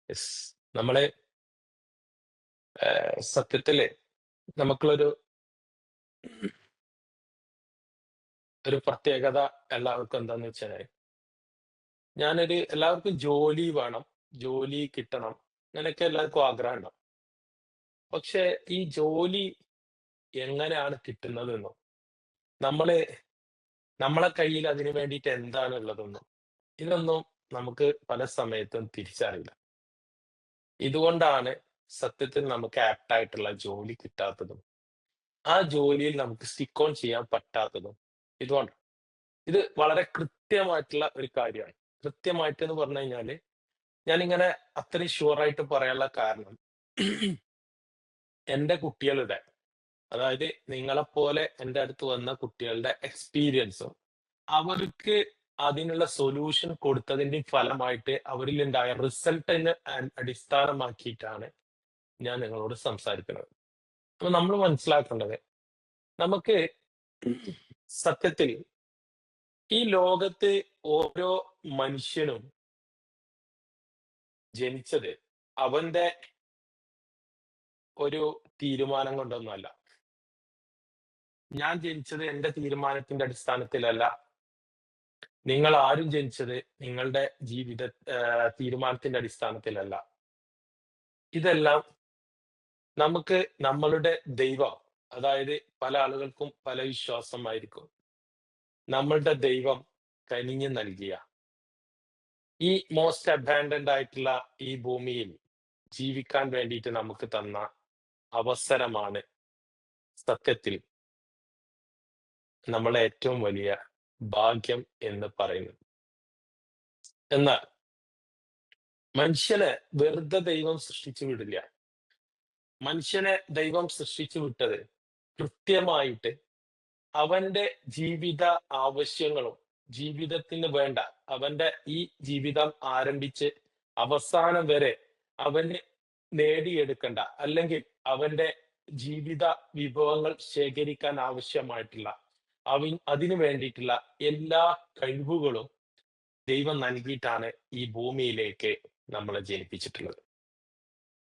Yes. നമ്മള് സത്യത്തില് നമുക്കുള്ളൊരു ഒരു പ്രത്യേകത എല്ലാവർക്കും എന്താന്ന് വെച്ചാല്, എല്ലാവർക്കും ജോലി വേണം, ജോലി കിട്ടണം, അങ്ങനെയൊക്കെ എല്ലാവർക്കും ആഗ്രഹമുണ്ടാവും. പക്ഷെ ഈ ജോലി എങ്ങനെയാണ് കിട്ടുന്നതെന്നും, നമ്മള് നമ്മളെ കയ്യിൽ അതിന് വേണ്ടിയിട്ട് എന്താണുള്ളതെന്നും, ഇതൊന്നും നമുക്ക് പല സമയത്തും തിരിച്ചറിയില്ല. ഇതുകൊണ്ടാണ് സത്യത്തിൽ നമുക്ക് ആപ്റ്റ് ആയിട്ടുള്ള ജോലി കിട്ടാത്തതും, ആ ജോലിയിൽ നമുക്ക് സ്റ്റിക്ക് ഓൺ ചെയ്യാൻ പറ്റാത്തതും ഇതുകൊണ്ടാണ്. ഇത് വളരെ കൃത്യമായിട്ടുള്ള ഒരു കാര്യമാണ്. കൃത്യമായിട്ടെന്ന് പറഞ്ഞു കഴിഞ്ഞാല്, ഞാനിങ്ങനെ അത്രയും ഷുവറായിട്ട് പറയാനുള്ള കാരണം, എന്റെ കുട്ടികളുടെ, അതായത് നിങ്ങളെപ്പോലെ എന്റെ അടുത്ത് വന്ന കുട്ടികളുടെ എക്സ്പീരിയൻസും, അവർക്ക് അതിനുള്ള സൊല്യൂഷൻ കൊടുത്തതിന്റെയും ഫലമായിട്ട് അവരിലുണ്ടായ റിസൾട്ടിനെ അടിസ്ഥാനമാക്കിയിട്ടാണ് ഞാൻ നിങ്ങളോട് സംസാരിക്കുന്നത്. അപ്പൊ നമ്മൾ മനസ്സിലാക്കേണ്ടത്, നമുക്ക് സത്യത്തിൽ ഈ ലോകത്ത് ഓരോ മനുഷ്യനും ജനിച്ചത് അവന്റെ ഒരു തീരുമാനം കൊണ്ടൊന്നുമല്ല. ഞാൻ ജനിച്ചത് എന്റെ തീരുമാനത്തിന്റെ അടിസ്ഥാനത്തിലല്ല. നിങ്ങൾ ആരും ജനിച്ചത് നിങ്ങളുടെ ജീവിത തീരുമാനത്തിന്റെ അടിസ്ഥാനത്തിലല്ല. ഇതെല്ലാം നമുക്ക് നമ്മളുടെ ദൈവം, അതായത് പല ആളുകൾക്കും പല വിശ്വാസമായിരിക്കും. നമ്മളുടെ ദൈവം കനിഞ്ഞു നൽകിയ ഈ മോസ്റ്റ് അബാൻഡന്റ് ആയിട്ടുള്ള ഈ ഭൂമിയിൽ ജീവിക്കാൻ വേണ്ടിയിട്ട് നമുക്ക് തന്ന അവസരമാണ് സത്യത്തിൽ നമ്മളെ ഏറ്റവും വലിയ ഭാഗ്യം എന്ന് പറയുന്നത്. എന്നാൽ മനുഷ്യനെ വെറുതെ ദൈവം സൃഷ്ടിച്ചു വിടില്ല. മനുഷ്യനെ ദൈവം സൃഷ്ടിച്ചു വിട്ടത് കൃത്യമായിട്ട് അവന്റെ ജീവിത ആവശ്യങ്ങളും, ജീവിതത്തിന് വേണ്ട അവന്റെ ഈ ജീവിതം ആരംഭിച്ച് അവസാനം വരെ അവന് നേടിയെടുക്കേണ്ട, അല്ലെങ്കിൽ അവന്റെ ജീവിത വിഭവങ്ങൾ ശേഖരിക്കാൻ ആവശ്യമായിട്ടുള്ള അതിനു വേണ്ടിയിട്ടുള്ള എല്ലാ കഴിവുകളും ദൈവം നൽകിയിട്ടാണ് ഈ ഭൂമിയിലേക്ക് നമ്മളെ ജനിപ്പിച്ചിട്ടുള്ളത്.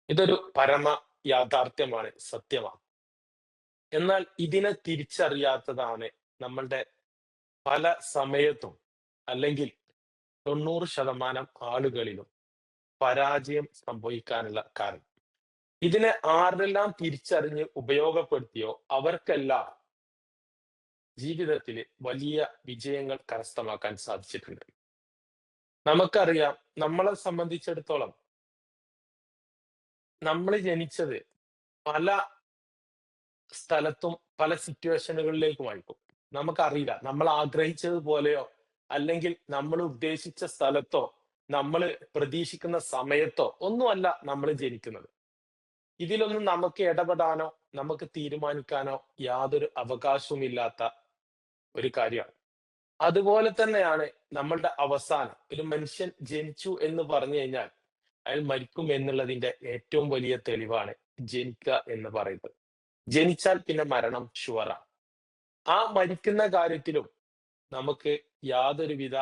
ഇതൊരു പരമ യാഥാർത്ഥ്യമാണ്, സത്യമാണ്. എന്നാൽ ഇതിനെ തിരിച്ചറിയാത്തതാണ് നമ്മളുടെ പല സമയത്തും, അല്ലെങ്കിൽ 90% ആളുകളിലും പരാജയം സംഭവിക്കാനുള്ള കാരണം. ഇതിനെ ആരെല്ലാം തിരിച്ചറിഞ്ഞ് ഉപയോഗപ്പെടുത്തിയോ അവർക്കെല്ലാം ജീവിതത്തിൽ വലിയ വിജയങ്ങൾ കരസ്ഥമാക്കാൻ സാധിച്ചിട്ടുണ്ട്. നമുക്കറിയാം, നമ്മളെ സംബന്ധിച്ചിടത്തോളം നമ്മൾ ജനിച്ചത് പല സ്ഥലത്തും പല സിറ്റുവേഷനുകളിലേക്കുമായിരിക്കും. നമുക്കറിയില്ല, നമ്മൾ ആഗ്രഹിച്ചതുപോലെയോ അല്ലെങ്കിൽ നമ്മൾ ഉദ്ദേശിച്ച സ്ഥലത്തോ നമ്മൾ പ്രതീക്ഷിക്കുന്ന സമയത്തോ ഒന്നുമല്ല നമ്മൾ ജനിക്കുന്നത്. ഇതിലൊന്നും നമുക്ക് ഇടപെടാനോ നമുക്ക് തീരുമാനിക്കാനോ യാതൊരു അവകാശവുമില്ലാത്ത ഒരു കാര്യമാണ്. അതുപോലെ തന്നെയാണ് നമ്മളുടെ അവസാനം. ഒരു മനുഷ്യൻ ജനിച്ചു എന്ന് പറഞ്ഞു കഴിഞ്ഞാൽ അയാൾ മരിക്കും എന്നുള്ളതിന്റെ ഏറ്റവും വലിയ തെളിവാണ് ജനിക്കുക എന്ന് പറയുന്നത്. ജനിച്ചാൽ പിന്നെ മരണം ഷുവറാണ്. ആ മരിക്കുന്ന കാര്യത്തിലും നമുക്ക് യാതൊരുവിധ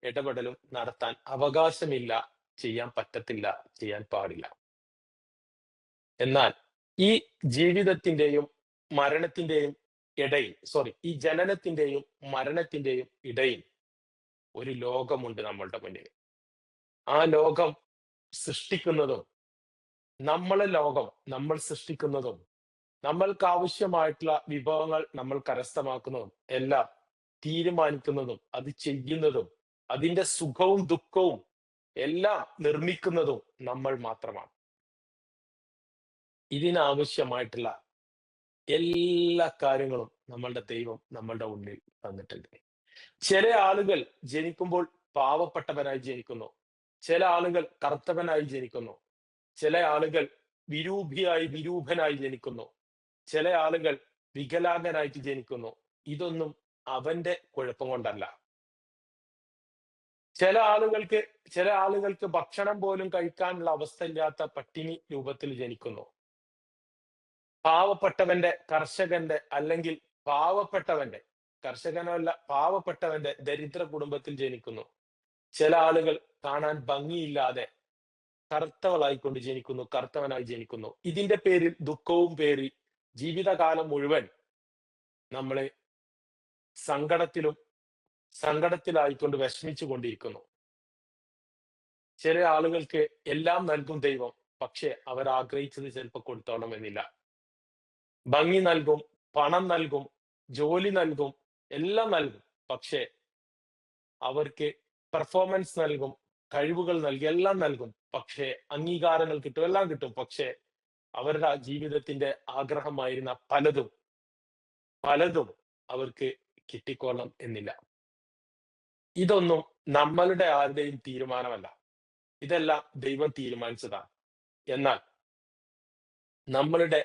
ഇടപെടലും നടത്താൻ അവകാശമില്ല, ചെയ്യാൻ പറ്റത്തില്ല, ചെയ്യാൻ പാടില്ല. എന്നാൽ ഈ ജീവിതത്തിന്റെയും മരണത്തിന്റെയും ഈ ജനനത്തിന്റെയും മരണത്തിന്റെയും ഇടയിൽ ഒരു ലോകമുണ്ട് നമ്മളുടെ മുന്നിൽ. ആ ലോകം സൃഷ്ടിക്കുന്നതും നമ്മൾ സൃഷ്ടിക്കുന്നതും നമ്മൾക്ക് ആവശ്യമായിട്ടുള്ള വിഭവങ്ങൾ നമ്മൾ കരസ്ഥമാക്കുന്നതും എല്ലാം തീരുമാനിക്കുന്നതും അത് ചെയ്യുന്നതും അതിന്റെ സുഖവും ദുഃഖവും എല്ലാം നിർമ്മിക്കുന്നതും നമ്മൾ മാത്രമാണ്. ഇതിനാവശ്യമായിട്ടുള്ള എല്ലാ കാര്യങ്ങളും നമ്മളുടെ ദൈവം നമ്മളുടെ ഉള്ളിൽ തന്നിട്ടുണ്ട്. ചില ആളുകൾ ജനിക്കുമ്പോൾ പാവപ്പെട്ടവനായി ജനിക്കുന്നു. ചില ആളുകൾ കറുത്തവനായി ജനിക്കുന്നു. ചില ആളുകൾ വിരൂപനായി ജനിക്കുന്നു. ചില ആളുകൾ വികലാംഗനായിട്ട് ജനിക്കുന്നു. ഇതൊന്നും അവന്റെ കുഴപ്പം കൊണ്ടല്ല. ചില ആളുകൾക്ക് ഭക്ഷണം പോലും കഴിക്കാനുള്ള അവസ്ഥയില്ലാത്ത പട്ടിണി രൂപത്തിൽ ജനിക്കുന്നു. കർഷകന്റെ അല്ലെങ്കിൽ പാവപ്പെട്ടവന്റെ ദരിദ്ര കുടുംബത്തിൽ ജനിക്കുന്നു. ചില ആളുകൾ കാണാൻ ഭംഗിയില്ലാതെ കറുത്തവളായിക്കൊണ്ട് ജനിക്കുന്നു, കറുത്തവനായി ജനിക്കുന്നു. ഇതിന്റെ പേരിൽ ദുഃഖവും പേറി ജീവിതകാലം മുഴുവൻ നമ്മള് സങ്കടത്തിലും സങ്കടത്തിലായിക്കൊണ്ട് വിഷമിച്ചു കൊണ്ടിരിക്കുന്നു. ചില ആളുകൾക്ക് എല്ലാം നൽകും ദൈവം. പക്ഷെ അവർ ആഗ്രഹിച്ചത് ചിലപ്പോൾ കൊടുത്തോളണമെന്നില്ല. ഭംഗി നൽകും, പണം നൽകും, ജോലി നൽകും, എല്ലാം നൽകും. പക്ഷേ അവർക്ക് പെർഫോമൻസ് നൽകും, കഴിവുകൾ നൽകി എല്ലാം നൽകും. പക്ഷേ അംഗീകാരങ്ങൾ കിട്ടും, എല്ലാം കിട്ടും. പക്ഷേ അവരുടെ ആ ജീവിതത്തിന്റെ ആഗ്രഹമായിരുന്ന പലതും പലതും അവർക്ക് കിട്ടിക്കൊള്ളണം എന്നില്ല. ഇതൊന്നും നമ്മളുടെ ആരുടെയും തീരുമാനമല്ല. ഇതെല്ലാം ദൈവം തീരുമാനിച്ചതാണ്. എന്നാൽ നമ്മളുടെ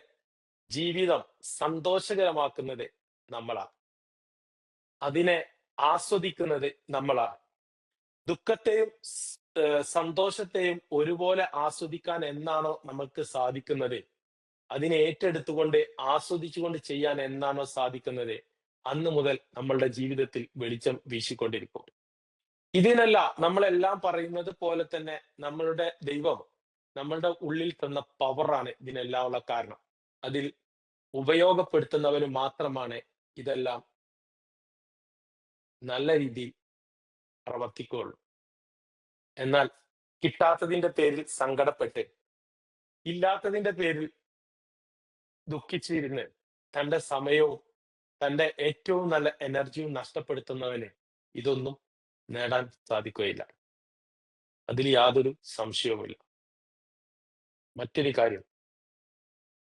ജീവിതം സന്തോഷകരമാക്കുന്നത് നമ്മളാണ്. അതിനെ ആസ്വദിക്കുന്നത് നമ്മളാണ്. ദുഃഖത്തെയും സന്തോഷത്തെയും ഒരുപോലെ ആസ്വദിക്കാൻ എന്നാണോ നമുക്ക് സാധിക്കുന്നത്, അതിനെ ഏറ്റെടുത്തുകൊണ്ട് ആസ്വദിച്ചുകൊണ്ട് ചെയ്യാൻ എന്നാണോ സാധിക്കുന്നത്, അന്ന് മുതൽ നമ്മളുടെ ജീവിതത്തിൽ വെളിച്ചം വീശിക്കൊണ്ടിരിക്കും. ഇതിനല്ല നമ്മളെല്ലാം പറയുന്നത് പോലെ തന്നെ നമ്മളുടെ ദൈവം നമ്മളുടെ ഉള്ളിൽ തന്ന പവറാണ് ഇതിനെല്ലാം ഉള്ള കാരണം. അതിൽ ഉപയോഗപ്പെടുത്തുന്നവന് മാത്രമാണ് ഇതെല്ലാം നല്ല രീതിയിൽ പ്രവർത്തിക്കുകയുള്ളൂ. എന്നാൽ കിട്ടാത്തതിന്റെ പേരിൽ സങ്കടപ്പെട്ട്, ഇല്ലാത്തതിന്റെ പേരിൽ ദുഃഖിച്ചിരുന്ന് തന്റെ സമയവും തന്റെ ഏറ്റവും നല്ല എനർജിയും നഷ്ടപ്പെടുത്തുന്നവന് ഇതൊന്നും നേടാൻ സാധിക്കുകയില്ല. അതിൽ യാതൊരു സംശയവുമില്ല. മറ്റൊരു കാര്യം,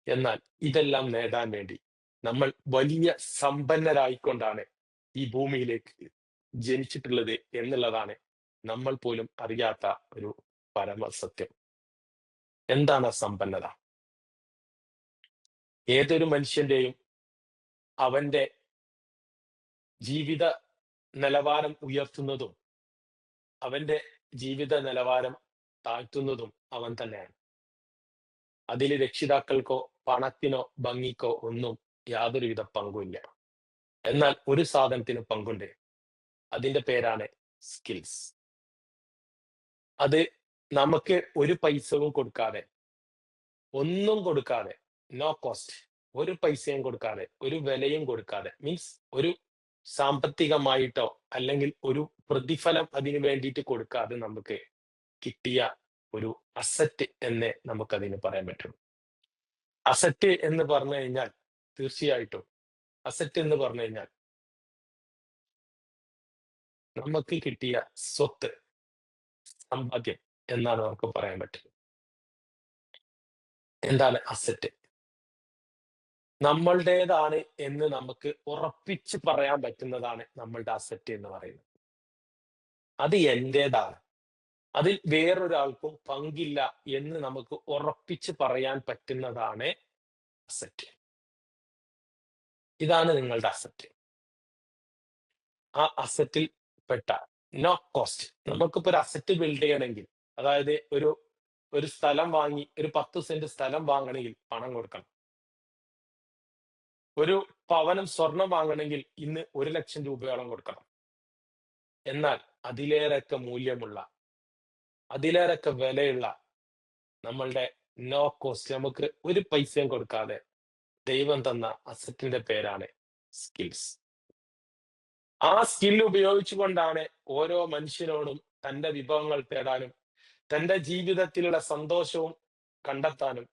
എന്നാൽ ഇതെല്ലാം നേടാൻ വേണ്ടി നമ്മൾ വലിയ സമ്പന്നരായിക്കൊണ്ടാണ് ഈ ഭൂമിയിലേക്ക് ജനിച്ചിട്ടുള്ളത് എന്നുള്ളതാണ് നമ്മൾ പോലും അറിയാത്ത ഒരു പരമസത്യം. എന്താണ് സമ്പന്നത? ഏതൊരു മനുഷ്യന്റെയും അവന്റെ ജീവിത നിലവാരം ഉയർത്തുന്നതും അവന്റെ ജീവിത നിലവാരം താഴ്ത്തുന്നതും അവൻ തന്നെയാണ്. അതിൽ രക്ഷിതാക്കൾക്കോ പണത്തിനോ ഭംഗിക്കോ ഒന്നും യാതൊരുവിധ പങ്കുമില്ല. എന്നാൽ ഒരു സാധനത്തിന് പങ്കുണ്ട്. അതിന്റെ പേരാണ് സ്കിൽസ്. അത് നമുക്ക് ഒരു പൈസവും കൊടുക്കാതെ, ഒന്നും കൊടുക്കാതെ, നോ കോസ്റ്റ്, ഒരു പൈസയും കൊടുക്കാതെ, ഒരു വിലയും കൊടുക്കാതെ, മീൻസ് ഒരു സാമ്പത്തികമായിട്ടോ അല്ലെങ്കിൽ ഒരു പ്രതിഫലം അതിന് വേണ്ടിയിട്ട് കൊടുക്കാതെ നമുക്ക് കിട്ടിയ ഒരു അസറ്റ് എന്നേ നമുക്കതിന് പറയാൻ പറ്റും. അസറ്റ് എന്ന് പറഞ്ഞു കഴിഞ്ഞാൽ തീർച്ചയായിട്ടും അസറ്റ് എന്ന് പറഞ്ഞു കഴിഞ്ഞാൽ നമുക്ക് കിട്ടിയ സ്വത്ത്, സമ്പാദ്യം എന്നാണ് നമുക്ക് പറയാൻ പറ്റുന്നത്. എന്താണ് അസറ്റ്? നമ്മളുടേതാണ് എന്ന് നമുക്ക് ഉറപ്പിച്ച് പറയാൻ പറ്റുന്നതാണ് നമ്മളുടെ അസറ്റ് എന്ന് പറയുന്നത്. അത് എന്റേതാണ്, അതിൽ വേറൊരാൾക്കും പങ്കില്ല എന്ന് നമുക്ക് ഉറപ്പിച്ച് പറയാൻ പറ്റുന്നതാണ് അസറ്റ്. ഇതാണ് നിങ്ങളുടെ അസറ്റ്. ആ അസറ്റിൽ പെട്ട നോ കോസ്റ്റ്. നമുക്കിപ്പോ ഒരു അസറ്റ് ബിൽഡ് ചെയ്യണമെങ്കിൽ, അതായത് ഒരു സ്ഥലം വാങ്ങി ഒരു 10 സെന്റ് സ്ഥലം വാങ്ങണമെങ്കിൽ പണം കൊടുക്കണം. ഒരു പവനം സ്വർണം വാങ്ങണമെങ്കിൽ ഇന്ന് 1,00,000 രൂപയോളം കൊടുക്കണം. എന്നാൽ അതിലേറെയൊക്കെ മൂല്യമുള്ള, അതിലേറെയൊക്കെ വിലയുള്ള നമ്മളുടെ നോ കോസ്റ്റ്, നമുക്ക് ഒരു പൈസയും കൊടുക്കാതെ ദൈവം തന്ന അസറ്റിന്റെ പേരാണ് സ്കിൽസ്. ആ സ്കിൽ ഉപയോഗിച്ചുകൊണ്ടാണ് ഓരോ മനുഷ്യനോടും തന്റെ വിഭവങ്ങൾ തേടാനും തന്റെ ജീവിതത്തിലുള്ള സന്തോഷവും കണ്ടെത്താനും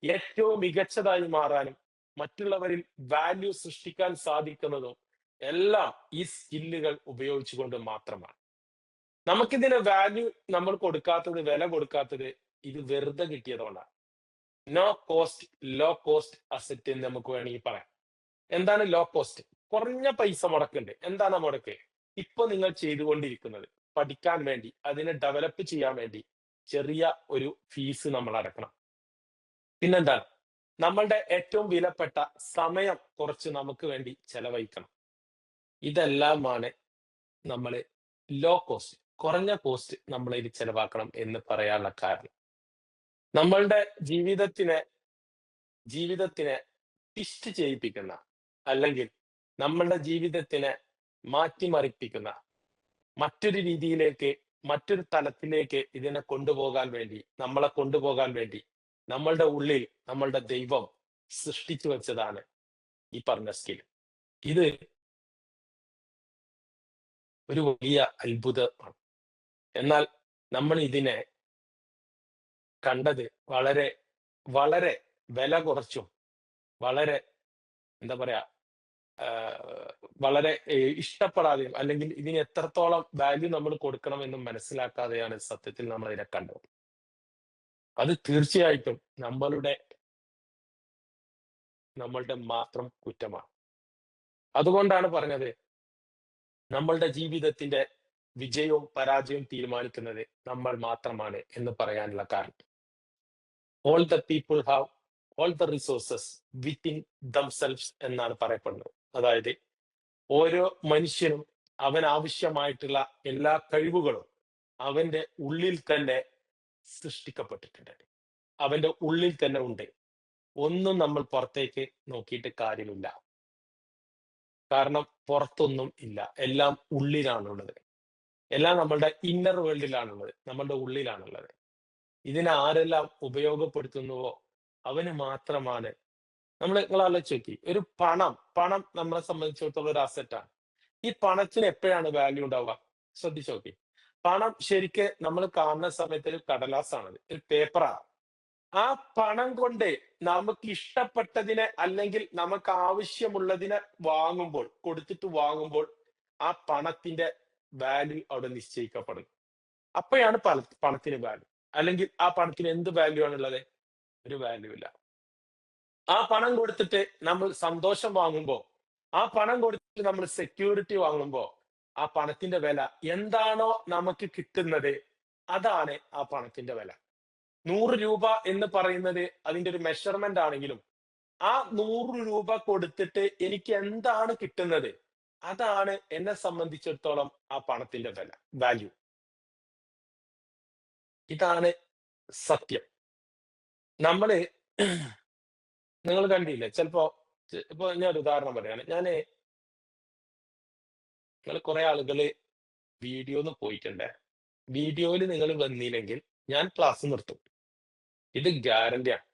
ഏറ്റവും മികച്ചതായി മാറാനും മറ്റുള്ളവരിൽ വാല്യൂ സൃഷ്ടിക്കാൻ സാധിക്കുന്നതും എല്ലാം ഈ സ്കില്ലുകൾ ഉപയോഗിച്ചുകൊണ്ട് മാത്രമാണ്. നമുക്കിതിന് വാല്യൂ നമ്മൾ കൊടുക്കാത്തത്, വില കൊടുക്കാത്തത് ഇത് വെറുതെ കിട്ടിയതുകൊണ്ടാണ്. No cost, low cost asset എന്ന് നമുക്ക് വേണമെങ്കിൽ പറയാം. എന്താണ് ലോ കോസ്റ്റ്? കുറഞ്ഞ പൈസ മുടക്കുണ്ട്. എന്താണ് മുടക്ക്? ഇപ്പൊ നിങ്ങൾ ചെയ്തുകൊണ്ടിരിക്കുന്നത് പഠിക്കാൻ വേണ്ടി, അതിനെ ഡെവലപ്പ് ചെയ്യാൻ വേണ്ടി ചെറിയ ഒരു ഫീസ് നമ്മൾ അടക്കണം. പിന്നെന്താണ്? നമ്മളുടെ ഏറ്റവും വിലപ്പെട്ട സമയം കുറച്ച് നമുക്ക് വേണ്ടി ചെലവഴിക്കണം. ഇതെല്ലാമാണ് നമ്മൾ ലോ കോസ്റ്റ്, കുറഞ്ഞ കോസ്റ്റ് നമ്മൾ ഇത് ചെലവാക്കണം എന്ന് പറയാനുള്ള കാരണം. നമ്മളുടെ ജീവിതത്തിനെ ട്വിസ്റ്റ് ചെയ്യിപ്പിക്കുന്ന, അല്ലെങ്കിൽ നമ്മളുടെ ജീവിതത്തിനെ മാറ്റിമറിപ്പിക്കുന്ന, മറ്റൊരു രീതിയിലേക്ക് മറ്റൊരു തലത്തിലേക്ക് ഇതിനെ കൊണ്ടുപോകാൻ വേണ്ടി, നമ്മളെ കൊണ്ടുപോകാൻ വേണ്ടി നമ്മളുടെ ഉള്ളിൽ നമ്മളുടെ ദൈവം സൃഷ്ടിച്ചു വെച്ചതാണ് ഈ പറഞ്ഞ സ്കിൽ. ഇത് ഒരു വലിയ അത്ഭുതമാണ്. എന്നാൽ നമ്മൾ ഇതിനെ കണ്ടത് വളരെ, വളരെ വില കുറച്ചും വളരെ എന്താ പറയാ ആഹ് വളരെ ഇഷ്ടപ്പെടാതെയും അല്ലെങ്കിൽ ഇതിന് എത്രത്തോളം വാല്യൂ നമ്മൾ കൊടുക്കണമെന്നും മനസ്സിലാക്കാതെയാണ് സത്യത്തിൽ നമ്മൾ ഇതിനെ കണ്ടത്. അത് തീർച്ചയായിട്ടും നമ്മളുടെ മാത്രം കുറ്റമാണ്. അതുകൊണ്ടാണ് പറഞ്ഞത് നമ്മളുടെ ജീവിതത്തിന്റെ വിജയവും പരാജയവും തീരുമാനിക്കുന്നത് നമ്മൾ മാത്രമാണ് എന്ന് പറയാനുള്ള കാരണം. All the people have all the resources within themselves എന്നാണ് പറയപ്പെടുന്നത്. അതായത് ഓരോ മനുഷ്യനും അവൻ ആവശ്യമായിട്ടുള്ള എല്ലാ കഴിവുകളും അവന്റെ ഉള്ളിൽ തന്നെ സൃഷ്ടിക്കപ്പെട്ടിട്ടുണ്ട്. അവന്റെ ഉള്ളിൽ തന്നെ ഉണ്ട്. ഒന്നും നമ്മൾ പുറത്തേക്ക് നോക്കിയിട്ട് കാര്യമില്ല. കാരണം പുറത്തൊന്നും ഇല്ല. എല്ലാം ഉള്ളിലാണുള്ളത്. എല്ലാം നമ്മളുടെ ഇന്നർ വേൾഡിലാണുള്ളത്. നമ്മളുടെ ഉള്ളിലാണുള്ളത്. ഇതിനെ ആരെല്ലാം ഉപയോഗപ്പെടുത്തുന്നുവോ അവന് മാത്രമാണ് നിങ്ങൾ ആലോചിച്ച് നോക്കി. ഒരു പണം നമ്മളെ സംബന്ധിച്ചിടത്തോളം ഒരു അസറ്റാണ്. ഈ പണത്തിന് എപ്പോഴാണ് വാല്യൂ ഉണ്ടാവുക? ശ്രദ്ധിച്ചു നോക്കി. പണം ശരിക്ക് നമ്മൾ കാണുന്ന സമയത്ത് ഒരു കടലാസാണത്, ഒരു പേപ്പറാണ്. ആ പണം കൊണ്ട് നമുക്ക് ഇഷ്ടപ്പെട്ടതിനെ അല്ലെങ്കിൽ നമുക്ക് ആവശ്യമുള്ളതിനെ കൊടുത്തിട്ട് വാങ്ങുമ്പോൾ ആ പണത്തിന്റെ വാല്യൂ അവിടെ നിശ്ചയിക്കപ്പെടുന്നു. അപ്പോഴാണ് പണത്തിന് വാല്യൂ. അല്ലെങ്കിൽ ആ പണത്തിന് എന്ത് വാല്യൂ ആണുള്ളത്? ഒരു വാല്യൂ ഇല്ല. ആ പണം കൊടുത്തിട്ട് നമ്മൾ സന്തോഷം വാങ്ങുമ്പോ, ആ പണം കൊടുത്തിട്ട് നമ്മൾ സെക്യൂരിറ്റി വാങ്ങുമ്പോ, ആ പണത്തിന്റെ വില എന്താണോ നമുക്ക് കിട്ടുന്നത് അതാണ് ആ പണത്തിന്റെ വില. 100 രൂപ എന്ന് പറയുന്നത് അതിന്റെ ഒരു മെഷർമെന്റ് ആണെങ്കിലും ആ 100 രൂപ കൊടുത്തിട്ട് എനിക്ക് എന്താണ് കിട്ടുന്നത് അതാണ് എന്നെ സംബന്ധിച്ചിടത്തോളം ആ പണത്തിന്റെ വാല്യൂ. ഇതാണ് സത്യം. നമ്മള് നിങ്ങൾ കണ്ടില്ലേ ചിലപ്പോ ഇപ്പൊ ഞാൻ ഒരു ഉദാഹരണം പറയാണ്. നിങ്ങൾ കുറെ ആളുകള് വീഡിയോന്ന് പോയിട്ടുണ്ട്. വീഡിയോയിൽ നിങ്ങൾ വന്നില്ലെങ്കിൽ ഞാൻ ക്ലാസ് നിർത്തും. ഇത് ഗ്യാരണ്ടിയാണ്.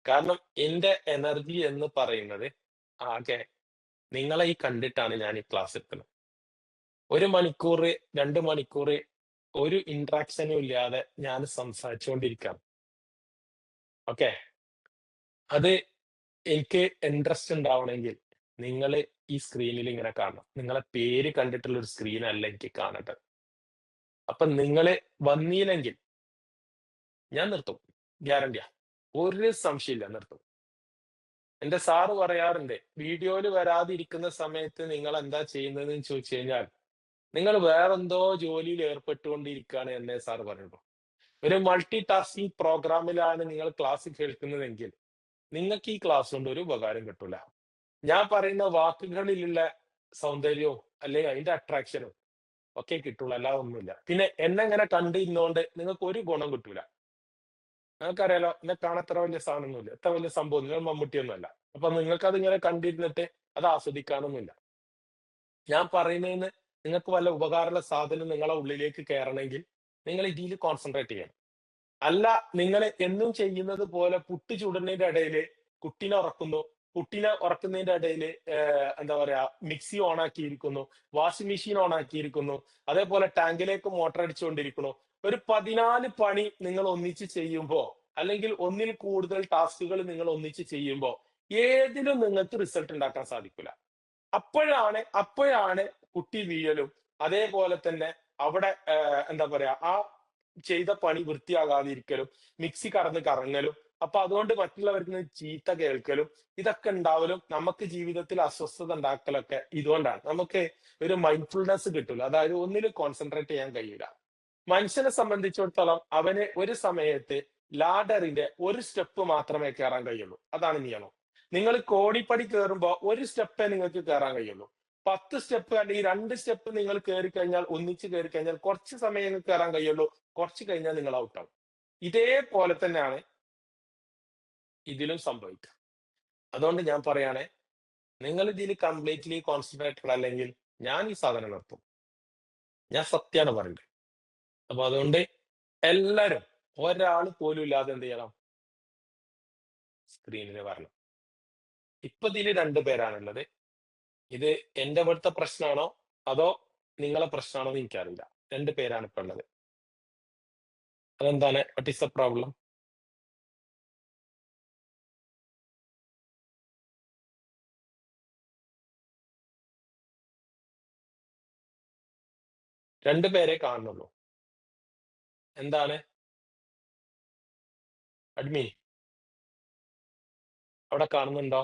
കാരണം എന്റെ എനർജി എന്ന് പറയുന്നത് ആകെ നിങ്ങളെ ഈ കണ്ടിട്ടാണ് ഞാൻ ഈ ക്ലാസ് എടുക്കുന്നത്. 1 മണിക്കൂർ 2 മണിക്കൂർ ഒരു ഇന്ററാക്ഷനും ഇല്ലാതെ ഞാൻ സംസാരിച്ചുകൊണ്ടിരിക്കുകയാണ്. ഓക്കെ. അത് എനിക്ക് ഇൻട്രസ്റ്റ് ഉണ്ടാവണമെങ്കിൽ നിങ്ങൾ ഈ സ്ക്രീനിൽ ഇങ്ങനെ കാണണം. നിങ്ങളെ പേര് കണ്ടിട്ടുള്ള ഒരു സ്ക്രീൻ അല്ല എനിക്ക് കാണേണ്ടത്. അപ്പൊ നിങ്ങള് വന്നില്ലെങ്കിൽ ഞാൻ നിർത്തും. ഗ്യാരണ്ടിയാ. ഒരു സംശയമില്ല, നിർത്തും. എന്റെ സാറ് പറയാറുണ്ട്, വീഡിയോയിൽ വരാതിരിക്കുന്ന സമയത്ത് നിങ്ങൾ എന്താ ചെയ്യുന്നതെന്ന് ചോദിച്ചു കഴിഞ്ഞാൽ നിങ്ങൾ വേറെന്തോ ജോലിയിൽ ഏർപ്പെട്ടുകൊണ്ടിരിക്കുകയാണ് എന്നേ സാറ് പറയുള്ളൂ. ഒരു മൾട്ടി ടാസ്കിംഗ് പ്രോഗ്രാമിലാണ് നിങ്ങൾ ക്ലാസ് കേൾക്കുന്നതെങ്കിൽ നിങ്ങൾക്ക് ഈ ക്ലാസ് കൊണ്ട് ഒരു ഉപകാരം കിട്ടൂല. ഞാൻ പറയുന്ന വാക്കുകളിലുള്ള സൗന്ദര്യവും അല്ലെങ്കിൽ അതിന്റെ അട്രാക്ഷനും ഒക്കെ കിട്ടുള്ളൂ, അല്ലാതെ ഒന്നുമില്ല. പിന്നെ എന്നെ ഇങ്ങനെ കണ്ടിരുന്നോണ്ട് നിങ്ങൾക്ക് ഒരു ഗുണം കിട്ടൂല. നിങ്ങൾക്കറിയാലോ, എന്നെ കാണാൻ അത്ര വലിയ സാധനമൊന്നുമില്ല, എത്ര വലിയ സംഭവം, നിങ്ങൾ മമ്മൂട്ടിയൊന്നുമല്ല. അപ്പൊ നിങ്ങൾക്ക് അതിങ്ങനെ കണ്ടിരുന്നിട്ട് അത് ആസ്വദിക്കാനൊന്നുമില്ല. ഞാൻ പറയുന്നതിന് നിങ്ങൾക്ക് വല്ല ഉപകാരമുള്ള സാധനം നിങ്ങളെ ഉള്ളിലേക്ക് കയറണമെങ്കിൽ നിങ്ങൾ ഇതിൽ കോൺസെൻട്രേറ്റ് ചെയ്യണം. അല്ല, നിങ്ങൾ എന്നും ചെയ്യുന്നത് പോലെ പുട്ട് ചുടുന്നതിന്റെ ഇടയിൽ കുട്ടീനെ ഉറക്കുന്നു, കുട്ടീനെ ഉറക്കുന്നതിന്റെ ഇടയിൽ എന്താ പറയാ മിക്സി ഓൺ ആക്കിയിരിക്കുന്നു, വാഷിംഗ് മെഷീൻ ഓൺ ആക്കിയിരിക്കുന്നു, അതേപോലെ ടാങ്കിലേക്ക് മോട്ടർ അടിച്ചുകൊണ്ടിരിക്കുന്നു. ഒരു 14 പണി നിങ്ങൾ ഒന്നിച്ച് ചെയ്യുമ്പോ അല്ലെങ്കിൽ ഒന്നിൽ കൂടുതൽ ടാസ്കുകൾ നിങ്ങൾ ഒന്നിച്ച് ചെയ്യുമ്പോ ഏതിലും നിങ്ങൾക്ക് റിസൾട്ട് ഉണ്ടാക്കാൻ സാധിക്കില്ല. അപ്പോഴാണ് കുട്ടി വീഴലും അതേപോലെ തന്നെ അവിടെ എന്താ പറയാ ആ ചെയ്ത പണി വൃത്തിയാകാതിരിക്കലും മിക്സി കടന്ന് കറങ്ങലും അപ്പൊ അതുകൊണ്ട് മറ്റുള്ളവർക്ക് ചീത്ത കേൾക്കലും ഇതൊക്കെ ഉണ്ടാവലും നമുക്ക് ജീവിതത്തിൽ അസ്വസ്ഥത ഉണ്ടാക്കലൊക്കെ ഇതുകൊണ്ടാണ്. നമുക്ക് ഒരു മൈൻഡ്ഫുൾനെസ് കിട്ടില്ല, അതായത് ഒന്നിൽ കോൺസെൻട്രേറ്റ് ചെയ്യാൻ കഴിയില്ല. മനുഷ്യനെ സംബന്ധിച്ചിടത്തോളം അവന് ഒരു സമയത്ത് ലാഡറിന്റെ ഒരു സ്റ്റെപ്പ് മാത്രമേ കയറാൻ കഴിയുള്ളൂ. അതാണ് നിയമം. നിങ്ങൾ കോണിപ്പടി കയറുമ്പോ ഒരു സ്റ്റെപ്പേ നിങ്ങൾക്ക് കയറാൻ കഴിയുള്ളൂ. 10 സ്റ്റെപ്പ് അല്ലെങ്കിൽ 2 സ്റ്റെപ്പ് നിങ്ങൾ കയറി കഴിഞ്ഞാൽ, ഒന്നിച്ച് കയറി കഴിഞ്ഞാൽ കുറച്ച് സമയം നിങ്ങൾക്ക് കയറാൻ കഴിയുള്ളൂ. കുറച്ച് കഴിഞ്ഞാൽ നിങ്ങൾ ഔട്ടാവും. ഇതേപോലെ തന്നെയാണ് ഇതിലും സംഭവിക്കുക. അതുകൊണ്ട് ഞാൻ പറയാണ്, നിങ്ങൾ ഇതിൽ കംപ്ലീറ്റ്ലി കോൺസെൻട്രേറ്റഡ് അല്ലെങ്കിൽ ഞാൻ ഈ സാധനം നിർത്തും. ഞാൻ സത്യമാണ് പറയുന്നത്. അപ്പൊ അതുകൊണ്ട് എല്ലാരും ഒരാൾ പോലും ഇല്ലാതെ എന്ത് ചെയ്യണം? സ്ക്രീനിൽ വരണം. ഇപ്പൊ ഇതില് 2 പേരാണുള്ളത്. ഇത് എന്റെ ഇവിടുത്തെ പ്രശ്നാണോ? അതോ നിങ്ങളെ പ്രശ്നാണോന്ന് എനിക്കറിയില്ല. 2 പേരാണ് ഇപ്പൊ ഉള്ളത്. അതെന്താണ്? What is the problem? രണ്ട് പേരെ കാണുന്നുള്ളൂ. എന്താണ്? അഡ്മിൻ അവിടെ കാണുന്നുണ്ടോ?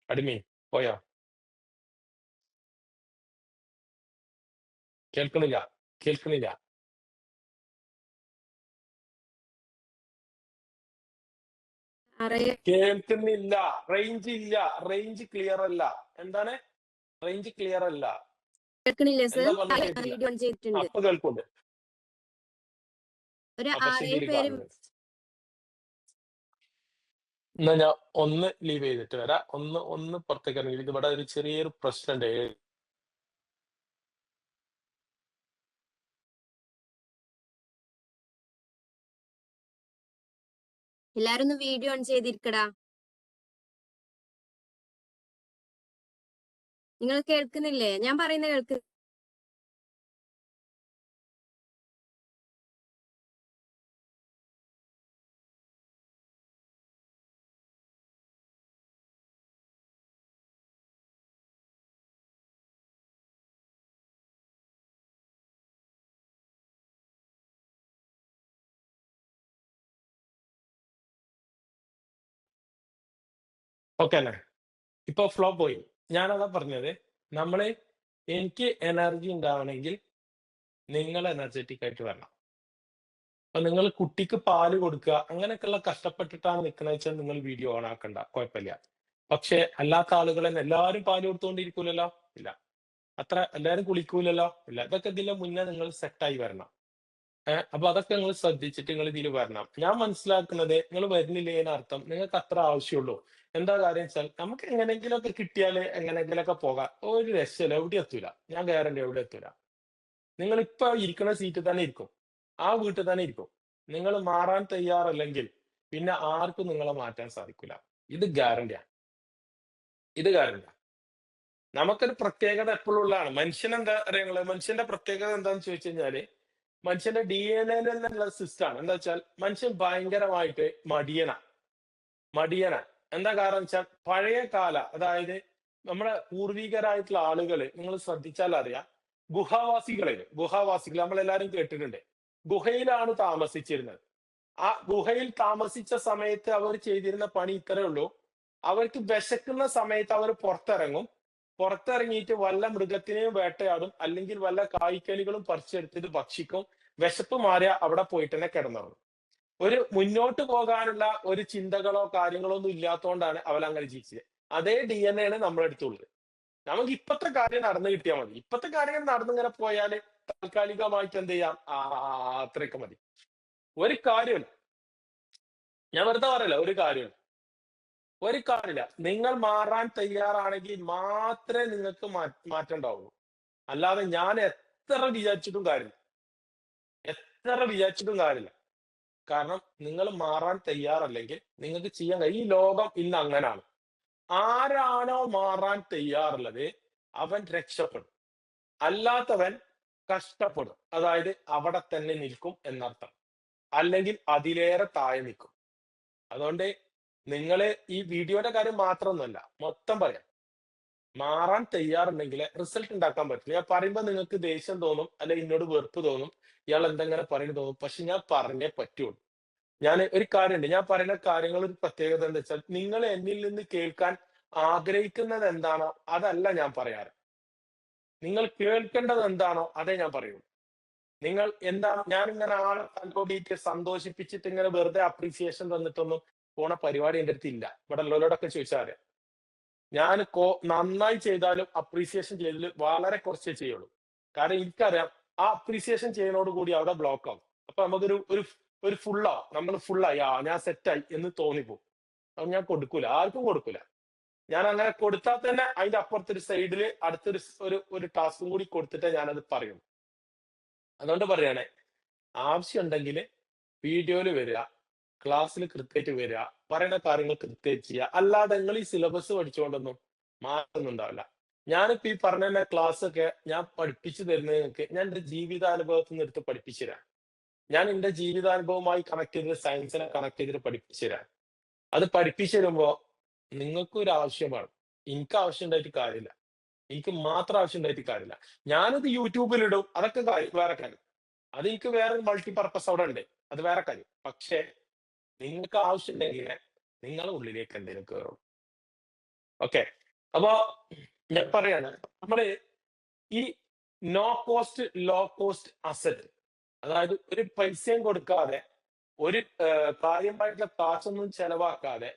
അഡ്മിൻ പോയോ? കേൾക്കുന്നില്ല. കേൾക്കുന്നില്ല. കേൾക്കുന്നില്ല. റേഞ്ച് ഇല്ല. റേഞ്ച് ക്ലിയർ അല്ല. എന്താണ്? റേഞ്ച് ക്ലിയർ അല്ല. കേൾക്കണില്ലേ സർ? എന്താ പറഞ്ഞ കേട്ടില്ല. വീഡിയോ ഓൺ ചെയ്തിട്ടുണ്ട്. അപ്പൊ കേൾക്കുന്നുണ്ട്. ഒരു അപ്പൊ 6 ഇതില് പേര് കാണുന്നുണ്ട്. എന്നാ ഞാൻ ഒന്ന് ലീവ് ചെയ്തിട്ട് വരാം. ഒന്ന് പുറത്തേക്ക് ഇറങ്ങി. ഇത് ഇവിടെ ഒരു ചെറിയൊരു പ്രശ്നമുണ്ട്. എല്ലാരും ഒന്ന് വീഡിയോ ഓൺ ചെയ്തിരിക്കടാ. നിങ്ങൾ കേൾക്കുന്നില്ലേ? ഞാൻ പറയുന്ന കേൾക്ക്. ഓക്കെ അല്ലേ? ഇപ്പൊ ഫ്ലോ പോയി. ഞാനതാ പറഞ്ഞത്. എനിക്ക് എനർജി ഉണ്ടാവണമെങ്കിൽ നിങ്ങൾ എനർജറ്റിക് ആയിട്ട് വരണം. അപ്പൊ നിങ്ങൾ കുട്ടിക്ക് പാല് കൊടുക്കുക അങ്ങനെയൊക്കെയുള്ള കഷ്ടപ്പെട്ടിട്ടാണ് നിൽക്കുന്നത് വെച്ചാൽ നിങ്ങൾ വീഡിയോ ഓൺ ആക്കണ്ട, കുഴപ്പമില്ല. പക്ഷെ അല്ലാത്ത ആളുകൾ തന്നെ എല്ലാവരും പാല് കൊടുത്തുകൊണ്ടിരിക്കൂലല്ലോ? ഇല്ല. എല്ലാവരും കുളിക്കൂലല്ലോ? ഇല്ല. ഇതൊക്കെ ഇതിന്റെ മുന്നേ നിങ്ങൾ സെറ്റായി വരണം. അപ്പൊ അതൊക്കെ നിങ്ങൾ ശ്രദ്ധിച്ചിട്ട് നിങ്ങൾ ഇതിൽ വരണം. ഞാൻ മനസ്സിലാക്കുന്നത് നിങ്ങൾ വരുന്നില്ലേ എന്നർത്ഥം നിങ്ങൾക്ക് അത്ര ആവശ്യമുള്ളൂ. എന്താ കാര്യം വെച്ചാൽ നമുക്ക് എങ്ങനെയെങ്കിലുമൊക്കെ കിട്ടിയാല് എങ്ങനെയെങ്കിലുമൊക്കെ പോകാം. ഒരു രക്ഷയില്ല, എവിടെ എത്തൂല. ഞാൻ ഗ്യാരണ്ടി എവിടെ എത്തൂല. നിങ്ങൾ ഇപ്പൊ ഇരിക്കുന്ന സീറ്റിൽ തന്നെ ഇരിക്കും. ആ വീട്ടിൽ തന്നെ ഇരിക്കും. നിങ്ങൾ മാറാൻ തയ്യാറല്ലെങ്കിൽ പിന്നെ ആർക്കും നിങ്ങളെ മാറ്റാൻ സാധിക്കില്ല. ഇത് ഗ്യാരണ്ടിയാണ്. ഇത് ഗ്യാരണ്ടിയാണ്. നമുക്കൊരു പ്രത്യേകത എപ്പോഴും ഉള്ളതാണ്. മനുഷ്യനെന്താ അറിയാങ്ങള്? മനുഷ്യന്റെ പ്രത്യേകത എന്താന്ന് ചോദിച്ചു കഴിഞ്ഞാല് മനുഷ്യന്റെ DNA തന്നെയുള്ള സിസ്റ്റമാണ്. എന്താ വെച്ചാൽ മനുഷ്യൻ ഭയങ്കരമായിട്ട് മടിയനാ. എന്താ കാരണം വെച്ചാൽ പഴയ കാല, അതായത് നമ്മുടെ പൂർവികരായിട്ടുള്ള ആളുകള് നിങ്ങൾ ശ്രദ്ധിച്ചാൽ അറിയാം, ഗുഹാവാസികൾ നമ്മളെല്ലാരും കേട്ടിട്ടുണ്ട്. ഗുഹയിലാണ് താമസിച്ചിരുന്നത്. ആ ഗുഹയിൽ താമസിച്ച സമയത്ത് അവർ ചെയ്തിരുന്ന പണി ഇത്രയേ ഉള്ളൂ. അവർക്ക് വിശക്കുന്ന സമയത്ത് അവർ പുറത്തിറങ്ങിയിട്ട് വല്ല മൃഗത്തിനെയും വേട്ടയാടും, അല്ലെങ്കിൽ വല്ല കായ്ക്കനികളും പറിച്ചെടുത്തിട്ട് ഭക്ഷിക്കും. വിശപ്പ് മാറിയ അവിടെ പോയിട്ട് തന്നെ കിടന്നുറങ്ങും. ഒരു മുന്നോട്ട് പോകാനുള്ള ഒരു ചിന്തകളോ കാര്യങ്ങളോ ഒന്നും ഇല്ലാത്തതുകൊണ്ടാണ് അവരങ്ങനെ ജീവിച്ചത്. അതേ DNA ആണ് നമ്മുടെ അടുത്തുള്ളത്. നമുക്ക് ഇപ്പത്തെ കാര്യം നടന്നു കിട്ടിയാൽ മതി. ഇപ്പത്തെ കാര്യങ്ങൾ നടന്നിങ്ങനെ പോയാല് താൽക്കാലികമായിട്ട് എന്ത് ചെയ്യാം? അത്രയൊക്കെ മതി. ഒരു കാര്യമില്ല. ഞാൻ വെറുതെ പറയല്ല, ഒരു കാര്യമില്ല. നിങ്ങൾ മാറാൻ തയ്യാറാണെങ്കിൽ മാത്രമേ നിങ്ങൾക്ക് മാറ്റം ഉണ്ടാവുള്ളൂ. അല്ലാതെ ഞാൻ എത്ര വിചാരിച്ചിട്ടും കാര്യമില്ല. കാരണം നിങ്ങൾ മാറാൻ തയ്യാറല്ലെങ്കിൽ നിങ്ങൾക്ക് ചെയ്യാൻ കഴിയും. ഈ ലോകം ഇന്ന് അങ്ങനാണ്. ആരാണോ മാറാൻ തയ്യാറുള്ളത് അവൻ രക്ഷപ്പെടും. അല്ലാത്തവൻ കഷ്ടപ്പെടും. അതായത് അവിടെ തന്നെ നിൽക്കും എന്നർത്ഥം. അല്ലെങ്കിൽ അതിലേറെ താഴെ നിൽക്കും. അതുകൊണ്ട് നിങ്ങള് ഈ വീഡിയോയുടെ കാര്യം മാത്രമൊന്നുമല്ല, മൊത്തം പറയാം. മാറാൻ തയ്യാറുണ്ടെങ്കിൽ റിസൾട്ട് ഉണ്ടാക്കാൻ പറ്റില്ല. ഞാൻ പറയുമ്പോൾ നിങ്ങൾക്ക് ദേഷ്യം തോന്നും, അല്ലെ എന്നോട് വെറുപ്പ് തോന്നും, ഇയാൾ എന്തെങ്ങനെ പറയുന്നു തോന്നും. പക്ഷെ ഞാൻ പറഞ്ഞേ പറ്റുള്ളൂ. ഒരു കാര്യമുണ്ട്, ഞാൻ പറയുന്ന കാര്യങ്ങൾ ഒരു പ്രത്യേകത എന്താ വെച്ചാൽ നിങ്ങൾ എന്നിൽ നിന്ന് കേൾക്കാൻ ആഗ്രഹിക്കുന്നത് എന്താണോ അതല്ല ഞാൻ പറയാറ്. നിങ്ങൾ കേൾക്കേണ്ടത് എന്താണോ അതേ ഞാൻ പറയൂ. നിങ്ങൾ എന്താണ്, ഞാൻ ഇങ്ങനെ ആളെ തലോടിയിട്ട് സന്തോഷിപ്പിച്ചിട്ട് ഇങ്ങനെ വെറുതെ അപ്രീസിയേഷൻ തന്നിട്ടൊന്നും പോണ പരിപാടി എൻ്റെ അടുത്ത് ഇല്ല. ഇവിടെ ഉള്ളവരോടൊക്കെ ചോദിച്ചാൽ അറിയാം. ഞാൻ നന്നായി ചെയ്താലും അപ്രീസിയേഷൻ ചെയ്തതിൽ വളരെ കുറച്ചേ ചെയ്യുള്ളൂ. കാരണം എനിക്കറിയാം ആ അപ്രീസിയേഷൻ ചെയ്യുന്നതോട് കൂടി അവിടെ ബ്ലോക്ക് ആവും. അപ്പൊ നമുക്കൊരു ഒരു ഒരു ഫുള്ളാവും. നമ്മൾ ഫുള്ളായി, ഞാൻ സെറ്റായി എന്ന് തോന്നിപ്പോവും. അത് ഞാൻ കൊടുക്കൂല, ആർക്കും കൊടുക്കൂല. ഞാൻ അങ്ങനെ കൊടുത്താൽ തന്നെ അതിന്റെ അപ്പുറത്തൊരു സൈഡിൽ അടുത്തൊരു ഒരു ടാസ്കും കൂടി കൊടുത്തിട്ടേ ഞാനത് പറയും. അതുകൊണ്ട് പറയണേ, ആവശ്യമുണ്ടെങ്കിൽ വീഡിയോയിൽ വരിക, ക്ലാസ്സിൽ കൃത്യമായിട്ട് വരിക, പറയുന്ന കാര്യങ്ങൾ കൃത്യമായിട്ട് ചെയ്യുക. അല്ലാതെ നിങ്ങൾ ഈ സിലബസ് പഠിച്ചുകൊണ്ടൊന്നും മാറുന്നുണ്ടാവില്ല. ഞാനിപ്പോ ഈ പറഞ്ഞ ക്ലാസ് ഒക്കെ ഞാൻ പഠിപ്പിച്ചു തരുന്നത് നിങ്ങൾക്ക് ഞാൻ എന്റെ ജീവിതാനുഭവത്തിൽ നിന്ന് എടുത്ത് പഠിപ്പിച്ചു തരാം. ഞാൻ എന്റെ ജീവിതാനുഭവവുമായി കണക്ട് ചെയ്ത് സയൻസിനെ കണക്ട് ചെയ്തിട്ട് പഠിപ്പിച്ചു തരാം. അത് പഠിപ്പിച്ചു തരുമ്പോ നിങ്ങൾക്കും ഒരു ആവശ്യമാണ്. എനിക്ക് ആവശ്യം ഉണ്ടായിട്ട് കാര്യമില്ല. എനിക്ക് മാത്രം ആവശ്യം ഉണ്ടായിട്ട് കാര്യമില്ല. ഞാനത് യൂട്യൂബിൽ ഇടും, അതൊക്കെ വേറെ കാര്യം. അത് എനിക്ക് വേറെ മൾട്ടിപർപ്പസ് അവിടെ ഉണ്ട്, അത് വേറെ കാര്യം. പക്ഷേ നിങ്ങൾക്ക് ആവശ്യമുണ്ടെങ്കിൽ നിങ്ങളുടെ ഉള്ളിലേക്ക് എന്തെങ്കിലും കയറും. ഓക്കെ, അപ്പോ ഞാൻ പറയാണ്, നമ്മള് ഈ no cost low cost asset, അതായത് ഒരു പൈസയും കൊടുക്കാതെ, ഒരു കാര്യമായിട്ടുള്ള കാശൊന്നും ചെലവാക്കാതെ,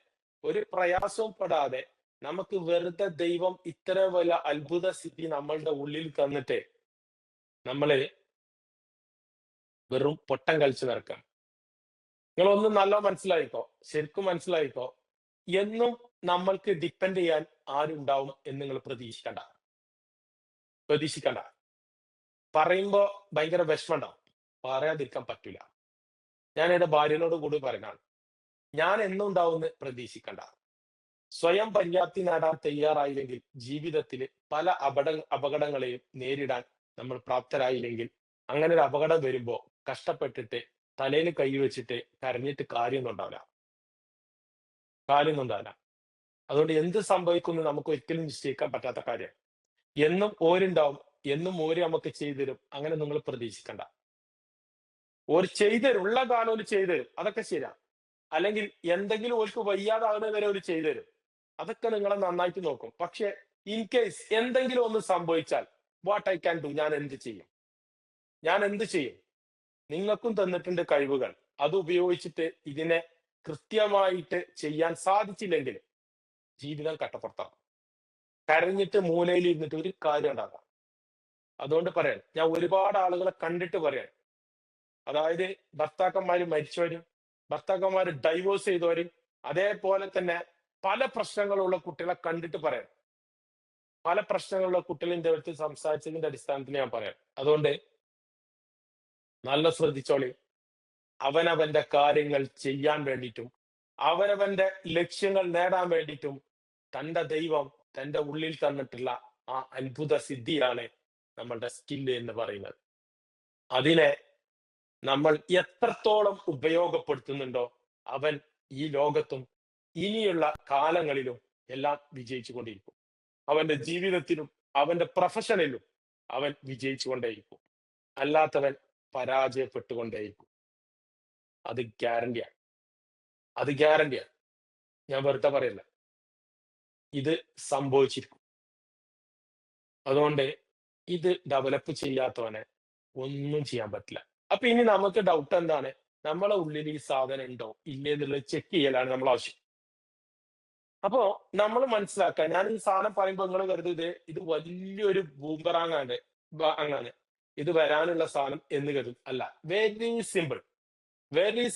ഒരു പ്രയാസവും പെടാതെ നമുക്ക് വെറുതെ ദൈവം ഇത്ര വലിയ അത്ഭുത സിദ്ധി നമ്മളുടെ ഉള്ളിൽ തന്നിട്ട് നമ്മള് വെറും പൊട്ടം കളിച്ചു നടക്കാം. നിങ്ങളൊന്ന് നല്ല മനസ്സിലായിക്കോ, ശരിക്കും മനസ്സിലായിക്കോ. എന്നും നമ്മൾക്ക് ഡിപ്പെൻഡ് ചെയ്യാൻ ആരുണ്ടാവും എന്ന് നിങ്ങൾ പ്രതീക്ഷിക്കണ്ട. പറയുമ്പോ ഭയങ്കര വിഷമം ഉണ്ടാവും, പറയാതിരിക്കാൻ പറ്റൂല. ഞാൻ എന്റെ ഭാര്യനോട് കൂടി പറയുന്നതാണ്, ഞാൻ എന്നും ഉണ്ടാവുമെന്ന് പ്രതീക്ഷിക്കണ്ട. സ്വയം പര്യാപ്തി നേടാൻ തയ്യാറായില്ലെങ്കിൽ ജീവിതത്തിൽ പല അപകടങ്ങളെയും നേരിടാൻ നമ്മൾ പ്രാപ്തരായില്ലെങ്കിൽ, അങ്ങനെ ഒരു അപകടം വരുമ്പോ കഷ്ടപ്പെട്ടിട്ട് തലയിൽ കൈ വെച്ചിട്ട് കരഞ്ഞിട്ട് കാര്യമൊന്നും ഉണ്ടാവില്ല. അതുകൊണ്ട് എന്ത് സംഭവിക്കുന്നു നമുക്ക് ഒരിക്കലും നിശ്ചയിക്കാൻ പറ്റാത്ത കാര്യം. എന്നും ഓരുണ്ടാവും, എന്നും ഓര് നമുക്ക് ചെയ്തുതരും, അങ്ങനെ നിങ്ങൾ പ്രതീക്ഷിക്കണ്ട. ഓര് ചെയ്തുതരും, ഉള്ള കാലം ഓര് ചെയ്തുതരും, അതൊക്കെ ശരിയാ. അല്ലെങ്കിൽ എന്തെങ്കിലും ഓർക്ക് വയ്യാതാകുന്നത് വരെ ഓര് ചെയ്തുതരും, അതൊക്കെ നിങ്ങളെ നന്നായിട്ട് നോക്കും. പക്ഷെ ഇൻ കേസ് എന്തെങ്കിലും ഒന്ന് സംഭവിച്ചാൽ വാട്ട് ഐ ക്യാൻ ഡു, ഞാൻ എന്ത് ചെയ്യും? നിങ്ങൾക്കും തന്നിട്ടുണ്ട് കഴിവുകൾ, അത് ഉപയോഗിച്ചിട്ട് ഇതിനെ കൃത്യമായിട്ട് ചെയ്യാൻ സാധിച്ചില്ലെങ്കിൽ ജീവിതം കട്ടപ്പുറത്താവും. കരഞ്ഞിട്ട് മൂലയിൽ ഇരുന്നിട്ട് ഒരു കാര്യം ഉണ്ടാകാം. അതുകൊണ്ട് പറയാൻ, ഞാൻ ഒരുപാട് ആളുകളെ കണ്ടിട്ട് പറയാൻ, അതായത് ഭർത്താക്കന്മാര് മരിച്ചവരും, ഭർത്താക്കന്മാര് ഡൈവോഴ്സ് ചെയ്തവരും, അതേപോലെ തന്നെ പല പ്രശ്നങ്ങളുള്ള കുട്ടികളെ കണ്ടിട്ട് പറയാം. പല പ്രശ്നങ്ങളുള്ള കുട്ടികളിന്റെ അടുത്ത് സംസാരിച്ചതിന്റെ അടിസ്ഥാനത്തിൽ ഞാൻ പറയാം. അതുകൊണ്ട് നല്ല ശ്രദ്ധിച്ചോളി. അവനവന്റെ കാര്യങ്ങൾ ചെയ്യാൻ വേണ്ടിയിട്ടും അവനവന്റെ ലക്ഷ്യങ്ങൾ നേടാൻ വേണ്ടിയിട്ടും തന്റെ ദൈവം തന്റെ ഉള്ളിൽ തന്നിട്ടുള്ള ആ അത്ഭുത സിദ്ധിയാണ് നമ്മളുടെ സ്കില്ല് എന്ന് പറയുന്നത്. അതിനെ നമ്മൾ എത്രത്തോളം ഉപയോഗപ്പെടുത്തുന്നുണ്ടോ, അവൻ ഈ ലോകത്തും ഇനിയുള്ള കാലങ്ങളിലും എല്ലാം വിജയിച്ചു കൊണ്ടിരിക്കും. അവന്റെ ജീവിതത്തിലും അവന്റെ പ്രൊഫഷനിലും അവൻ വിജയിച്ചുകൊണ്ടേയിരിക്കും. അല്ലാത്തവൻ പരാജയപ്പെട്ടുകൊണ്ടേയിരിക്കും. അത് ഗ്യാരണ്ടിയാണ്. ഞാൻ വെറുതെ പറയല്ല, ഇത് സംഭവിച്ചിരിക്കും. അതുകൊണ്ട് ഇത് ഡെവലപ്പ് ചെയ്യാത്തവനെ ഒന്നും ചെയ്യാൻ പറ്റില്ല. അപ്പൊ ഇനി നമുക്ക് ഡൗട്ട് എന്താണ്, നമ്മളെ ഉള്ളിൽ ഈ സാധനം ഉണ്ടോ ഇല്ലേ എന്നുള്ളത് ചെക്ക് ചെയ്യലാണ് നമ്മൾ ആവശ്യം. അപ്പോ നമ്മൾ മനസ്സിലാക്കുക, ഞാൻ ഈ സാധനം പറയുമ്പോൾ നിങ്ങൾ കരുതരുത് ഇത് വലിയൊരു ബൂമറാങ്ങാണ്, അങ്ങനെ ഇത് വരാനുള്ള സാധനം എന്ന് കരുതും. അല്ല, വെരി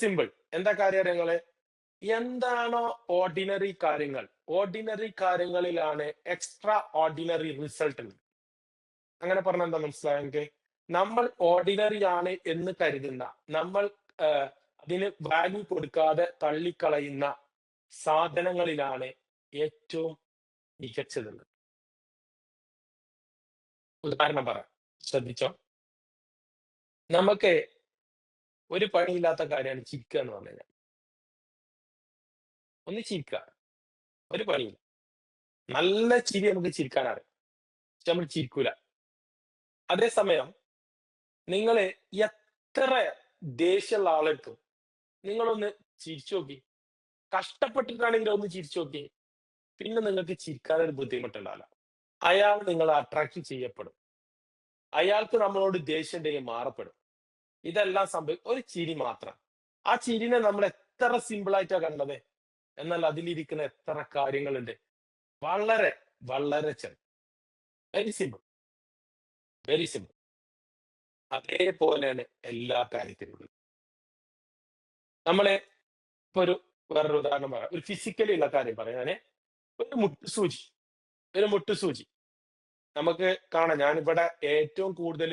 സിമ്പിൾ. എന്താ കാര്യം നിങ്ങള്, എന്താണോ ഓർഡിനറി കാര്യങ്ങളിലാണ് എക്സ്ട്രാ ഓർഡിനറി റിസൾട്ട് ഉണ്ട്. അങ്ങനെ പറഞ്ഞാൽ എന്താ മനസ്സിലായെങ്കിൽ, നമ്മൾ ഓർഡിനറി ആണ് എന്ന് കരുതുന്ന, നമ്മൾ അതിന് വാല്യൂ കൊടുക്കാതെ തള്ളിക്കളയുന്ന സാധനങ്ങളിലാണ് ഏറ്റവും മികച്ചതുള്ളത്. ഉദാഹരണം പറയാം, ശ്രദ്ധിച്ചോ. നമുക്ക് ഒരു പണിയില്ലാത്ത കാര്യമാണ് ചിരിക്കുക എന്ന് പറഞ്ഞു കഴിഞ്ഞാൽ. ഒന്ന് ചിരിക്കുക, ഒരു പണിയില്ല. നല്ല ചിരി നമുക്ക് ചിരിക്കാനറിയാം, പക്ഷെ നമ്മൾ ചിരിക്കൂല. അതേസമയം നിങ്ങൾ എത്ര ദേഷ്യമുള്ള ആളെടുക്കും നിങ്ങളൊന്ന് ചിരിച്ചു നോക്കി, കഷ്ടപ്പെട്ടിട്ടാണെങ്കിലും ഒന്ന് ചിരിച്ചു നോക്കി, പിന്നെ നിങ്ങൾക്ക് ചിരിക്കാനൊരു ബുദ്ധിമുട്ടുണ്ടാവില്ല. അയാൾ നിങ്ങളെ അട്രാക്ട് ചെയ്യപ്പെടും, അയാൾക്ക് നമ്മളോട് ദേഷ്യം ഉണ്ടെങ്കിൽ മാറപ്പെടും. ഇതെല്ലാം ഒരു ചിരി മാത്രം. ആ ചിരിനെ നമ്മൾ എത്ര സിമ്പിൾ ആയിട്ടാണ് കണ്ടത്, എന്നാൽ അതിലിരിക്കുന്ന എത്ര കാര്യങ്ങളുണ്ട്. വളരെ വളരെ ചെറുത്, വെരി സിമ്പിൾ. അതേപോലെയാണ് എല്ലാ കാര്യത്തിലും. നമ്മളെ ഇപ്പൊ വേറൊരു ഉദാഹരണം പറയാം, ഒരു ഫിസിക്കലി ഉള്ള കാര്യം പറയാം. ഒരു മുട്ടുസൂചി ഒരു മുട്ടുസൂചി നമുക്ക് കാണാം. ഞാനിവിടെ ഏറ്റവും കൂടുതൽ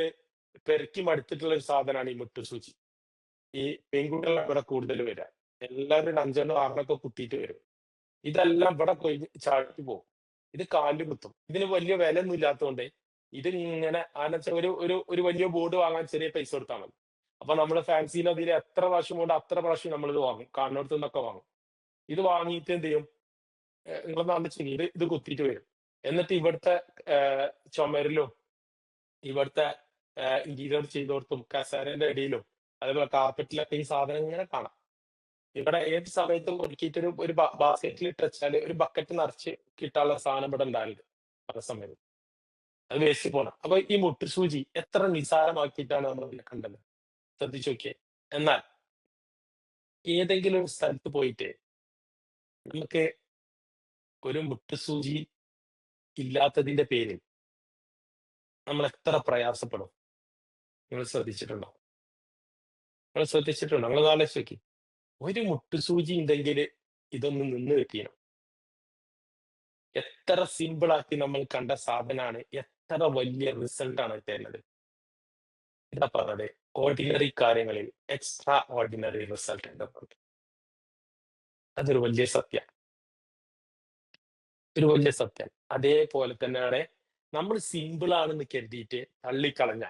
പെറുക്കി മടുത്തിട്ടുള്ള ഒരു സാധനമാണ് ഈ മുട്ടുസൂചി. ഈ പെൺകുട്ടികളാണ് ഇവിടെ കൂടുതൽ വരിക. എല്ലാവരും ഒരു 5 6 കുത്തിയിട്ട് വരും. ഇതെല്ലാം ഇവിടെ കൊഴിഞ്ഞ് ചാടി പോകും. ഇത് കാലില് കുത്തും. ഇതിന് വലിയ വിലയൊന്നും ഇല്ലാത്തതുകൊണ്ട് ഇതിങ്ങനെ ഒരു ഒരു ഒരു വലിയ ബോർഡ് വാങ്ങാൻ ചെറിയ പൈസ കൊടുത്താൽ മതി. അപ്പൊ നമ്മള് ഫാൻസിയിൽ അതിൽ എത്ര പ്രാവശ്യം കൊണ്ട് അത്ര പ്രാവശ്യം നമ്മളിത് വാങ്ങും. കാണുന്നിടത്തു നിന്നൊക്കെ വാങ്ങും. ഇത് വാങ്ങിയിട്ട് എന്ത് ചെയ്യും? നിങ്ങളൊന്ന് ആലോചിച്ച് ഇത് കുത്തിയിട്ട് വരും. എന്നിട്ട് ഇവിടുത്തെ ചുമരിലും ഇവിടുത്തെ ഇന്റീരിയർ ചെയ്തോടത്തും കസേരന്റെ ഇടയിലും അതേപോലെ കാർപ്പറ്റിലൊക്കെ ഈ സാധനം ഇങ്ങനെ കാണാം. ഇവിടെ ഏത് സമയത്തും ഒരുക്കിയിട്ട് ഒരു ബാസ്ക്കറ്റിൽ ഇട്ട് വെച്ചാല് ഒരു ബക്കറ്റ് നിറച്ച് കിട്ടാനുള്ള സാധനം ഇവിടെ ഉണ്ടാവില്ല പല സമയത്ത്. അത് വേസ്റ്റ് പോണം. അപ്പൊ ഈ മുട്ടുസൂചി എത്ര നിസ്സാരമാക്കിയിട്ടാണ് നമ്മൾ ഇതിനെ കണ്ടത്. ശ്രദ്ധിച്ചു നോക്കിയേ. എന്നാൽ ഏതെങ്കിലും ഒരു സ്ഥലത്ത് പോയിട്ട് നമുക്ക് ഒരു മുട്ടുസൂചി ഇല്ലാത്തതിന്റെ പേരിൽ നമ്മൾ എത്ര പ്രയാസപ്പെടും. നിങ്ങൾ ശ്രദ്ധിച്ചിട്ടുണ്ടോ? നിങ്ങൾ ആലോചിച്ച് നോക്കി. ഒരു മുട്ടുസൂചി ഉണ്ടെങ്കിൽ ഇതൊന്ന് നിന്ന് കിട്ടിയാണ്. എത്ര സിമ്പിൾ ആക്കി നമ്മൾ കണ്ട സാധനമാണ് എത്ര വലിയ റിസൾട്ട് ആണ് തരുന്നത്. എന്താ പറഞ്ഞത്? ഓർഡിനറി കാര്യങ്ങളിൽ എക്സ്ട്രാ ഓർഡിനറി റിസൾട്ട് എന്താ പറഞ്ഞത്? അതൊരു വലിയ സത്യം. ഒരു വലിയ സത്യം. അതേപോലെ തന്നെയാണ് നമ്മൾ സിമ്പിൾ ആണെന്ന് കരുതിയിട്ട് തള്ളിക്കളഞ്ഞ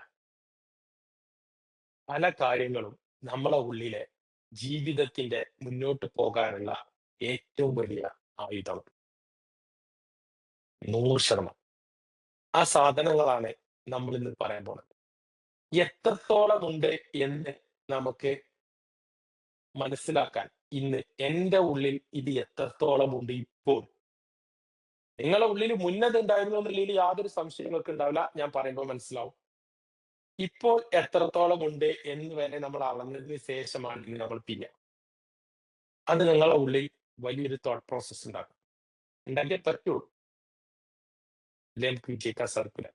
പല കാര്യങ്ങളും നമ്മളെ ഉള്ളിലെ ജീവിതത്തിന്റെ മുന്നോട്ട് പോകാനുള്ള ഏറ്റവും വലിയ ആയുധം. 100%. ആ സാധനങ്ങളാണ് നമ്മൾ ഇന്ന് പറയാൻ പോകുന്നത്. എത്രത്തോളം ഉണ്ട് എന്ന് നമുക്ക് മനസ്സിലാക്കാൻ ഇന്ന് എന്റെ ഉള്ളിൽ ഇത് എത്രത്തോളം ഉണ്ട് ഇപ്പോൾ. നിങ്ങളുടെ ഉള്ളിൽ മുന്നത് ഉണ്ടായിരുന്നു എന്നുള്ളതിൽ യാതൊരു സംശയങ്ങൾക്ക് ഉണ്ടാവില്ല. ഞാൻ പറയുമ്പോൾ മനസ്സിലാവും. ഇപ്പോൾ എത്രത്തോളം ഉണ്ട് എന്ന് വരെ നമ്മൾ അളന്നതിന് ശേഷമാണ് ഇന്ന് നമ്മൾ പിരിയുക. അത് നിങ്ങളുടെ ഉള്ളിൽ വലിയൊരു തോട്ട് പ്രോസസ് ഉണ്ടാക്കും. ഉണ്ടാക്കിയേ പറ്റുള്ളൂ. ഇല്ലേ നമുക്ക് വിജയിക്കാൻ സാധിക്കില്ല.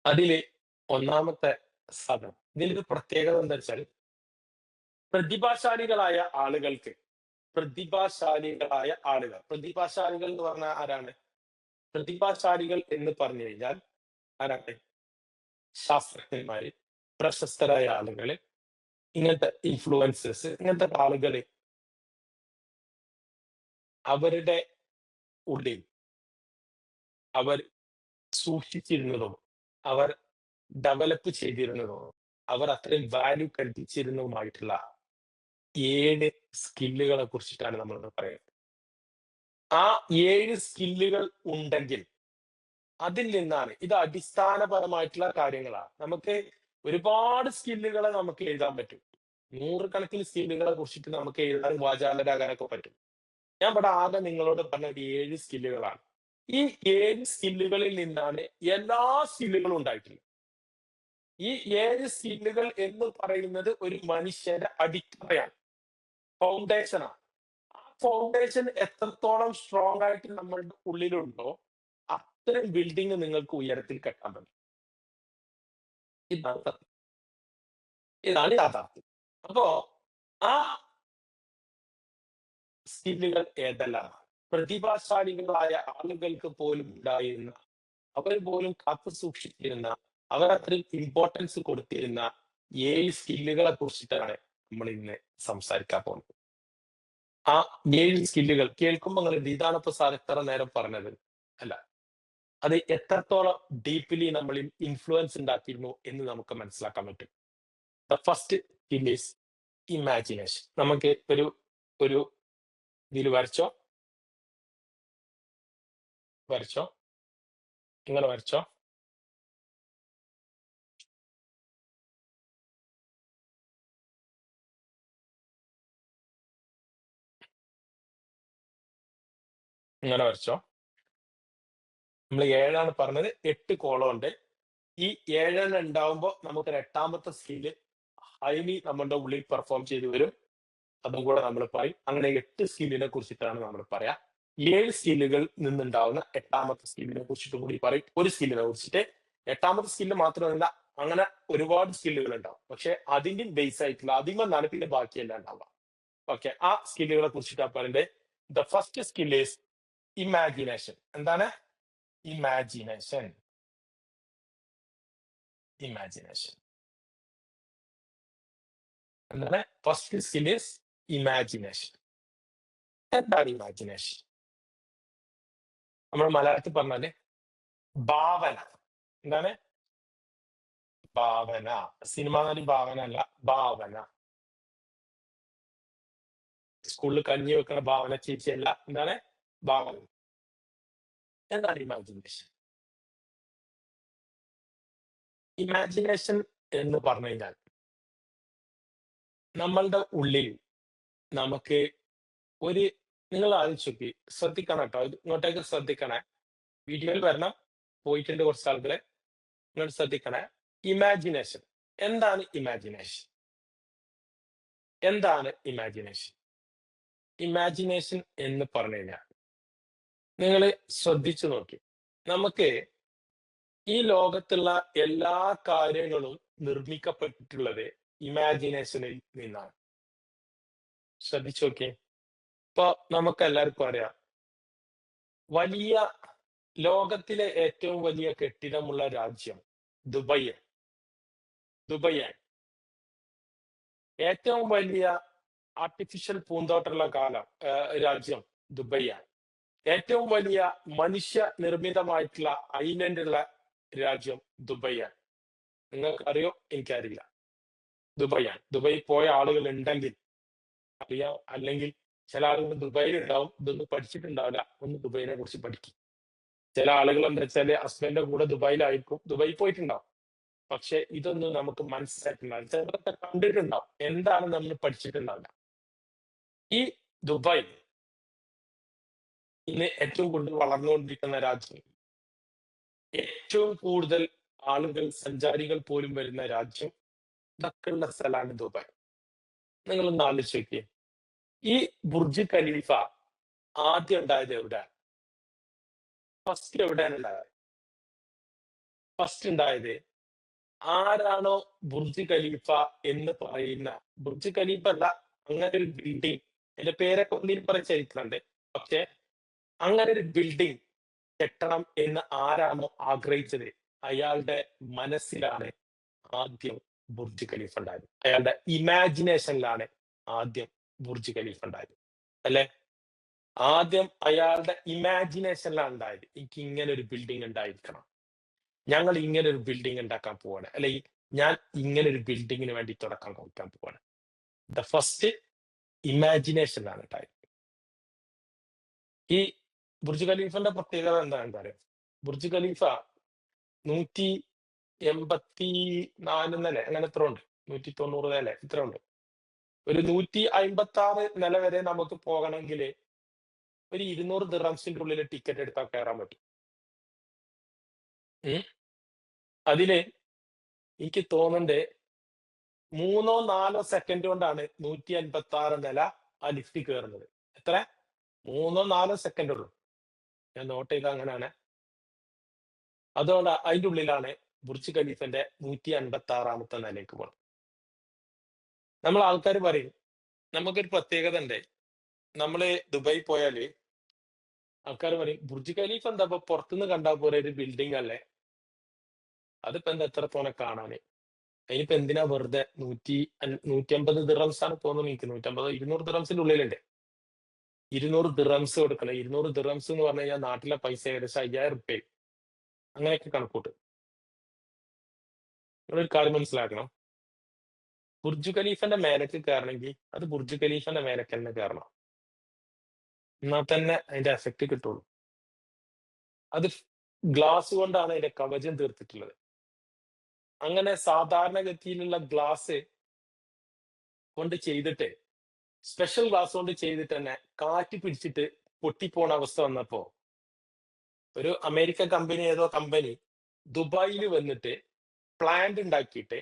അതില് ഒന്നാമത്തെ സാധനം, ഇതിലൊരു പ്രത്യേകത എന്താ വെച്ചാൽ പ്രതിഭാശാലികളായ ആളുകൾ പ്രതിഭാശാലികൾ എന്ന് പറഞ്ഞാൽ ആരാണ്? പ്രതിഭാശാലികൾ എന്ന് പറഞ്ഞു കഴിഞ്ഞാൽ ആരാണ്? ശാസ്ത്രജ്ഞന്മാര്, പ്രശസ്തരായ ആളുകള്, ഇങ്ങനത്തെ ഇൻഫ്ലുവൻസേഴ്സ്, ഇങ്ങനത്തെ ആളുകള് അവരുടെ ഉള്ളിൽ അവർ സൂക്ഷിച്ചിരുന്നതും അവർ ഡെവലപ്പ് ചെയ്തിരുന്നതും അവർ അത്രയും വാല്യൂ കൽപ്പിച്ചിരുന്നതുമായിട്ടുള്ള 7 സ്കില്ലുകളെ കുറിച്ചിട്ടാണ് നമ്മൾ പറയുന്നത്. ആ 7 സ്കില്ലുകൾ ഉണ്ടെങ്കിൽ അതിൽ നിന്നാണ്, ഇത് അടിസ്ഥാനപരമായിട്ടുള്ള കാര്യങ്ങളാണ്. നമുക്ക് ഒരുപാട് സ്കില്ലുകളെ നമുക്ക് എഴുതാൻ പറ്റും. 100 കണക്കിന് സ്കില്ലുകളെ കുറിച്ചിട്ട് നമുക്ക് എഴുതാൻ വാചാലരാകാനൊക്കെ പറ്റും. ഞാൻ ഇവിടെ ആകെ നിങ്ങളോട് പറഞ്ഞത് 7 സ്കില്ലുകളാണ്. ഈ 7 സ്കില്ലുകളിൽ നിന്നാണ് എല്ലാ സ്കില്ലുകളും ഉണ്ടായിട്ടുള്ളത്. ഈ 7 സ്കില്ലുകൾ എന്ന് പറയുന്നത് ഒരു മനുഷ്യന്റെ അടിത്തറയാണ്, ഫൗണ്ടേഷനാണ്. ആ ഫൗണ്ടേഷൻ എത്രത്തോളം സ്ട്രോങ് ആയിട്ട് നമ്മളുടെ ഉള്ളിലുണ്ടോ അത്രയും ബിൽഡിംഗ് നിങ്ങൾക്ക് ഉയരത്തിൽ കെട്ടാൻ പറ്റും. ഇതാണ് സത്യം. ഇതാണ് യാഥാർത്ഥ്യം. അപ്പോ ആ സ്കില്ലുകൾ ഏതെല്ലാം? പ്രതിഭാശാലികളായ ആളുകൾക്ക് പോലും ഉണ്ടായിരുന്ന, അവർ പോലും കാത്തു സൂക്ഷിച്ചിരുന്ന, അവർ അത്രയും ഇമ്പോർട്ടൻസ് കൊടുത്തിരുന്ന 7 സ്കില്ലുകളെ കുറിച്ചിട്ടാണ് നമ്മൾ ഇന്ന് സംസാരിക്കാൻ പോകുന്നത്. ആ 7 സ്കില്ലുകൾ കേൾക്കുമ്പോൾ നിങ്ങൾ ഇതാണ് ഇപ്പൊ സാർ എത്ര നേരം പറഞ്ഞത് അല്ല, അത് എത്രത്തോളം ഡീപ്ലി നമ്മളിൽ ഇൻഫ്ലുവൻസ് ഉണ്ടാക്കിയിരുന്നു എന്ന് നമുക്ക് മനസ്സിലാക്കാൻ പറ്റും. The first skill is imagination. നമുക്ക് ഒരു ഇതിൽ വരച്ചോ, ഇങ്ങനെ വരച്ചോ. ഇങ്ങനെ വരച്ചോ. നമ്മൾ 7 പറഞ്ഞത്, 8 കോളം ഉണ്ട്. ഈ 7 ഉണ്ടാവുമ്പോൾ നമുക്കൊരു 8ാമത്തെ സ്കില്ല് ഹൈലി നമ്മുടെ ഉള്ളിൽ പെർഫോം ചെയ്തു വരും. അതും കൂടെ നമ്മൾ പറയും. അങ്ങനെ 8 സ്കില്ലിനെ കുറിച്ചിട്ടാണ് നമ്മൾ പറയാ. 7 സ്കില്ലുകൾ നിന്നുണ്ടാവുന്ന 8ാമത്തെ സ്കില്ലിനെ കുറിച്ചിട്ടും കൂടി പറയും. ഒരു സ്കില്ലിനെ കുറിച്ചിട്ട്. 8ാമത്തെ സ്കില്ല് മാത്രമല്ല, അങ്ങനെ ഒരുപാട് സ്കില്ലുകൾ ഉണ്ടാവും. പക്ഷെ അതിന്റെ ബേസ് ആയിട്ടുള്ള അതിമെന്നാണ് പിന്നെ ബാക്കിയെല്ലാം ഉണ്ടാവുക. ഓക്കെ, ആ സ്കില്ലുകളെ കുറിച്ചിട്ടാണ് പറയുന്നത്. The first skill is imagination. എന്താണ്? ഇമാജിനേഷൻ. ഇമാജിനേഷൻ. എന്താണ്? First skill is imagination. എന്താണ് ഇമാജിനേഷൻ? നമ്മൾ മലയാളത്തിൽ പറഞ്ഞാല് ഭാവന. എന്താണ്? ഭാവന. സിനിമാ നടി ഭാവന അല്ല, ഭാവന. സ്കൂളിൽ കഞ്ഞി വെക്കണ ഭാവന ചേച്ചിയല്ല. എന്താണ്? ഭാവന. എന്താണ് ഇമാജിനേഷൻ? ഇമാജിനേഷൻ എന്ന് പറഞ്ഞു കഴിഞ്ഞാൽ നമ്മളുടെ ഉള്ളിൽ നമുക്ക് ഒരു, നിങ്ങൾ ആലോചിച്ച് നോക്കി, ശ്രദ്ധിക്കണം കേട്ടോ, ഇങ്ങോട്ടേക്ക് ശ്രദ്ധിക്കണേ. വീഡിയോയിൽ വരണം, പോയിട്ടുണ്ട് കുറച്ച് ആളുകളെ, നിങ്ങൾ ശ്രദ്ധിക്കണേ. ഇമാജിനേഷൻ. എന്താണ് ഇമാജിനേഷൻ? എന്താണ് ഇമാജിനേഷൻ? ഇമാജിനേഷൻ എന്ന് പറഞ്ഞു കഴിഞ്ഞാൽ നിങ്ങൾ ശ്രദ്ധിച്ചു നോക്കി, നമുക്ക് ഈ ലോകത്തുള്ള എല്ലാ കാര്യങ്ങളും നിർമ്മിക്കപ്പെട്ടിട്ടുള്ളത് ഇമാജിനേഷനിൽ നിന്നാണ്. ശ്രദ്ധിച്ചു നോക്കി. ഇപ്പൊ നമുക്ക് എല്ലാവർക്കും അറിയാം, വലിയ, ലോകത്തിലെ ഏറ്റവും വലിയ കെട്ടിടമുള്ള രാജ്യം ദുബായ്. ദുബായാണ്. ഏറ്റവും വലിയ ആർട്ടിഫിഷ്യൽ പൂന്തോട്ടമുള്ള രാജ്യം ദുബായാണ്. ഏറ്റവും വലിയ മനുഷ്യ നിർമ്മിതമായിട്ടുള്ള ഐലൻഡ് ഉള്ള രാജ്യം ദുബായാണ്. നിങ്ങൾക്ക് അറിയോ? എനിക്കറിയില്ല. ദുബായാണ്. ദുബായി പോയ ആളുകൾ ഉണ്ടെങ്കിൽ അറിയാം, അല്ലെങ്കിൽ ചില ആളുകൾ ദുബായിൽ ഉണ്ടാവും, ഇതൊന്നും പഠിച്ചിട്ടുണ്ടാവില്ല. ഒന്ന് ദുബായിനെ കുറിച്ച് പഠിക്കും. ചില ആളുകൾ എന്താ വെച്ചാല് ഹസ്ബൻഡിന്റെ കൂടെ ദുബായിലായിരിക്കും, ദുബായി പോയിട്ടുണ്ടാവും, പക്ഷെ ഇതൊന്നും നമുക്ക് മനസ്സിലായിട്ടുണ്ടാവില്ല. ചിലരൊക്കെ കണ്ടിട്ടുണ്ടാവും, എന്താണ് നമ്മൾ പഠിച്ചിട്ടുണ്ടാവില്ല. ഈ ദുബായ് ഇന്ന് ഏറ്റവും കൂടുതൽ വളർന്നുകൊണ്ടിരിക്കുന്ന രാജ്യം, ഏറ്റവും കൂടുതൽ ആളുകൾ, സഞ്ചാരികൾ പോലും വരുന്ന രാജ്യം, ഇതൊക്കെ ഉള്ള സ്ഥലമാണ് ദുബായ്. നിങ്ങളൊന്ന് ആലോചിച്ച് നോക്കിയേ, ഈ ബുർജ് ഖലീഫ ആദ്യം ഉണ്ടായത് എവിടെയാണ്? ഫസ്റ്റ് എവിടെയാണ് ഉണ്ടായത്? ഫസ്റ്റ് ഉണ്ടായത് ആരാണോ ബുർജ് ഖലീഫ എന്ന് പറയുന്ന, ബുർജ് ഖലീഫ അല്ല, അങ്ങനെ ഒരു ബിൽഡിംഗ്, എന്റെ പേരൊക്കെ ഒന്നിനും പറഞ്ഞ ചരിത്രമുണ്ട്, പക്ഷെ അങ്ങനെ ഒരു ബിൽഡിംഗ് കെട്ടണം എന്ന് ആരാണോ ആഗ്രഹിച്ചത്, അയാളുടെ മനസ്സിലാണ് ആദ്യം ബുർജ് ഖലീഫ ഉണ്ടായത്. അയാളുടെ ഇമാജിനേഷനിലാണ് ആദ്യം ബുർജ് ഖലീഫ ഉണ്ടായത്, അല്ലെ? ആദ്യം അയാളുടെ ഇമാജിനേഷനിലാണ് ഉണ്ടായത്. എനിക്ക് ഇങ്ങനെ ഒരു ബിൽഡിംഗ് ഉണ്ടായിരിക്കണം, ഞങ്ങൾ ഇങ്ങനെ ഒരു ബിൽഡിംഗ് ഉണ്ടാക്കാൻ പോവാണ്, അല്ലെങ്കിൽ ഞാൻ ഇങ്ങനെ ഒരു ബിൽഡിങ്ങിന് വേണ്ടി തുടക്കം കുറിക്കാൻ പോവാണ്. ദ ഫസ്റ്റ് ഇമാജിനേഷനിലാണ് ഉണ്ടായത്. ഈ ബുർജ് ഖലീഫന്റെ പ്രത്യേകത എന്താണെന്ന് പറയാം. ബുർജ് ഖലീഫ 184 നില, അങ്ങനെ എത്ര ഉണ്ട്, 190 നില, ഇത്ര ഉണ്ട്. ഒരു 156 നില വരെ നമുക്ക് പോകണമെങ്കിൽ ഒരു 200 ദിർഹംസിന്റെ ഉള്ളിൽ ടിക്കറ്റ് എടുത്താൽ കയറാൻ പറ്റും. അതില് എനിക്ക് തോന്നുന്നുണ്ട് 3-4 സെക്കൻഡ് കൊണ്ടാണ് 156 നില ആ ലിഫ്റ്റ് കയറുന്നത്. എത്ര? 3-4 സെക്കൻഡ് ഉള്ളൂ. ഞാൻ നോട്ട് ചെയ്ത അങ്ങനെയാണ്. അതുകൊണ്ട് അതിൻ്റെ ഉള്ളിലാണ് ബുർജ് ഖലീഫന്റെ 156ാമത്തെ നിലയ്ക്ക് പോകണം. നമ്മൾ ആൾക്കാർ പറയും, നമുക്കൊരു പ്രത്യേകത ഉണ്ട്, നമ്മള് ദുബായി പോയാല് ആൾക്കാർ പറയും, ബുർജ് ഖലീഫ എന്താ ഇപ്പൊ പുറത്തുനിന്ന് കണ്ടാൽ പോലെ ഒരു ബിൽഡിംഗ് അല്ലേ, അതിപ്പോ എന്താ എത്രത്തോനെ കാണാന്, അതിനിപ്പോ എന്തിനാ വെറുതെ 150 ദിർഹംസാണ് തോന്നുന്നു, എനിക്ക് 150-200 ദിർഹംസിന്റെ ഉള്ളിലുണ്ട്. 200 ദിർഹംസ് കൊടുക്കണം. 200 ദിർഹംസ് എന്ന് പറഞ്ഞു കഴിഞ്ഞാൽ നാട്ടിലെ പൈസ ഏകദേശം 5000 റുപ്യ, അങ്ങനെയൊക്കെ കണക്കൂട്ട്. നിങ്ങളൊരു കാര്യം മനസ്സിലാക്കണം, ബുർജ് ഖലീഫന്റെ മേലേക്ക് കയറണമെങ്കിൽ അത് ബുർജ് ഖലീഫന്റെ മേലേക്ക് തന്നെ കയറണം, എന്നാൽ തന്നെ അതിന്റെ എഫക്റ്റ് കിട്ടുള്ളൂ. അത് ഗ്ലാസ് കൊണ്ടാണ് അതിന്റെ കവചം തീർത്തിട്ടുള്ളത്. അങ്ങനെ സാധാരണഗതിയിലുള്ള ഗ്ലാസ് കൊണ്ട് ചെയ്തിട്ട്, സ്പെഷ്യൽ ഗ്ലാസ് കൊണ്ട് ചെയ്തിട്ട് തന്നെ കാറ്റ് പിടിച്ചിട്ട് പൊട്ടിപ്പോണ അവസ്ഥ വന്നപ്പോ ഒരു അമേരിക്കൻ കമ്പനി, ഏതോ കമ്പനി ദുബായിൽ വന്നിട്ട് പ്ലാന്റ് ഉണ്ടാക്കിയിട്ട്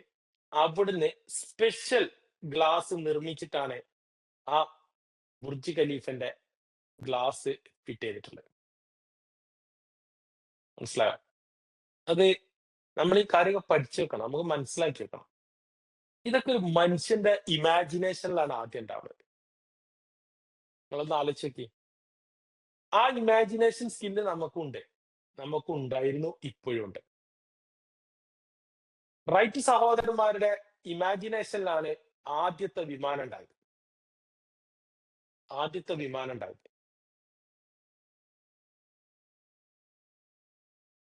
അവിടുന്ന് സ്പെഷ്യൽ ഗ്ലാസ് നിർമ്മിച്ചിട്ടാണ് ആ ബുർജ് ഖലീഫന്റെ ഗ്ലാസ് ഫിറ്റ് ചെയ്തിട്ടുള്ളത്. മനസ്സിലായോ? അത് നമ്മൾ ഈ കാര്യങ്ങൾ പഠിച്ചു വെക്കണം, നമുക്ക് മനസ്സിലാക്കി വെക്കണം. ഇതൊക്കെ ഒരു മനുഷ്യന്റെ ഇമാജിനേഷനിലാണ് ആദ്യം ഉണ്ടാവുന്നത്. നിങ്ങളൊന്ന് ആലോചിച്ച് നോക്കി, ആ ഇമാജിനേഷൻ സ്കില്ല് നമുക്കുണ്ടായിരുന്നു, ഇപ്പോഴും ഉണ്ട്. റൈറ്റ് സഹോദരന്മാരുടെ ഇമാജിനേഷനിലാണ് ആദ്യത്തെ വിമാനം ഉണ്ടായത്.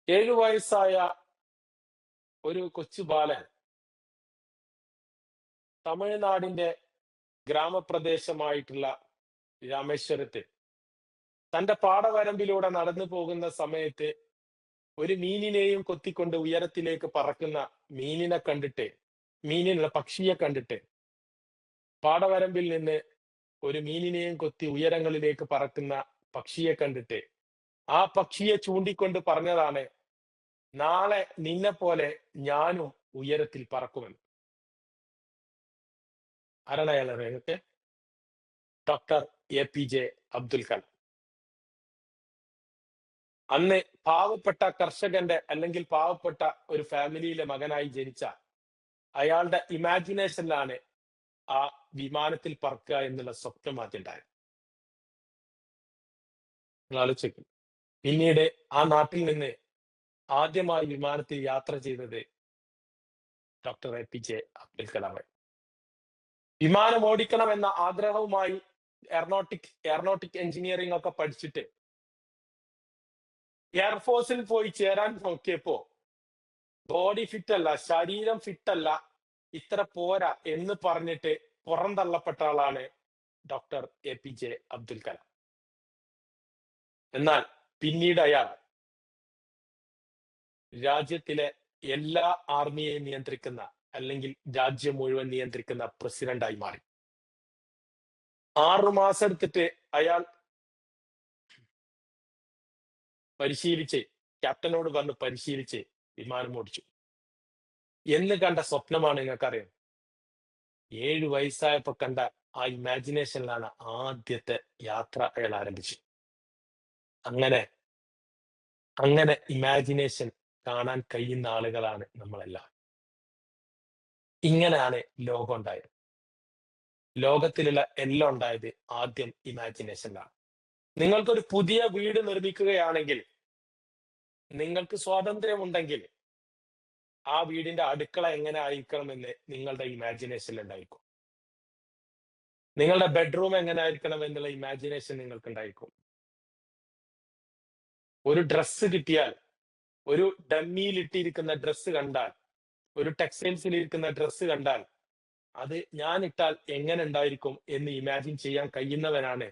7 വയസ്സായ ഒരു കൊച്ചു ബാലൻ തമിഴ്നാടിന്റെ ഗ്രാമപ്രദേശമായിട്ടുള്ള രാമേശ്വരത്ത് തന്റെ പാടവരമ്പിലൂടെ നടന്നു പോകുന്ന സമയത്ത് ഒരു മീനിനെയും കൊത്തിക്കൊണ്ട് ഉയരത്തിലേക്ക് പറക്കുന്ന പക്ഷിയെ കണ്ടിട്ട്, പാടവരമ്പിൽ നിന്ന് ഒരു മീനിനെയും കൊത്തി ഉയരങ്ങളിലേക്ക് പറക്കുന്ന പക്ഷിയെ കണ്ടിട്ട് ആ പക്ഷിയെ ചൂണ്ടിക്കൊണ്ട് പറഞ്ഞതാണ്, നാളെ നിന്നെ പോലെ ഞാനും ഉയരത്തിൽ പറക്കുമെന്ന്. ആരാണ് അയാൾ അറിയാത്തെ? Doctor APJ Abdul Kalam. അന്ന് പാവപ്പെട്ട കർഷകന്റെ അല്ലെങ്കിൽ പാവപ്പെട്ട ഒരു ഫാമിലിയിലെ മകനായി ജനിച്ച അയാളുടെ ഇമാജിനേഷനിലാണ് ആ വിമാനത്തിൽ പറക്കുക എന്നുള്ള സ്വപ്നം ആദ്യം ഉണ്ടായത്. നിങ്ങൾ ആലോചിക്കും. പിന്നീട് ആ നാട്ടിൽ നിന്ന് ആദ്യമായി വിമാനത്തിൽ യാത്ര ചെയ്തത് ഡോക്ടർ APJ അബ്ദുൽ കലാമായി. വിമാനം ഓടിക്കണം എന്ന ആഗ്രഹവുമായി എയറോനോട്ടിക് എഞ്ചിനീയറിംഗ് ഒക്കെ പഠിച്ചിട്ട് എയർഫോഴ്സിൽ പോയി ചേരാൻ നോക്കിയപ്പോ ബോഡി ഫിറ്റ് അല്ല, ശരീരം ഫിറ്റ് അല്ല, ഇത്ര പോരാ എന്ന് പറഞ്ഞിട്ട് പുറന്തള്ളപ്പെട്ട ആളാണ് ഡോക്ടർ APJ അബ്ദുൽ കലാം. എന്നാൽ പിന്നീട് അയാൾ രാജ്യത്തിലെ എല്ലാ ആർമിയെയും നിയന്ത്രിക്കുന്ന, അല്ലെങ്കിൽ രാജ്യം മുഴുവൻ നിയന്ത്രിക്കുന്ന പ്രസിഡന്റായി മാറി. 6 മാസം എടുത്തിട്ട് അയാൾ പരിശീലിച്ച്, ക്യാപ്റ്റനോട് പറഞ്ഞ് പരിശീലിച്ച് വിമാനം ഓടിച്ചു. എന്ന് കണ്ട സ്വപ്നമാണ് നിങ്ങൾക്കറിയാം. 7 വയസ്സായപ്പോ കണ്ട ആ ഇമാജിനേഷനിലാണ് ആദ്യത്തെ യാത്ര അയാൾ ആരംഭിച്ചത്. അങ്ങനെ ഇമാജിനേഷൻ കാണാൻ കഴിയുന്ന ആളുകളാണ് നമ്മളെല്ലാം. ഇങ്ങനെയാണ് ലോകം ഉണ്ടായത്. ലോകത്തിലുള്ള എല്ലാം ഉണ്ടായത് ആദ്യം ഇമാജിനേഷനിലാണ്. നിങ്ങൾക്കൊരു പുതിയ വീട് നിർമ്മിക്കുകയാണെങ്കിൽ, നിങ്ങൾക്ക് സ്വാതന്ത്ര്യമുണ്ടെങ്കിൽ, ആ വീടിന്റെ അടുക്കള എങ്ങനെ ആയിരിക്കണമെന്ന് നിങ്ങളുടെ ഇമാജിനേഷനിൽ ഉണ്ടായിരിക്കും. നിങ്ങളുടെ ബെഡ്റൂം എങ്ങനെ ആയിരിക്കണം എന്നുള്ള ഇമാജിനേഷൻ നിങ്ങൾക്ക് ഉണ്ടായിരിക്കും. ഒരു ഡ്രസ്സ് കിട്ടിയാൽ, ഒരു ഡമ്മിയിൽ ഇട്ടിരിക്കുന്ന ഡ്രസ്സ് കണ്ടാൽ, ഒരു ടെക്സ്റ്റൈൽസിൽ ഇരിക്കുന്ന ഡ്രസ്സ് കണ്ടാൽ, അത് ഞാൻ ഇട്ടാൽ എങ്ങനെ ഉണ്ടായിരിക്കും എന്ന് ഇമാജിൻ ചെയ്യാൻ കഴിയുന്നവനാണ്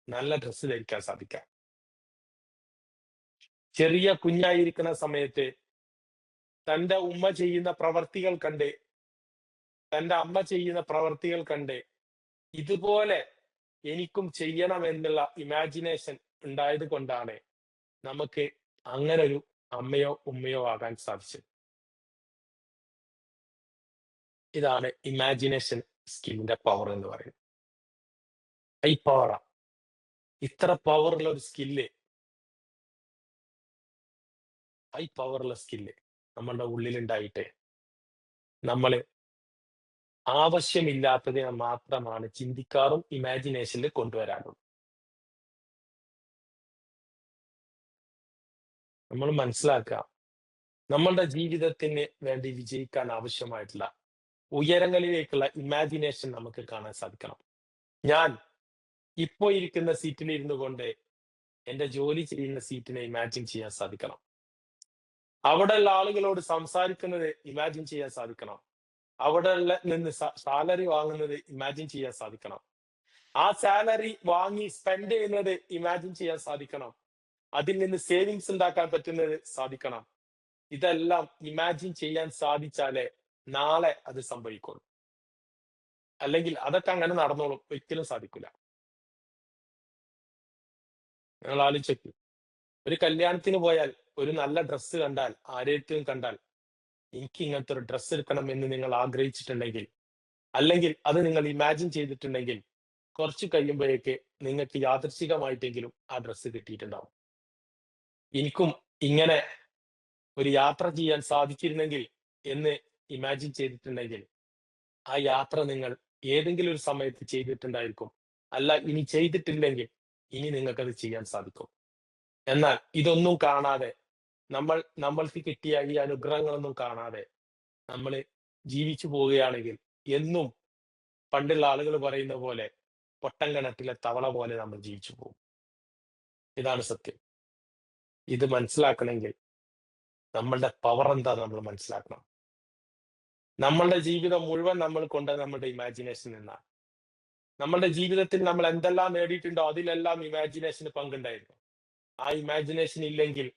നല്ല ഡ്രസ്സ് ധരിക്കാൻ സാധിക്കുക. ചെറിയ കുഞ്ഞായിരിക്കുന്ന സമയത്ത് തന്റെ ഉമ്മ ചെയ്യുന്ന പ്രവർത്തികൾ കണ്ട്, തന്റെ അമ്മ ചെയ്യുന്ന പ്രവർത്തികൾ കണ്ട് ഇതുപോലെ എനിക്കും ചെയ്യണം എന്നുള്ള ഇമാജിനേഷൻ ഉണ്ടായത് കൊണ്ടാണ് നമുക്ക് അങ്ങനെ ഒരു അമ്മയോ ഉമ്മയോ ആകാൻ സാധിച്ചത്. ഇതാണ് ഇമാജിനേഷൻ സ്കില്ലിന്റെ പവർ എന്ന് പറയുന്നത്. ഹൈ പവറാ. ഇത്ര പവറുള്ള ഒരു സ്കില്ല്, ഹൈ പവറുള്ള സ്കില്ല് നമ്മളുടെ ഉള്ളിലുണ്ടായിട്ട് നമ്മൾ ആവശ്യമില്ലാത്തതിനെ മാത്രമാണ് ചിന്തിക്കാറും ഇമാജിനേഷനിൽ കൊണ്ടുവരാറും. നമ്മൾ മനസ്സിലാക്കുക, നമ്മളുടെ ജീവിതത്തിന് വേണ്ടി വിജയിക്കാൻ ആവശ്യമായിട്ടുള്ള ഉയരങ്ങളിലേക്കുള്ള ഇമാജിനേഷൻ നമുക്ക് കാണാൻ സാധിക്കണം. ഞാൻ ഇപ്പോ ഇരിക്കുന്ന സീറ്റിൽ ഇരുന്നു കൊണ്ട് എന്റെ ജോലി ചെയ്യുന്ന സീറ്റിനെ ഇമാജിൻ ചെയ്യാൻ സാധിക്കണം. അവിടെയുള്ള ആളുകളോട് സംസാരിക്കുന്നത് ഇമാജിൻ ചെയ്യാൻ സാധിക്കണം. അവിടെ നിന്ന് സാലറി വാങ്ങുന്നത് ഇമാജിൻ ചെയ്യാൻ സാധിക്കണം. ആ സാലറി വാങ്ങി സ്പെൻഡ് ചെയ്യുന്നത് ഇമാജിൻ ചെയ്യാൻ സാധിക്കണം. അതിൽ നിന്ന് സേവിങ്സ് ഉണ്ടാക്കാൻ പറ്റുന്നത് സാധിക്കണം. ഇതെല്ലാം ഇമാജിൻ ചെയ്യാൻ സാധിച്ചാലേ നാളെ അത് സംഭവിക്കുള്ളൂ. അല്ലെങ്കിൽ അതൊക്കെ അങ്ങനെ നടന്നോളും, ഒരിക്കലും സാധിക്കില്ല. നിങ്ങൾ ആലോചിച്ചു, ഒരു കല്യാണത്തിന് പോയാൽ ഒരു നല്ല ഡ്രസ്സ് കണ്ടാൽ, ആരെയും കണ്ടാൽ, എനിക്ക് ഇങ്ങനത്തെ ഒരു ഡ്രസ്സ് എടുക്കണം എന്ന് നിങ്ങൾ ആഗ്രഹിച്ചിട്ടുണ്ടെങ്കിൽ, അല്ലെങ്കിൽ അത് നിങ്ങൾ ഇമാജിൻ ചെയ്തിട്ടുണ്ടെങ്കിൽ, കുറച്ച് കഴിയുമ്പോഴേക്ക് നിങ്ങൾക്ക് യാദൃശ്ചികമായിട്ടെങ്കിലും ആ ഡ്രസ്സ് കിട്ടിയിട്ടുണ്ടാവും. എനിക്കും ഇങ്ങനെ ഒരു യാത്ര ചെയ്യാൻ സാധിച്ചിരുന്നെങ്കിൽ എന്ന് ഇമാജിൻ ചെയ്തിട്ടുണ്ടെങ്കിൽ, ആ യാത്ര നിങ്ങൾ ഏതെങ്കിലും ഒരു സമയത്ത് ചെയ്തിട്ടുണ്ടായിരിക്കും. അല്ല, ഇനി ചെയ്തിട്ടില്ലെങ്കിൽ ഇനി നിങ്ങൾക്കത് ചെയ്യാൻ സാധിക്കും. എന്നാൽ ഇതൊന്നും കാണാതെ നമ്മൾക്ക് കിട്ടിയ ഈ അനുഗ്രഹങ്ങളൊന്നും കാണാതെ നമ്മൾ ജീവിച്ചു പോവുകയാണെങ്കിൽ എന്നും പണ്ടുള്ള ആളുകൾ പറയുന്ന പോലെ പൊട്ടം കിണറ്റിലെ തവള പോലെ നമ്മൾ ജീവിച്ചു പോകും. ഇതാണ് സത്യം. ഇത് മനസ്സിലാക്കണമെങ്കിൽ നമ്മളുടെ പവർ എന്താ നമ്മൾ മനസ്സിലാക്കണം. നമ്മളുടെ ജീവിതം മുഴുവൻ നമ്മൾ കൊണ്ടത് നമ്മുടെ ഇമാജിനേഷൻ നിന്നാണ്. നമ്മളുടെ ജീവിതത്തിൽ നമ്മൾ എന്തെല്ലാം നേടിയിട്ടുണ്ടോ അതിലെല്ലാം ഇമാജിനേഷന് പങ്കുണ്ടായിരുന്നു. ആ ഇമാജിനേഷൻ ഇല്ലെങ്കിൽ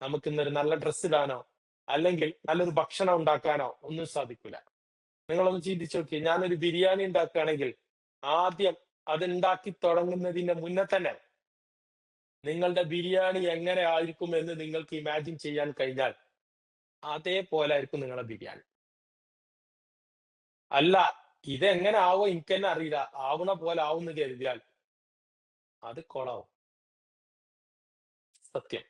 നമുക്ക് ഇന്നൊരു നല്ല ഡ്രസ്സ് ഇടാനോ അല്ലെങ്കിൽ നല്ലൊരു ഭക്ഷണം ഉണ്ടാക്കാനോ ഒന്നും സാധിക്കില്ല. നിങ്ങളൊന്ന് ചിന്തിച്ചു നോക്കി, ഞാനൊരു ബിരിയാണി ഉണ്ടാക്കുകയാണെങ്കിൽ ആദ്യം അത് ഉണ്ടാക്കി തുടങ്ങുന്നതിന് മുന്നേ തന്നെ നിങ്ങളുടെ ബിരിയാണി എങ്ങനെ ആയിരിക്കും എന്ന് നിങ്ങൾക്ക് ഇമാജിൻ ചെയ്യാൻ കഴിഞ്ഞാൽ അതേപോലെ ആയിരിക്കും നിങ്ങളുടെ ബിരിയാണി. അല്ല, ഇതെങ്ങനെ ആവോ എനിക്ക് തന്നെ അറിയില്ല, ആവണ പോലെ ആവുമെന്ന് കരുതിയാൽ അത് കൊളാവും. സത്യം.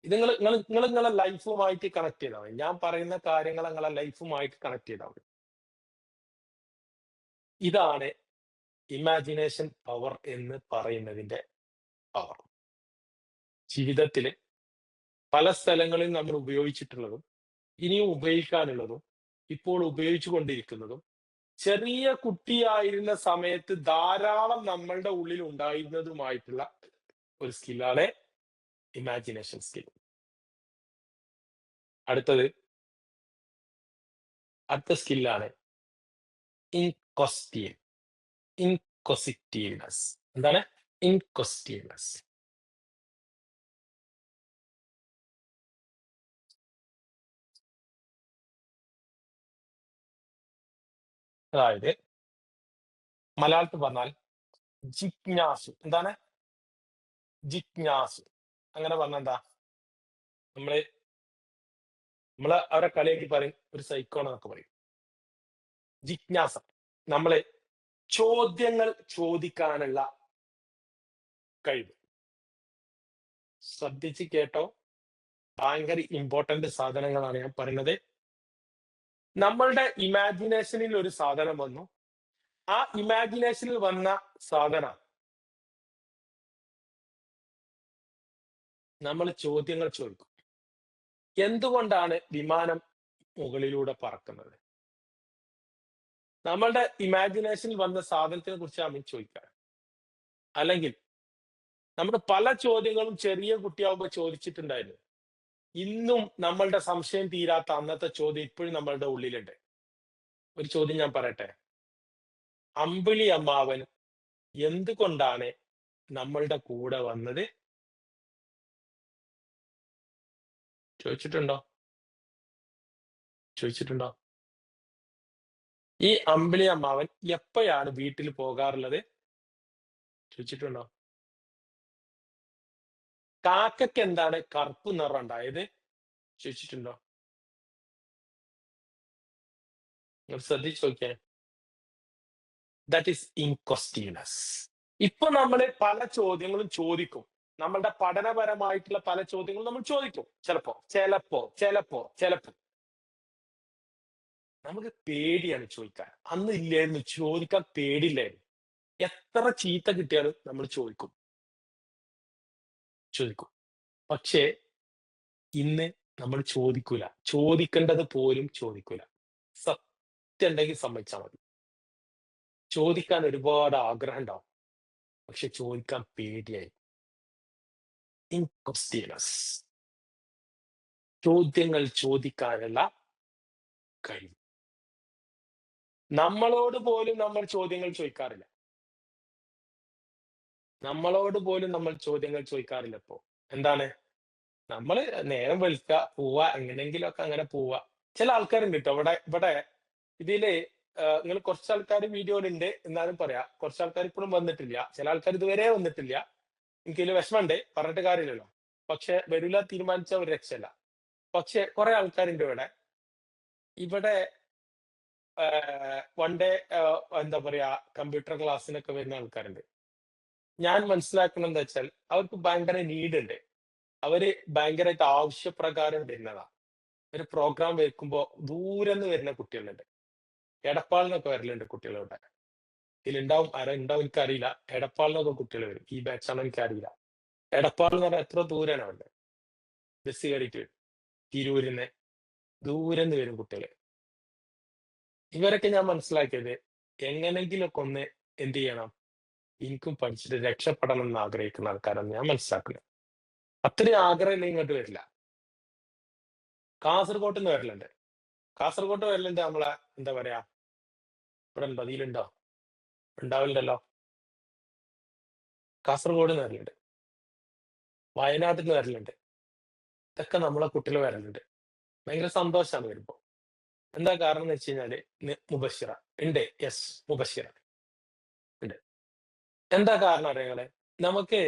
ഇത് നിങ്ങളെ ലൈഫുമായിട്ട് കണക്ട് ചെയ്താൽ മതി. ഞാൻ പറയുന്ന കാര്യങ്ങൾ നിങ്ങളെ ലൈഫുമായിട്ട് കണക്ട് ചെയ്താൽ മതി. ഇതാണ് ഇമാജിനേഷൻ പവർ എന്ന് പറയുന്നതിന്റെ പവർ. ജീവിതത്തിൽ പല സ്ഥലങ്ങളിൽ നമ്മൾ ഉപയോഗിച്ചിട്ടുള്ളതും ഇനിയും ഉപയോഗിക്കാനുള്ളതും ഇപ്പോൾ ഉപയോഗിച്ചു കൊണ്ടിരിക്കുന്നതും ചെറിയ കുട്ടിയായിരുന്ന സമയത്ത് ധാരാളം നമ്മളുടെ ഉള്ളിൽ ഉണ്ടായിരുന്നതുമായിട്ടുള്ള ഒരു സ്കില്ലാണ് ഇമാജിനേഷൻ സ്കിൽ. അടുത്ത സ്കില്ലാണ് ഇൻക്വസിറ്റീവ്നെസ്. എന്താണ് ഇൻക്വസിറ്റീവ്നെസ്? അതായത് മലയാളത്തിൽ പറഞ്ഞാൽ ജിജ്ഞാസു. എന്താണ് ജിജ്ഞാസു? അങ്ങനെ പറഞ്ഞ എന്താ? നമ്മള് അവരെ കളിയാക്കി പറയും ഒരു സൈക്കോണെന്നൊക്കെ പറയും. ജിജ്ഞാസ, നമ്മളെ ചോദ്യങ്ങൾ ചോദിക്കാനുള്ള കഴിവ്. ശ്രദ്ധിച്ച് കേട്ടോ, ഭയങ്കര ഇമ്പോർട്ടന്റ് സാധനങ്ങളാണ് ഞാൻ പറയുന്നത്. നമ്മളുടെ ഇമാജിനേഷനിൽ ഒരു സാധനം വന്നു, ആ ഇമാജിനേഷനിൽ വന്ന സാധനം നമ്മൾ ചോദ്യങ്ങൾ ചോദിക്കും. എന്തുകൊണ്ടാണ് വിമാനം മുകളിലൂടെ പറക്കുന്നത്? നമ്മളുടെ ഇമാജിനേഷനിൽ വന്ന സാധനത്തിനെ കുറിച്ച് നമ്മൾ ചോദിക്കുക. അല്ലെങ്കിൽ നമ്മുടെ പല ചോദ്യങ്ങളും ചെറിയ കുട്ടിയാവുമ്പോൾ ചോദിച്ചിട്ടുണ്ടായിരുന്നു. ഇന്നും നമ്മളുടെ സംശയം തീരാത്ത അന്നത്തെ ചോദ്യം ഇപ്പോഴും നമ്മളുടെ ഉള്ളിലുണ്ട്. ഒരു ചോദ്യം ഞാൻ പറയട്ടെ. അമ്പിളി അമ്മാവൻ എന്തുകൊണ്ടാണ് നമ്മളുടെ കൂടെ വന്നത്? ചോദിച്ചിട്ടുണ്ടോ? ഈ അമ്പിളി അമ്മാവൻ എപ്പോഴാണ് വീട്ടിൽ പോകാറുള്ളത്? ചോദിച്ചിട്ടുണ്ടോ? കാക്കയ്ക്ക് എന്താണ് കറുപ്പ് നിറം ഉണ്ടായത്? ചോദിച്ചിട്ടുണ്ടോ? നിങ്ങൾ ശ്രദ്ധിച്ചു നോക്കിയേ. That is inquisitiveness. ഇപ്പൊ നമ്മൾ പല ചോദ്യങ്ങളും ചോദിക്കും. നമ്മളുടെ പഠനപരമായിട്ടുള്ള പല ചോദ്യങ്ങളും നമ്മൾ ചോദിക്കും. ചിലപ്പോ നമുക്ക് പേടിയാണ് ചോദിക്കാൻ. അന്ന് ഇല്ലായിരുന്നു, ചോദിക്കാൻ പേടിയില്ലായിരുന്നു. എത്ര ചീത്ത കിട്ടിയാലും നമ്മൾ ചോദിക്കും. പക്ഷേ ഇന്ന് നമ്മൾ ചോദിക്കൂല. ചോദിക്കേണ്ടത് പോലും ചോദിക്കൂല. സത്യം ഉണ്ടെങ്കിൽ സമ്മതിച്ചാൽ മതി. ചോദിക്കാൻ ഒരുപാട് ആഗ്രഹം ഉണ്ടാവും, പക്ഷെ ചോദിക്കാൻ പേടിയായി. ഇൻക്വസ്റ്റീവ്നെസ്, ചോദ്യങ്ങൾ ചോദിക്കാനുള്ള കഴിവ്. നമ്മളോട് പോലും നമ്മൾ ചോദ്യങ്ങൾ ചോദിക്കാറില്ല. ഇപ്പോ എന്താണ്? നമ്മള് നേരം വെളുക്കുക, പോവാ, എങ്ങനെയെങ്കിലുമൊക്കെ അങ്ങനെ പോവാ. ചില ആൾക്കാരുണ്ട് കേട്ടോ ഇവിടെ ഇതില്. നിങ്ങൾ കുറച്ച് ആൾക്കാർ വീഡിയോയിലുണ്ട് എന്നാലും പറയാ, കുറച്ച് ആൾക്കാർ ഇപ്പോഴും വന്നിട്ടില്ല. ചില ആൾക്കാർ ഇതുവരെ വന്നിട്ടില്ല. എനിക്കതിൽ വിഷമമുണ്ട്, പറഞ്ഞിട്ട് കാര്യമില്ലല്ലോ. പക്ഷെ വരില്ല തീരുമാനിച്ച ഒരു രക്ഷയില്ല. പക്ഷെ കുറെ ആൾക്കാരുണ്ട് ഇവിടെ വൺ ഡേ എന്താ പറയാ കമ്പ്യൂട്ടർ ക്ലാസ്സിനൊക്കെ വരുന്ന ആൾക്കാരുണ്ട്. ഞാൻ മനസ്സിലാക്കണം എന്താ വെച്ചാൽ അവർക്ക് ഭയങ്കര നീഡ് ഉണ്ട്. അവര് ഭയങ്കരമായിട്ട് ആവശ്യപ്രകാരം വരുന്നതാ. ഒരു പ്രോഗ്രാം വെക്കുമ്പോ ദൂരെ നിന്ന് വരുന്ന കുട്ടികളുണ്ട്. എടപ്പാളിൽ നിന്നൊക്കെ വരലുണ്ട് കുട്ടികളുടെ. ഇതിലുണ്ടാവും ഉണ്ടാവും എനിക്കറിയില്ല. എടപ്പാളിലൊക്കെ കുട്ടികൾ വരും. ഈ ബാച്ചാണോ എനിക്കറിയില്ല. എടപ്പാൾ എന്ന് പറഞ്ഞാൽ എത്ര ദൂരാണ് അവിടെ? ബസ് കയറിയിട്ട് വരും. തിരൂരിന്ന് ദൂരെന്ന് വരും കുട്ടികൾ. ഇവരൊക്കെ ഞാൻ മനസ്സിലാക്കിയത് എങ്ങനെങ്കിലുമൊക്കെ ഒന്ന് എന്ത് ചെയ്യണം, എനിക്കും പഠിച്ചിട്ട് രക്ഷപ്പെടണം എന്ന് ആഗ്രഹിക്കുന്ന ആൾക്കാരാണ് ഞാൻ മനസ്സിലാക്കുന്നത്. അത്രയും ആഗ്രഹം ഇങ്ങോട്ട് വരില്ല. കാസർഗോട്ട് നിന്ന് വരലുണ്ട്. കാസർഗോട്ട് വരലുണ്ട് നമ്മളെ എന്താ പറയാ, ഇവിടെ ഉണ്ടോ, ഇതിലുണ്ടോ? ഉണ്ടാവില്ലല്ലോ. കാസർഗോഡ് നിന്ന് വരലുണ്ട്, വയനാട്ടിൽ നിന്ന് വരലുണ്ട്. ഇതൊക്കെ നമ്മളെ കുട്ടികൾ വരലുണ്ട്. ഭയങ്കര സന്തോഷമാണ് വരുമ്പോ. എന്താ കാരണം എന്ന് വെച്ച് കഴിഞ്ഞാല് മുബഷിറ ഉണ്ട്. യെസ്, മുബഷിറ ഉണ്ട്. എന്താ കാരണം അറിയാങ്ങളെ, നമുക്ക്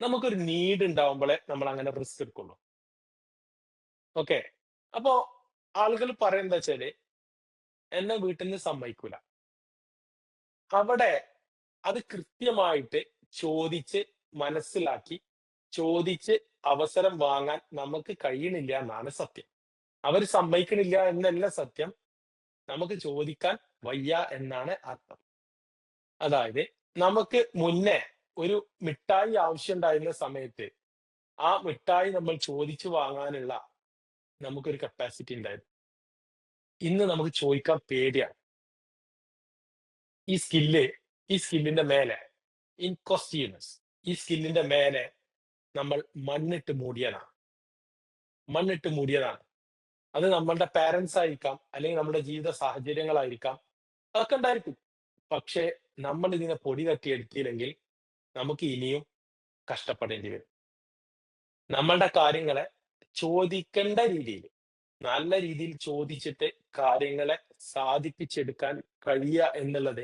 നമുക്കൊരു നീഡ് ഉണ്ടാവുമ്പോഴേ നമ്മൾ അങ്ങനെ റിസ്ക് എടുക്കുള്ളൂ. ഓക്കെ. അപ്പോ ആളുകൾ പറയുന്നത് വെച്ചാല് എന്നെ വീട്ടിൽ നിന്ന് സമ്മതിക്കൂല. അവിടെ അത് കൃത്യമായിട്ട് ചോദിച്ച് മനസ്സിലാക്കി ചോദിച്ച് അവസരം വാങ്ങാൻ നമുക്ക് കഴിയണില്ല എന്നാണ് സത്യം. അവർ സമ്മതിക്കണില്ല എന്നല്ല സത്യം, നമുക്ക് ചോദിക്കാൻ വയ്യ എന്നാണ് അർത്ഥം. അതായത് നമുക്ക് മുന്നേ ഒരു മിഠായി ആവശ്യമുണ്ടായിരുന്ന സമയത്ത് ആ മിഠായി നമ്മൾ ചോദിച്ചു വാങ്ങാനുള്ള നമുക്കൊരു കപ്പാസിറ്റി ഉണ്ടായിരുന്നു. ഇന്ന് നമുക്ക് ചോദിക്കാൻ പേടിയാണ്. ഈ സ്കില്ലിന്റെ മേലെ ഇൻകോസ്റ്റ്യൂനസ്, ഈ സ്കില്ലിന്റെ മേലെ നമ്മൾ മണ്ണിട്ട് മൂടിയതാണ്. മണ്ണിട്ട് മൂടിയതാണ്. അത് നമ്മളുടെ പാരന്റ്സ് ആയിരിക്കാം, അല്ലെങ്കിൽ നമ്മുടെ ജീവിത സാഹചര്യങ്ങളായിരിക്കാം, അതൊക്കെ ഉണ്ടായിരിക്കും. പക്ഷേ നമ്മൾ ഇതിനെ പൊടി തട്ടിയെടുത്തില്ലെങ്കിൽ നമുക്ക് ഇനിയും കഷ്ടപ്പെടേണ്ടി വരും. നമ്മളുടെ കാര്യങ്ങളെ ചോദിക്കേണ്ട രീതിയിൽ, നല്ല രീതിയിൽ ചോദിച്ചിട്ട് കാര്യങ്ങളെ സാധിപ്പിച്ചെടുക്കാൻ കഴിയുക എന്നുള്ളത്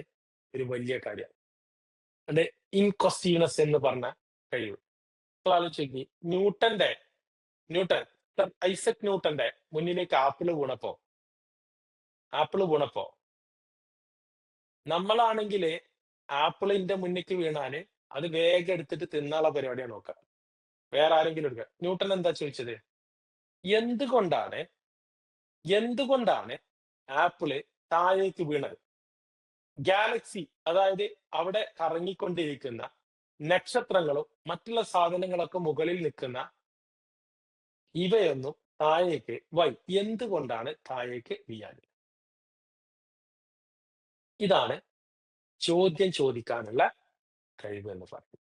ഒരു വലിയ കാര്യമാണ്. അത് ഇൻകോസ്റ്റ്യൂനസ് എന്ന് പറഞ്ഞ കഴിവ്. ഇപ്പൊ ആലോചിച്ച് നോക്കി, ന്യൂട്ടൻ സർ ഐസക് ന്യൂട്ടന്റെ മുന്നിലേക്ക് ആപ്പിള് വീണപ്പോ നമ്മളാണെങ്കിൽ ആപ്പിളിന്റെ മുന്നിലേക്ക് വീണാല് അത് വേഗം എടുത്തിട്ട് തിന്നാനുള്ള പരിപാടിയാണ് നോക്കുക. വേറെ ആരെങ്കിലും എടുക്കുക. ന്യൂട്ടൻ എന്താ ചോദിച്ചത്? എന്തുകൊണ്ടാണ് എന്തുകൊണ്ടാണ് ആപ്പിള് താഴേക്ക് വീണത്? ഗാലക്സി, അതായത് അവിടെ കറങ്ങിക്കൊണ്ടിരിക്കുന്ന നക്ഷത്രങ്ങളും മറ്റുള്ള സാധനങ്ങളൊക്കെ മുകളിൽ നിൽക്കുന്ന ഇവയൊന്നും താഴേക്ക് എന്തുകൊണ്ടാണ് താഴേക്ക് വീഴാൻ? ഇതാണ് ചോദ്യം ചോദിക്കാനുള്ള കഴിവ് എന്ന് പറയുന്നത്.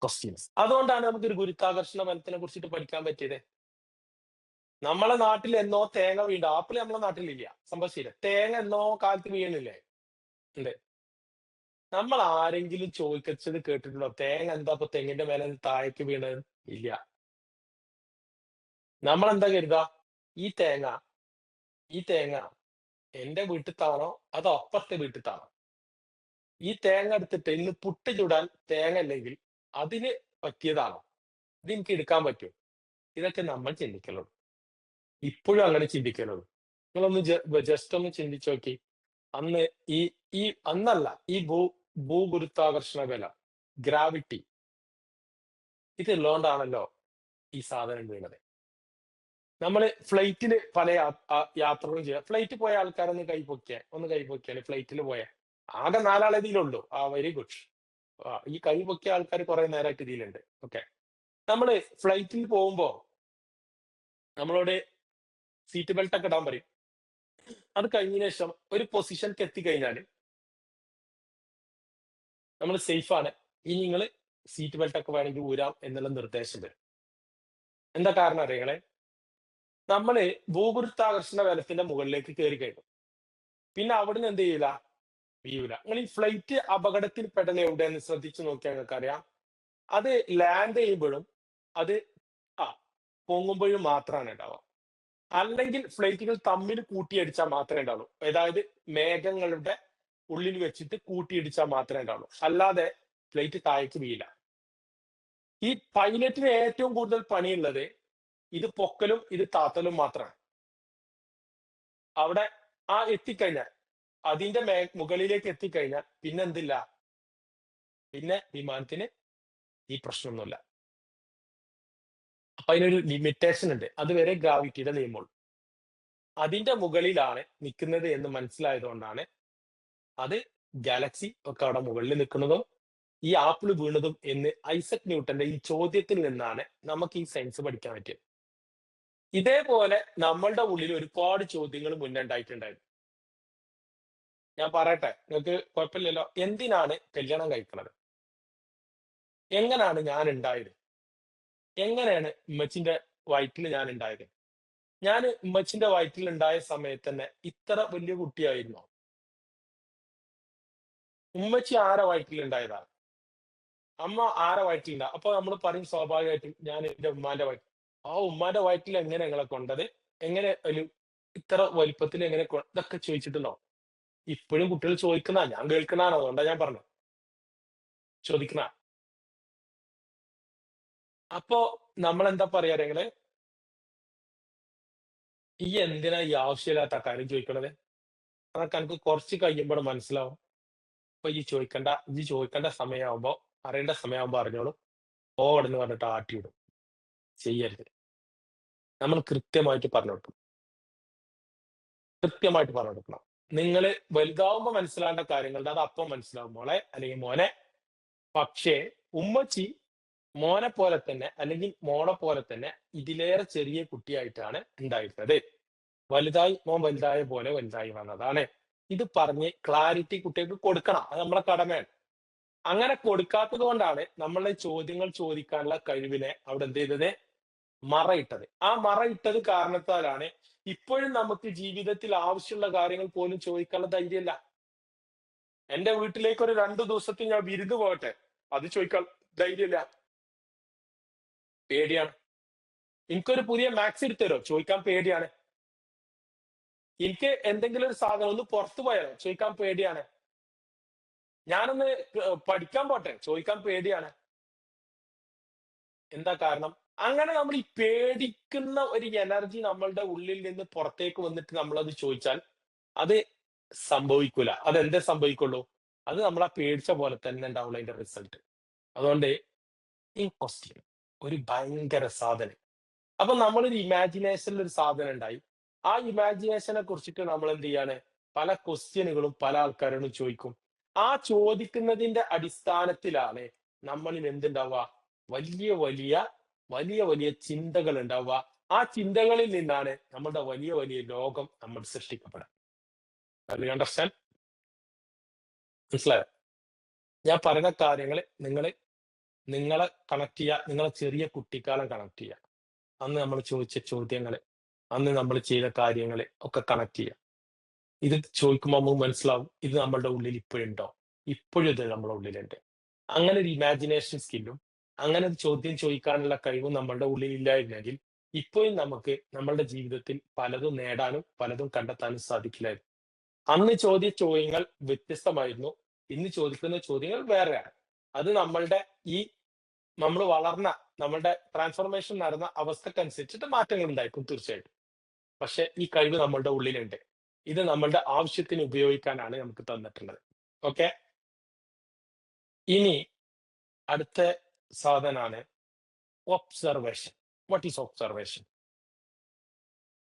ക്വസ്റ്റ്യൻസ്. അതുകൊണ്ടാണ് നമുക്കൊരു ഗുരുത്വാകർഷണ ബലത്തിനെ കുറിച്ചിട്ട് പഠിക്കാൻ പറ്റിയത്. നമ്മളെ നാട്ടിൽ എന്നോ തേങ്ങ വീണ്ട, ആപ്പിൾ നമ്മളെ നാട്ടിലില്ല, സംഭവം ശരി. തേങ്ങ എന്നോ കാലത്ത് വീണില്ലേ? ഉണ്ട്. നമ്മൾ ആരെങ്കിലും ചോദിച്ചത് കേട്ടിട്ടുണ്ടോ? തേങ്ങ എന്താ ഇപ്പൊ തെങ്ങിന്റെ മേലെ താഴേക്ക് വീണത്? ഇല്ല. നമ്മൾ എന്താ കരുതാ, ഈ തേങ്ങ എന്റെ വീട്ടിത്താണോ അതോ അപ്പുറത്തെ വീട്ടിത്താണോ? ഈ തേങ്ങ എടുത്തിട്ട് ഇന്ന് പുട്ട് ചുടാൻ തേങ്ങ അല്ലെങ്കിൽ അതിന് പറ്റിയതാണോ? ഇത് എനിക്ക് എടുക്കാൻ പറ്റുമോ? ഇതൊക്കെ നമ്മൾ ചിന്തിക്കലുള്ളൂ. ഇപ്പോഴും അങ്ങനെ ചിന്തിക്കലുള്ളൂ. നിങ്ങളൊന്ന് ജസ്റ്റ് ഒന്ന് ചിന്തിച്ചു നോക്കി. അന്ന് ഈ ഈ അന്നല്ല, ഈ ഭൂഗുരുത്വാകർഷണ ബലം, ഗ്രാവിറ്റി, ഇതുള്ളതുകൊണ്ടാണല്ലോ ഈ സാധനം വീണത്. നമ്മൾ ഫ്ലൈറ്റിൽ പല യാത്രകളും ചെയ്യാം. ഫ്ലൈറ്റിൽ പോയ ആൾക്കാരൊന്ന് കൈ പൊക്കിയാണ് ഫ്ലൈറ്റിൽ പോയ ആകെ 4 ആളെ ഇതിലുള്ളൂ. Very good. ഈ കൈ പൊക്കിയ ആൾക്കാർ കുറെ നേരമായിട്ട് ഇതിലുണ്ട്. ഓക്കെ. നമ്മള് ഫ്ലൈറ്റിൽ പോകുമ്പോ നമ്മളോട് സീറ്റ് ബെൽറ്റ് ഒക്കെ ഇടാൻ പറയും. അത് കഴിഞ്ഞതിന് ശേഷം ഒരു പൊസിഷനിലേക്ക് എത്തിക്കഴിഞ്ഞാൽ നമ്മൾ സേഫ് ആണ്, ഇനി നിങ്ങൾ സീറ്റ് ബെൽറ്റ് ഒക്കെ വേണമെങ്കിൽ ഊരാം എന്നുള്ള നിർദ്ദേശം തരും. എന്താ കാരണം അറിയങ്ങളെ, നമ്മള് ഭൂഗുരുത്വാകർഷണ ബലത്തിന്റെ മുകളിലേക്ക് കയറി കഴിഞ്ഞു. പിന്നെ അവിടുന്ന് എന്ത് ചെയ്യില്ല, വീഴൂല. നിങ്ങൾ ഈ ഫ്ലൈറ്റ് അപകടത്തിൽ പെടൽ എവിടെയെന്ന് ശ്രദ്ധിച്ചു നോക്കിയാൽ നിങ്ങൾക്ക് അറിയാം. അത് ലാൻഡ് ചെയ്യുമ്പോഴും അത് പൊങ്ങുമ്പോഴും മാത്രമാണ് ഉണ്ടാവുക. അല്ലെങ്കിൽ ഫ്ലൈറ്റുകൾ തമ്മിൽ കൂട്ടിയിടിച്ചാൽ മാത്രമേ ഉണ്ടാവുള്ളൂ. അതായത് മേഘങ്ങളുടെ ഉള്ളിൽ വെച്ചിട്ട് കൂട്ടിയിടിച്ചാൽ മാത്രമേ ഉണ്ടാവുള്ളൂ. അല്ലാതെ ഫ്ലൈറ്റ് താഴേക്ക് വീഴില്ല. ഈ പൈലറ്റിന് ഏറ്റവും കൂടുതൽ പണിയുള്ളത് ഇത് പൊക്കലും ഇത് താത്തലും മാത്രമാണ്. അവിടെ എത്തിക്കഴിഞ്ഞാൽ, അതിന്റെ മുകളിലേക്ക് എത്തിക്കഴിഞ്ഞാൽ പിന്നെ എന്തില്ല, പിന്നെ വിമാനത്തിന് ഈ പ്രശ്നമൊന്നുമില്ല. അപ്പൊ അതിനൊരു ലിമിറ്റേഷൻ ഉണ്ട്. അതുവരെ ഗ്രാവിറ്റിയുടെ നിയമമുള്ളൂ. അതിന്റെ മുകളിലാണ് നിൽക്കുന്നത് എന്ന് മനസ്സിലായതുകൊണ്ടാണ് അത് ഗാലക്സി ഒക്കെ അവിടെ മുകളിൽ നിൽക്കുന്നതും ഈ ആപ്പിൾ വീണതും എന്ന് ഐസക് ന്യൂട്ടന്റെ ഈ ചോദ്യത്തിൽ നിന്നാണ് നമുക്ക് ഈ സയൻസ് പഠിക്കാൻ പറ്റിയത്. ഇതേപോലെ നമ്മളുടെ ഉള്ളിൽ ഒരുപാട് ചോദ്യങ്ങൾ മുന്നുണ്ടായിട്ടുണ്ടായിരുന്നു. ഞാൻ പറയട്ടെ, നിങ്ങൾക്ക് കുഴപ്പമില്ലല്ലോ. എന്തിനാണ് കല്യാണം കഴിക്കുന്നത്? എങ്ങനെയാണ് ഞാൻ ഉണ്ടായത്? എങ്ങനെയാണ് ഉമ്മച്ചിന്റെ വയറ്റിൽ ഞാൻ ഉണ്ടായത്? ഞാൻ ഉമ്മച്ചിന്റെ വയറ്റിൽ ഉണ്ടായ സമയത്ത് തന്നെ ഇത്ര വലിയ കുട്ടിയായിരുന്നോ? ഉമ്മച്ചി ആരെ വയറ്റിൽ ഉണ്ടായതാണ്? അമ്മ ആരെ വയറ്റിലുണ്ടാ? അപ്പൊ നമ്മൾ പറയും സ്വാഭാവികമായിട്ടും ഞാൻ എന്റെ ഉമ്മാന്റെ വയറ്റിൽ. ആ ഉമ്മാന്റെ വയറ്റിൽ എങ്ങനെ നിങ്ങളെ കൊണ്ടത്? എങ്ങനെ ഒരു ഇത്ര വലിപ്പത്തിൽ എങ്ങനെ ഇതൊക്കെ ചോദിച്ചിട്ടുണ്ടോ? ഇപ്പോഴും കുട്ടികൾ ചോദിക്കുന്ന, ഞാൻ കേൾക്കുന്നതാണ്, അതുകൊണ്ടാണ് ഞാൻ പറഞ്ഞത്, ചോദിക്കുന്ന. അപ്പോ നമ്മൾ എന്താ പറയാ നിങ്ങള്, ഈ എന്തിനാ ഈ ആവശ്യമില്ലാത്ത കാര്യം ചോദിക്കണത്? അതൊക്കെ എനിക്ക് കുറച്ച് കഴിയുമ്പോൾ മനസ്സിലാവും. അപ്പൊ ഈ ചോദിക്കേണ്ട സമയമാകുമ്പോ, അറിയേണ്ട സമയമാകുമ്പോ അറിഞ്ഞോളൂ. ഓടെന്ന് പറഞ്ഞിട്ട് ആട്ടിയിടും. ചെയ്യരുത്. നമ്മൾ കൃത്യമായിട്ട് പറഞ്ഞു കൊടുക്കണം. കൃത്യമായിട്ട് പറഞ്ഞു കൊടുക്കണം. നിങ്ങൾ വലുതാവുമ്പോ മനസ്സിലാവേണ്ട കാര്യങ്ങളുണ്ട്, അത് അപ്പം മനസ്സിലാവും മോളെ അല്ലെങ്കിൽ മോനെ. പക്ഷേ ഉമ്മച്ചി മോനെ പോലെ തന്നെ അല്ലെങ്കിൽ മോളെ പോലെ തന്നെ ഇതിലേറെ ചെറിയ കുട്ടിയായിട്ടാണ് ഉണ്ടായിരുന്നത്. മോൻ വലുതായ പോലെ വലുതായി വന്നതാണ്. ഇത് പറഞ്ഞ് ക്ലാരിറ്റി കുട്ടികൾക്ക് കൊടുക്കണം. അത് നമ്മളെ കടമയാണ്. അങ്ങനെ കൊടുക്കാത്തത് കൊണ്ടാണ് നമ്മളെ ചോദ്യങ്ങൾ ചോദിക്കാനുള്ള കഴിവിനെ അവിടെ എന്ത് ചെയ്തത്? മറയിട്ടത്. ആ മറയിട്ടത് കാരണത്താലാണ് ഇപ്പോഴും നമുക്ക് ജീവിതത്തിൽ ആവശ്യമുള്ള കാര്യങ്ങൾ പോലും ചോദിക്കാനുള്ള ധൈര്യമില്ല. എന്റെ വീട്ടിലേക്ക് ഒരു 2 ദിവസത്തിൽ ഞാൻ വിരുന്ന് പോകട്ടെ, അത് ചോദിക്കാൻ ധൈര്യമില്ല, പേടിയാണ്. എനിക്കൊരു പുതിയ മാക്സ് എടുത്തു തരോ? ചോദിക്കാൻ പേടിയാണ്. എനിക്ക് എന്തെങ്കിലും ഒരു സാധനം ഒന്ന് പുറത്തു പോയാലോ? ചോദിക്കാൻ പേടിയാണ്. ഞാനൊന്ന് പഠിക്കാൻ പോട്ടെ, ചോദിക്കാൻ പേടിയാണ്. എന്താ കാരണം? അങ്ങനെ നമ്മൾ ഈ പേടിക്കുന്ന ഒരു എനർജി നമ്മളുടെ ഉള്ളിൽ നിന്ന് പുറത്തേക്ക് വന്നിട്ട് നമ്മളത് ചോദിച്ചാൽ അത് സംഭവിക്കൂല. അതെന്തേ സംഭവിക്കുള്ളൂ? അത് നമ്മളാ പേടിച്ച പോലെ തന്നെ ഉണ്ടാവുള്ളൂ അതിന്റെ റിസൾട്ട്. അതുകൊണ്ട് ഇമ്പോസിബിൾ ഒരു ഭയങ്കര സാധനം. അപ്പൊ നമ്മളൊരു ഇമാജിനേഷനിൽ ഒരു സാധനം ഉണ്ടായി. ആ ഇമാജിനേഷനെ കുറിച്ചിട്ട് നമ്മൾ എന്ത് ചെയ്യാണ്? പല ക്വസ്റ്റ്യനുകളും പല ആൾക്കാരോടും ചോദിക്കും. ആ ചോദിക്കുന്നതിന്റെ അടിസ്ഥാനത്തിലാണ് നമ്മളിൽ എന്തുണ്ടാവുക? വലിയ വലിയ വലിയ വലിയ ചിന്തകൾ ഉണ്ടാവുക. ആ ചിന്തകളിൽ നിന്നാണ് നമ്മുടെ വലിയ വലിയ ലോകം നമ്മൾ സൃഷ്ടിക്കപ്പെടുക. അണ്ടർസ്റ്റാൻഡ്? മനസ്സിലായോ? ഞാൻ പറയുന്ന കാര്യങ്ങൾ നിങ്ങളെ കണക്ട് ചെയ്യുക. നിങ്ങളെ ചെറിയ കുട്ടിക്കാലം കണക്ട് ചെയ്യുക. അന്ന് നമ്മൾ ചോദിച്ച ചോദ്യങ്ങൾ, അന്ന് നമ്മൾ ചെയ്ത കാര്യങ്ങൾ ഒക്കെ കണക്ട് ചെയ്യുക. ഇത് ചോദിക്കുമ്പോൾ നമുക്ക് മനസ്സിലാവും, ഇത് നമ്മളുടെ ഉള്ളിൽ ഇപ്പോഴുണ്ടോ? ഇപ്പോഴും ഇത് നമ്മുടെ ഉള്ളിലുണ്ട്. അങ്ങനെ ഒരു ഇമാജിനേഷൻ സ്കില്ലും അങ്ങനെ ഒരു ചോദ്യം ചോദിക്കാനുള്ള കഴിവും നമ്മളുടെ ഉള്ളിൽ ഇല്ലായിരുന്നെങ്കിൽ ഇപ്പോഴും നമുക്ക് നമ്മളുടെ ജീവിതത്തിൽ പലതും നേടാനും പലതും കണ്ടെത്താനും സാധിക്കില്ലായിരുന്നു. അന്ന് ചോദ്യങ്ങൾ വ്യത്യസ്തമായിരുന്നു. ഇന്ന് ചോദിക്കുന്ന ചോദ്യങ്ങൾ വേറെയാണ്. അത് നമ്മൾ വളർന്ന നമ്മളുടെ ട്രാൻസ്ഫോർമേഷൻ നടന്ന അവസ്ഥക്കനുസരിച്ചിട്ട് മാറ്റങ്ങൾ ഉണ്ടായിരിക്കും തീർച്ചയായിട്ടും. പക്ഷെ ഈ കഴിവ് നമ്മളുടെ ഉള്ളിലുണ്ട്. ഇത് നമ്മളുടെ ആവശ്യത്തിന് ഉപയോഗിക്കാനാണ് നമുക്ക് തന്നിട്ടുള്ളത്. ഓക്കെ, ഇനി അടുത്ത സാധനാണ് ഒബ്സർവേഷൻ. What is observation?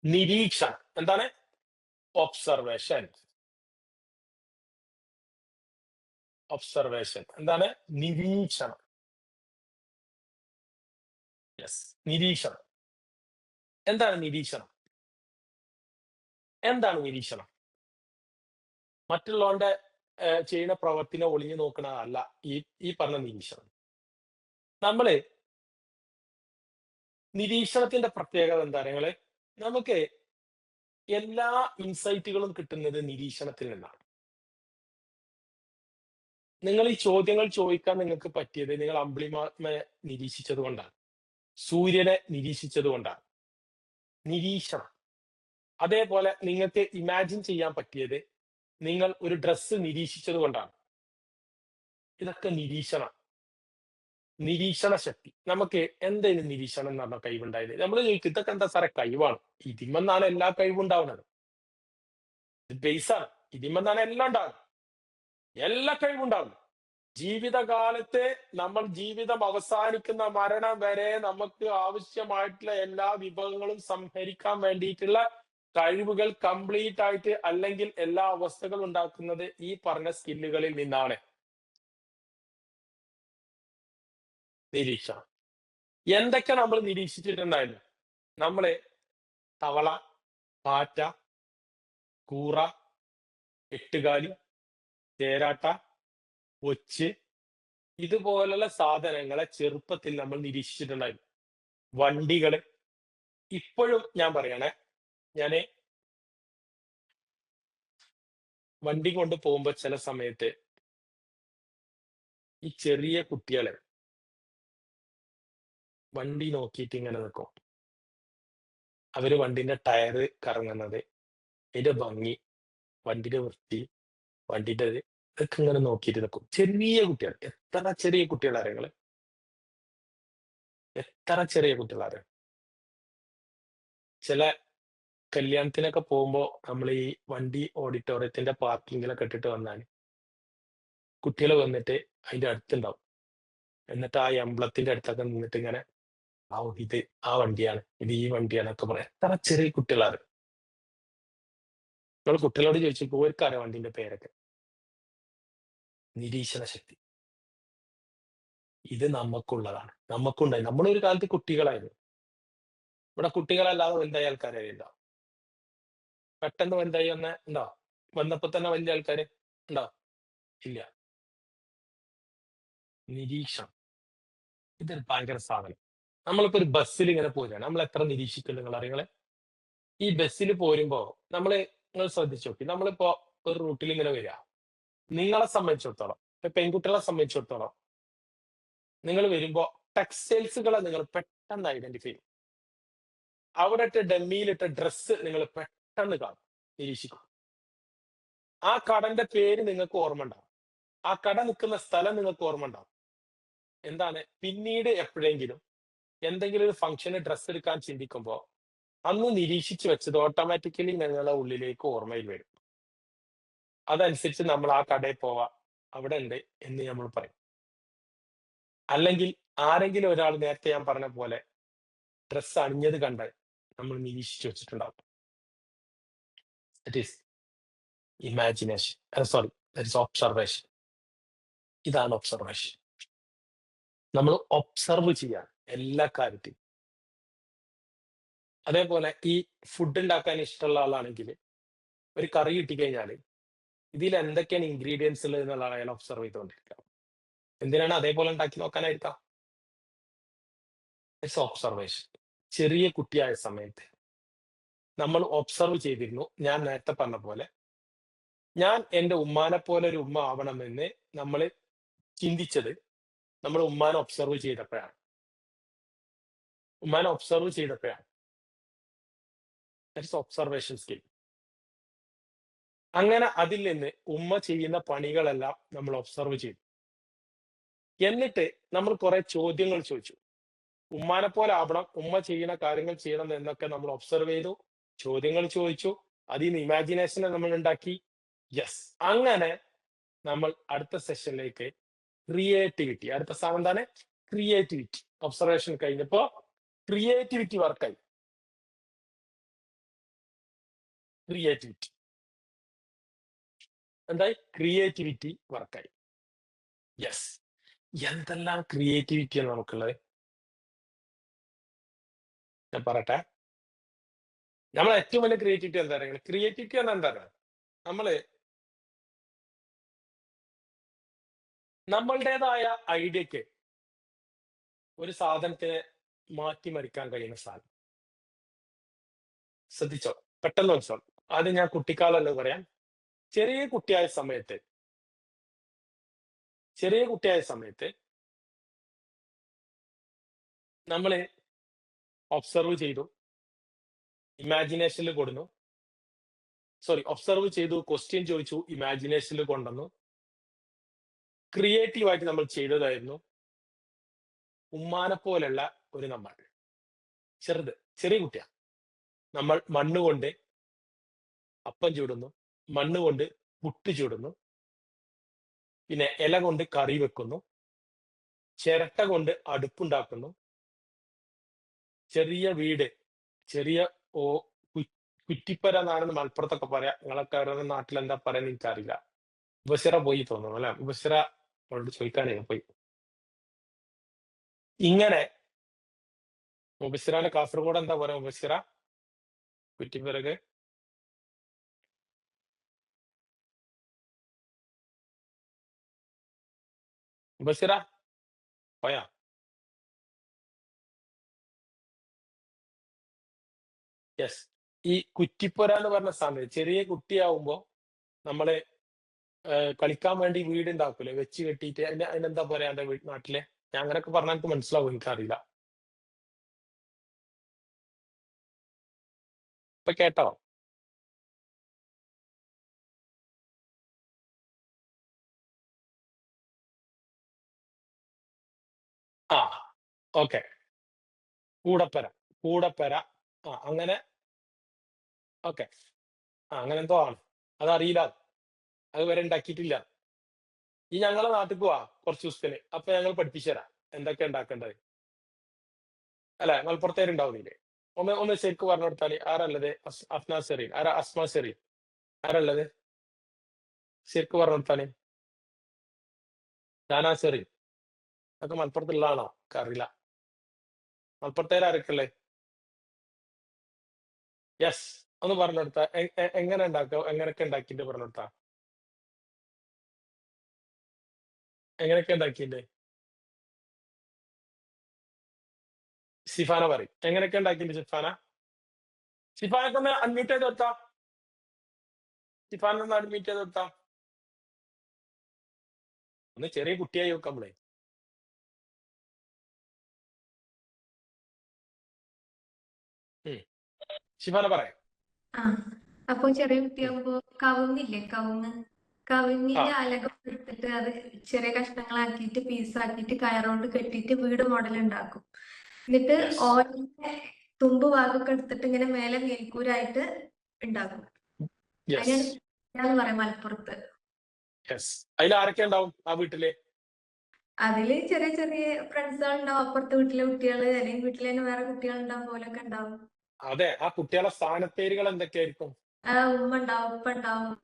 നിരീക്ഷണം. എന്താണ് ഒബ്സർവേഷൻ? ഒബ്സർവേഷൻ എന്താണ്? നിരീക്ഷണം. യെസ്, നിരീക്ഷണം. എന്താണ് നിരീക്ഷണം? എന്താണ് നിരീക്ഷണം? മറ്റുള്ളവന്റെ ചെയ്യുന്ന പ്രവർത്തിനെ ഒളിഞ്ഞു നോക്കുന്നതല്ല ഈ പറഞ്ഞ നിരീക്ഷണം. നമ്മള് നിരീക്ഷണത്തിന്റെ പ്രത്യേകത എന്താ നിങ്ങള്? നമുക്ക് എല്ലാ ഇൻസൈറ്റുകളും കിട്ടുന്നത് നിരീക്ഷണത്തിൽ നിന്നാണ്. നിങ്ങൾ ഈ ചോദ്യങ്ങൾ ചോദിക്കാൻ നിങ്ങൾക്ക് പറ്റിയത് നിങ്ങൾ അമ്പിളിമാമയെ നിരീക്ഷിച്ചത് കൊണ്ടാണ്, സൂര്യനെ നിരീക്ഷിച്ചത് കൊണ്ടാണ്. നിരീക്ഷണം. അതേപോലെ നിങ്ങൾക്ക് ഇമാജിൻ ചെയ്യാൻ പറ്റിയത് നിങ്ങൾ ഒരു ഡ്രസ്സ് നിരീക്ഷിച്ചത് കൊണ്ടാണ്. ഇതൊക്കെ നിരീക്ഷണ ശക്തി. നമുക്ക് എന്തെങ്കിലും നിരീക്ഷണം എന്ന് പറഞ്ഞ കഴിവുണ്ടായത്? നമ്മൾ ചോദിക്കും, ഇതൊക്കെ എന്താ സാറേ കഴിവാണ്? ഇതിമെന്നാണ് എല്ലാ കഴിവും ഉണ്ടാവുന്നത്. ഇത് ബേസാണ്. ഇതിമെന്നാണ് എല്ലാം ഉണ്ടാവുന്നത്. എല്ലാ കഴിവുണ്ടാവും. ജീവിതകാലത്തെ ജീവിതം അവസാനിക്കുന്ന മരണം വരെ നമുക്ക് ആവശ്യമായിട്ടുള്ള എല്ലാ വിഭവങ്ങളും സംഹരിക്കാൻ വേണ്ടിയിട്ടുള്ള കഴിവുകൾ കംപ്ലീറ്റ് ആയിട്ട് അല്ലെങ്കിൽ എല്ലാ അവസ്ഥകളും ഉണ്ടാക്കുന്നത് ഈ പറഞ്ഞ സ്കില്ലുകളിൽ നിന്നാണ്. നിരീക്ഷണം. എന്തൊക്കെ നമ്മൾ നിരീക്ഷിച്ചിട്ടുണ്ടായിരുന്നു? നമ്മള് തവള, പാറ്റ, കൂറ, എട്ടുകാലി, തേരാട്ട, ഒച്ച് ഇതുപോലുള്ള സാധനങ്ങളെ ചെറുപ്പത്തിൽ നമ്മൾ നിരീക്ഷിച്ചിട്ടുണ്ടായിരുന്നു. വണ്ടികള്. ഇപ്പോഴും ഞാൻ പറയണേ, ഞാന് വണ്ടി കൊണ്ട് പോകുമ്പോ ചില സമയത്ത് ഈ ചെറിയ കുട്ടികളെ വണ്ടി നോക്കിയിട്ട് ഇങ്ങനെ നിൽക്കും. അവര് വണ്ടിന്റെ ടയറ് കറങ്ങുന്നത്, അതിന്റെ ഭംഗി, വണ്ടിയുടെ വൃത്തി, വണ്ടിന്റെ ഇതൊക്കെ ഇങ്ങനെ നോക്കിയിട്ട് നിൽക്കും. ചെറിയ കുട്ടികൾ. എത്ര ചെറിയ കുട്ടികളാ നിങ്ങള്? എത്ര ചെറിയ കുട്ടികളാ? ചില കല്യാണത്തിനൊക്കെ പോകുമ്പോ നമ്മൾ ഈ വണ്ടി ഓഡിറ്റോറിയത്തിന്റെ പാർക്കിങ്ങിലൊക്കെ ഇട്ടിട്ട് വന്നാൽ കുട്ടികൾ വന്നിട്ട് അതിന്റെ അടുത്തുണ്ടാവും. എന്നിട്ട് ആ എംബ്ലത്തിന്റെ അടുത്തൊക്കെ നിന്നിട്ട് ഇങ്ങനെ ഇത് ആ വണ്ടിയാണ്, ഇത് ഈ വണ്ടിയാണ് ഒക്കെ പറയാം. എത്ര ചെറിയ കുട്ടികളാണ്. നമ്മൾ കുട്ടികളോട് ചോദിച്ചു ഓർക്കറിയാം വണ്ടിന്റെ പേരൊക്കെ. നിരീക്ഷണ ശക്തി ഇത് നമുക്കുള്ളതാണ്. നമുക്കുണ്ടായി. നമ്മളൊരു കാലത്ത് കുട്ടികളായിരുന്നു. ഇവിടെ കുട്ടികളല്ലാതെ വലുതായ ആൾക്കാരായില്ല. പെട്ടെന്ന് വലുതായി വന്ന ഉണ്ടോ? വന്നപ്പോ തന്നെ വലിയ ആൾക്കാര് ഉണ്ടോ? ഇല്ല. നിരീക്ഷണം ഇതൊരു ഭയങ്കര സാധനം. നമ്മളിപ്പോ ഒരു ബസ്സിൽ ഇങ്ങനെ പോരുകയാണ്. നമ്മൾ എത്ര നിരീക്ഷിക്കുന്നുണ്ട് നിങ്ങൾ അറിയങ്ങളെ? ഈ ബസ്സിൽ പോരുമ്പോ നിങ്ങൾ ശ്രദ്ധിച്ചു നോക്കി. നമ്മളിപ്പോ ഒരു റൂട്ടിൽ ഇങ്ങനെ വരിക. നിങ്ങളെ സംബന്ധിച്ചിടത്തോളം, ഇപ്പൊ പെൺകുട്ടികളെ സംബന്ധിച്ചിടത്തോളം, നിങ്ങൾ വരുമ്പോ ടെക്സ്റ്റൈൽസുകളെ നിങ്ങൾ പെട്ടെന്ന് ഐഡന്റിഫൈ ചെയ്യും. അവിടെ ഇട്ട് ഡമ്മിയിലിട്ട ഡ്രസ്സ് നിങ്ങൾ പെട്ടെന്ന് കാണും, നിരീക്ഷിക്കും. ആ കടന്റെ പേര് നിങ്ങൾക്ക് ഓർമ്മ ഉണ്ടാവും. ആ കട നിൽക്കുന്ന സ്ഥലം നിങ്ങൾക്ക് ഓർമ്മ ഉണ്ടാവും. എന്താണ്? പിന്നീട് എപ്പോഴെങ്കിലും എന്തെങ്കിലും ഒരു ഫംഗ്ഷന് ഡ്രസ്സ് എടുക്കാൻ ചിന്തിക്കുമ്പോൾ അന്ന് നിരീക്ഷിച്ചു വെച്ചത് ഓട്ടോമാറ്റിക്കലി ഞങ്ങളുടെ ഉള്ളിലേക്ക് ഓർമ്മയിൽ വരും. അതനുസരിച്ച് നമ്മൾ ആ കടയിൽ പോവാ, അവിടെ ഉണ്ട് എന്ന് നമ്മൾ പറയും. അല്ലെങ്കിൽ ആരെങ്കിലും ഒരാൾ നേരത്തെ ഞാൻ പറഞ്ഞ പോലെ ഡ്രസ്സ് അണിഞ്ഞത് കണ്ട് നമ്മൾ നിരീക്ഷിച്ചു വെച്ചിട്ടുണ്ടാവും. That is imagination. Sorry, that is observation. ഇതാണ് ഒബ്സർവേഷൻ. നമ്മൾ ഒബ്സർവ് ചെയ്യാൻ എല്ലാ കാര്യത്തിലും. അതേപോലെ ഈ ഫുഡ് ഉണ്ടാക്കാൻ ഇഷ്ടമുള്ള ആളാണെങ്കിൽ ഒരു കറി കിട്ടിക്കഴിഞ്ഞാൽ ഇതിൽ എന്തൊക്കെയാണ് ഇൻഗ്രീഡിയൻസ് ഉള്ളത് എന്നുള്ളതാണ് അയാൾ ഒബ്സർവ് ചെയ്തുകൊണ്ടിരിക്കുക. എന്തിനാണ്? അതേപോലെ ഉണ്ടാക്കി നോക്കാനായിരിക്കാം. It's observation. ചെറിയ കുട്ടിയായ സമയത്ത് നമ്മൾ ഒബ്സർവ് ചെയ്തിരുന്നു. ഞാൻ നേരത്തെ പറഞ്ഞ പോലെ ഞാൻ എൻ്റെ ഉമ്മാനെ പോലെ ഒരു ഉമ്മ ആവണമെന്ന് നമ്മൾ ചിന്തിച്ചത് നമ്മൾ ഉമ്മാനെ ഒബ്സർവ് ചെയ്തപ്പോഴാണ്. ഉമ്മാനെ ഒബ്സർവ് ചെയ്തപ്പോഴാണ്. That's observation skill. അങ്ങനെ അതിൽ നിന്ന് ഉമ്മ ചെയ്യുന്ന പണികളെല്ലാം നമ്മൾ ഒബ്സർവ് ചെയ്തു. എന്നിട്ട് നമ്മൾ കുറെ ചോദ്യങ്ങൾ ചോദിച്ചു. ഉമ്മാനെ പോലെ ആവണം, ഉമ്മ ചെയ്യുന്ന കാര്യങ്ങൾ ചെയ്യണം എന്നൊക്കെ നമ്മൾ ഒബ്സർവ് ചെയ്തു, ചോദ്യങ്ങൾ ചോദിച്ചു, അതിൽ നിന്ന് ഇമാജിനേഷനെ നമ്മൾ ഉണ്ടാക്കി. യെസ്. അങ്ങനെ നമ്മൾ അടുത്ത സെഷനിലേക്ക് ക്രിയേറ്റിവിറ്റി, അടുത്ത സാധനം എന്താണ്? ക്രിയേറ്റിവിറ്റി. ഒബ്സർവേഷൻ കഴിഞ്ഞപ്പോ ക്രിയേറ്റിവിറ്റി വർക്കായി. ക്രിയേറ്റിവിറ്റി എന്തായി? ക്രിയേറ്റിവിറ്റി വർക്കായി. യെസ്. എന്തെല്ലാം ക്രിയേറ്റിവിറ്റിയാണ് നമുക്കുള്ളത്? ഞാൻ പറയട്ടെ. നമ്മളെ ഏറ്റവും വലിയ ക്രിയേറ്റിവിറ്റി എന്താ പറയുക? ക്രിയേറ്റിവിറ്റി പറഞ്ഞാൽ എന്താ പറയുക? നമ്മളുടേതായ ഐഡിയക്ക് ഒരു സാധനത്തിനെ മാറ്റിമറിക്കാൻ കഴിയുന്ന സാധനം. ശ്രദ്ധിച്ചോ? പെട്ടെന്ന് മനസ്സിലോ. ആദ്യം ഞാൻ കുട്ടിക്കാലമല്ലോ പറയാം. ചെറിയ കുട്ടിയായ സമയത്ത് നമ്മള് ഒബ്സർവ് ചെയ്തു, ഇമാജിനേഷനിൽ കൊടുന്നു. ഒബ്സർവ് ചെയ്തു, ക്വസ്റ്റ്യൻ ചോദിച്ചു, ഇമാജിനേഷനിൽ കൊണ്ടുവന്നു. ക്രിയേറ്റീവായിട്ട് നമ്മൾ ചെയ്തതായിരുന്നു ഉമ്മാനെ പോലുള്ള ഒരു നമ്മൾ. ചെറിയ കുട്ടിയാ. നമ്മൾ മണ്ണ് കൊണ്ട് അപ്പം ചൂടുന്നു, മണ്ണ് കൊണ്ട് പുട്ട് ചൂടുന്നു, പിന്നെ ഇല കൊണ്ട് കറി വെക്കുന്നു, ചിരട്ട കൊണ്ട് അടുപ്പുണ്ടാക്കുന്നു, ചെറിയ വീട്, ചെറിയ കുറ്റിപ്പര എന്നാണെന്ന് മലപ്പുറത്തൊക്കെ പറയാം. നിങ്ങളൊക്കെ അവരുടെ നാട്ടിൽ എന്താ പറയാന്ന് എനിക്കറിയില്ല. മുബസ്സിറ പോയി തോന്നുന്നു അല്ലെ? മുബസ്സിറ അവളോട് ചോദിക്കാനേ പോയി. ഇങ്ങനെ മുബസ്സിറാന്റെ കാസർഗോഡ് എന്താ പറയാ മുബസ്സിറ? കുറ്റിപ്പരക്ക്? മുബസ്സിറ പോയാ? യെസ്. ഈ കുറ്റിപ്പുര എന്ന് പറഞ്ഞ സമയം ചെറിയ കുട്ടിയാവുമ്പോ നമ്മള് കളിക്കാൻ വേണ്ടി വീടുണ്ടാക്കൂലേ? വെച്ച് കെട്ടിയിട്ട് അതിനെന്താ പറയാ എന്റെ നാട്ടിലെ? ഞാൻ അങ്ങനെയൊക്കെ പറഞ്ഞാൽ എനിക്ക് മനസ്സിലാവും എനിക്കറിയില്ല. ഇപ്പൊ കേട്ടോ? ആ ഓക്കെ. കൂടപ്പര. കൂടപ്പര. അങ്ങനെ ഓക്കെ. അങ്ങനെ എന്തോ ആണ്. അതറിയില്ല. അത് വരെ ഉണ്ടാക്കിയിട്ടില്ല. ഈ ഞങ്ങളെ നാട്ടിക്ക് വാ കുറച്ച് ദിവസത്തിന്. അപ്പൊ ഞങ്ങൾ പഠിപ്പിച്ചു തരാം. എന്തൊക്കെയാ ഉണ്ടാക്കേണ്ടത്. അല്ലെ? മലപ്പുറത്തേരുണ്ടാവുന്നില്ലേ? ഒന്ന് ശരിക്ക് പറഞ്ഞു കൊടുത്താല് ആരല്ലത്? അഫ്നാ സെറീൻ. ആരാ അസ്മാ സെറീൻ? ആരല്ലത്? ശരിക്ക് പറഞ്ഞു കൊടുത്താല്. ഷാനാ സെറീൻ. അതൊക്കെ മലപ്പുറത്തുള്ള ആണോ? എനിക്കറിയില്ല. മലപ്പുറത്തേര് ആരൊക്കെയുള്ളേ? യെസ്. ഒന്ന് പറഞ്ഞു കൊടുത്താ. എങ്ങനെ ഉണ്ടാക്കുക? എങ്ങനെയൊക്കെ ഉണ്ടാക്കിയിട്ട് പറഞ്ഞു കൊടുത്താ. എങ്ങനെയൊക്കെ ഉണ്ടാക്കിയിട്ട്? സിഫാന പറയും. എങ്ങനെയൊക്കെ ഉണ്ടാക്കിയിട്ട് സിഫാന? സിഫാനൊക്കെ ഒന്ന് അൺമ്യൂട്ട് ചെയ്ത് കൊടുത്താ. സിഫാനെ ഒന്ന് അൺമ്യൂട്ട് ചെയ്ത് കൊടുത്താ. ഒന്ന് ചെറിയ കുട്ടിയായി നോക്കാം നമ്മളെ. ശിഫാന പറയാം. ആ അപ്പൊ ചെറിയ കുട്ടിയാകുമ്പോ കവുങ്ങില്ലേ, കവുങ്ങിന്റെ അലകൾ എടുത്തിട്ട് അത് ചെറിയ കഷ്ണങ്ങളാക്കിയിട്ട് പീസാക്കിയിട്ട് കയറുകൊണ്ട് കെട്ടിയിട്ട് വീട് മോഡൽ ഉണ്ടാക്കും. എന്നിട്ട് യെസ്. ഓരോ തുമ്പ് ഭാഗമൊക്കെ എടുത്തിട്ട് ഇങ്ങനെ മേലെ മേൽക്കൂരായിട്ട് ഉണ്ടാക്കും. യെസ്. അതിനാണ് പറയാം മലപ്പുറത്ത്. യെസ്. അതിൽ ആരൊക്കെ ഉണ്ടാവും ആ വീട്ടില്? അതില് ചെറിയ ചെറിയ ഫ്രണ്ട്സുകൾ ഉണ്ടാവും, അപ്പുറത്തെ വീട്ടിലെ കുട്ടികള്, അല്ലെങ്കിൽ വീട്ടിൽ തന്നെ വേറെ കുട്ടികൾ ഉണ്ടാവും, പോലൊക്കെ ഉണ്ടാവും. അതെ. ആ കുട്ടികളെ സ്ഥാനപ്പേരുകൾ എന്തൊക്കെയായിരിക്കും? ഉമ്മ ഉണ്ടാവും, ഉപ്പ ഉണ്ടാവും,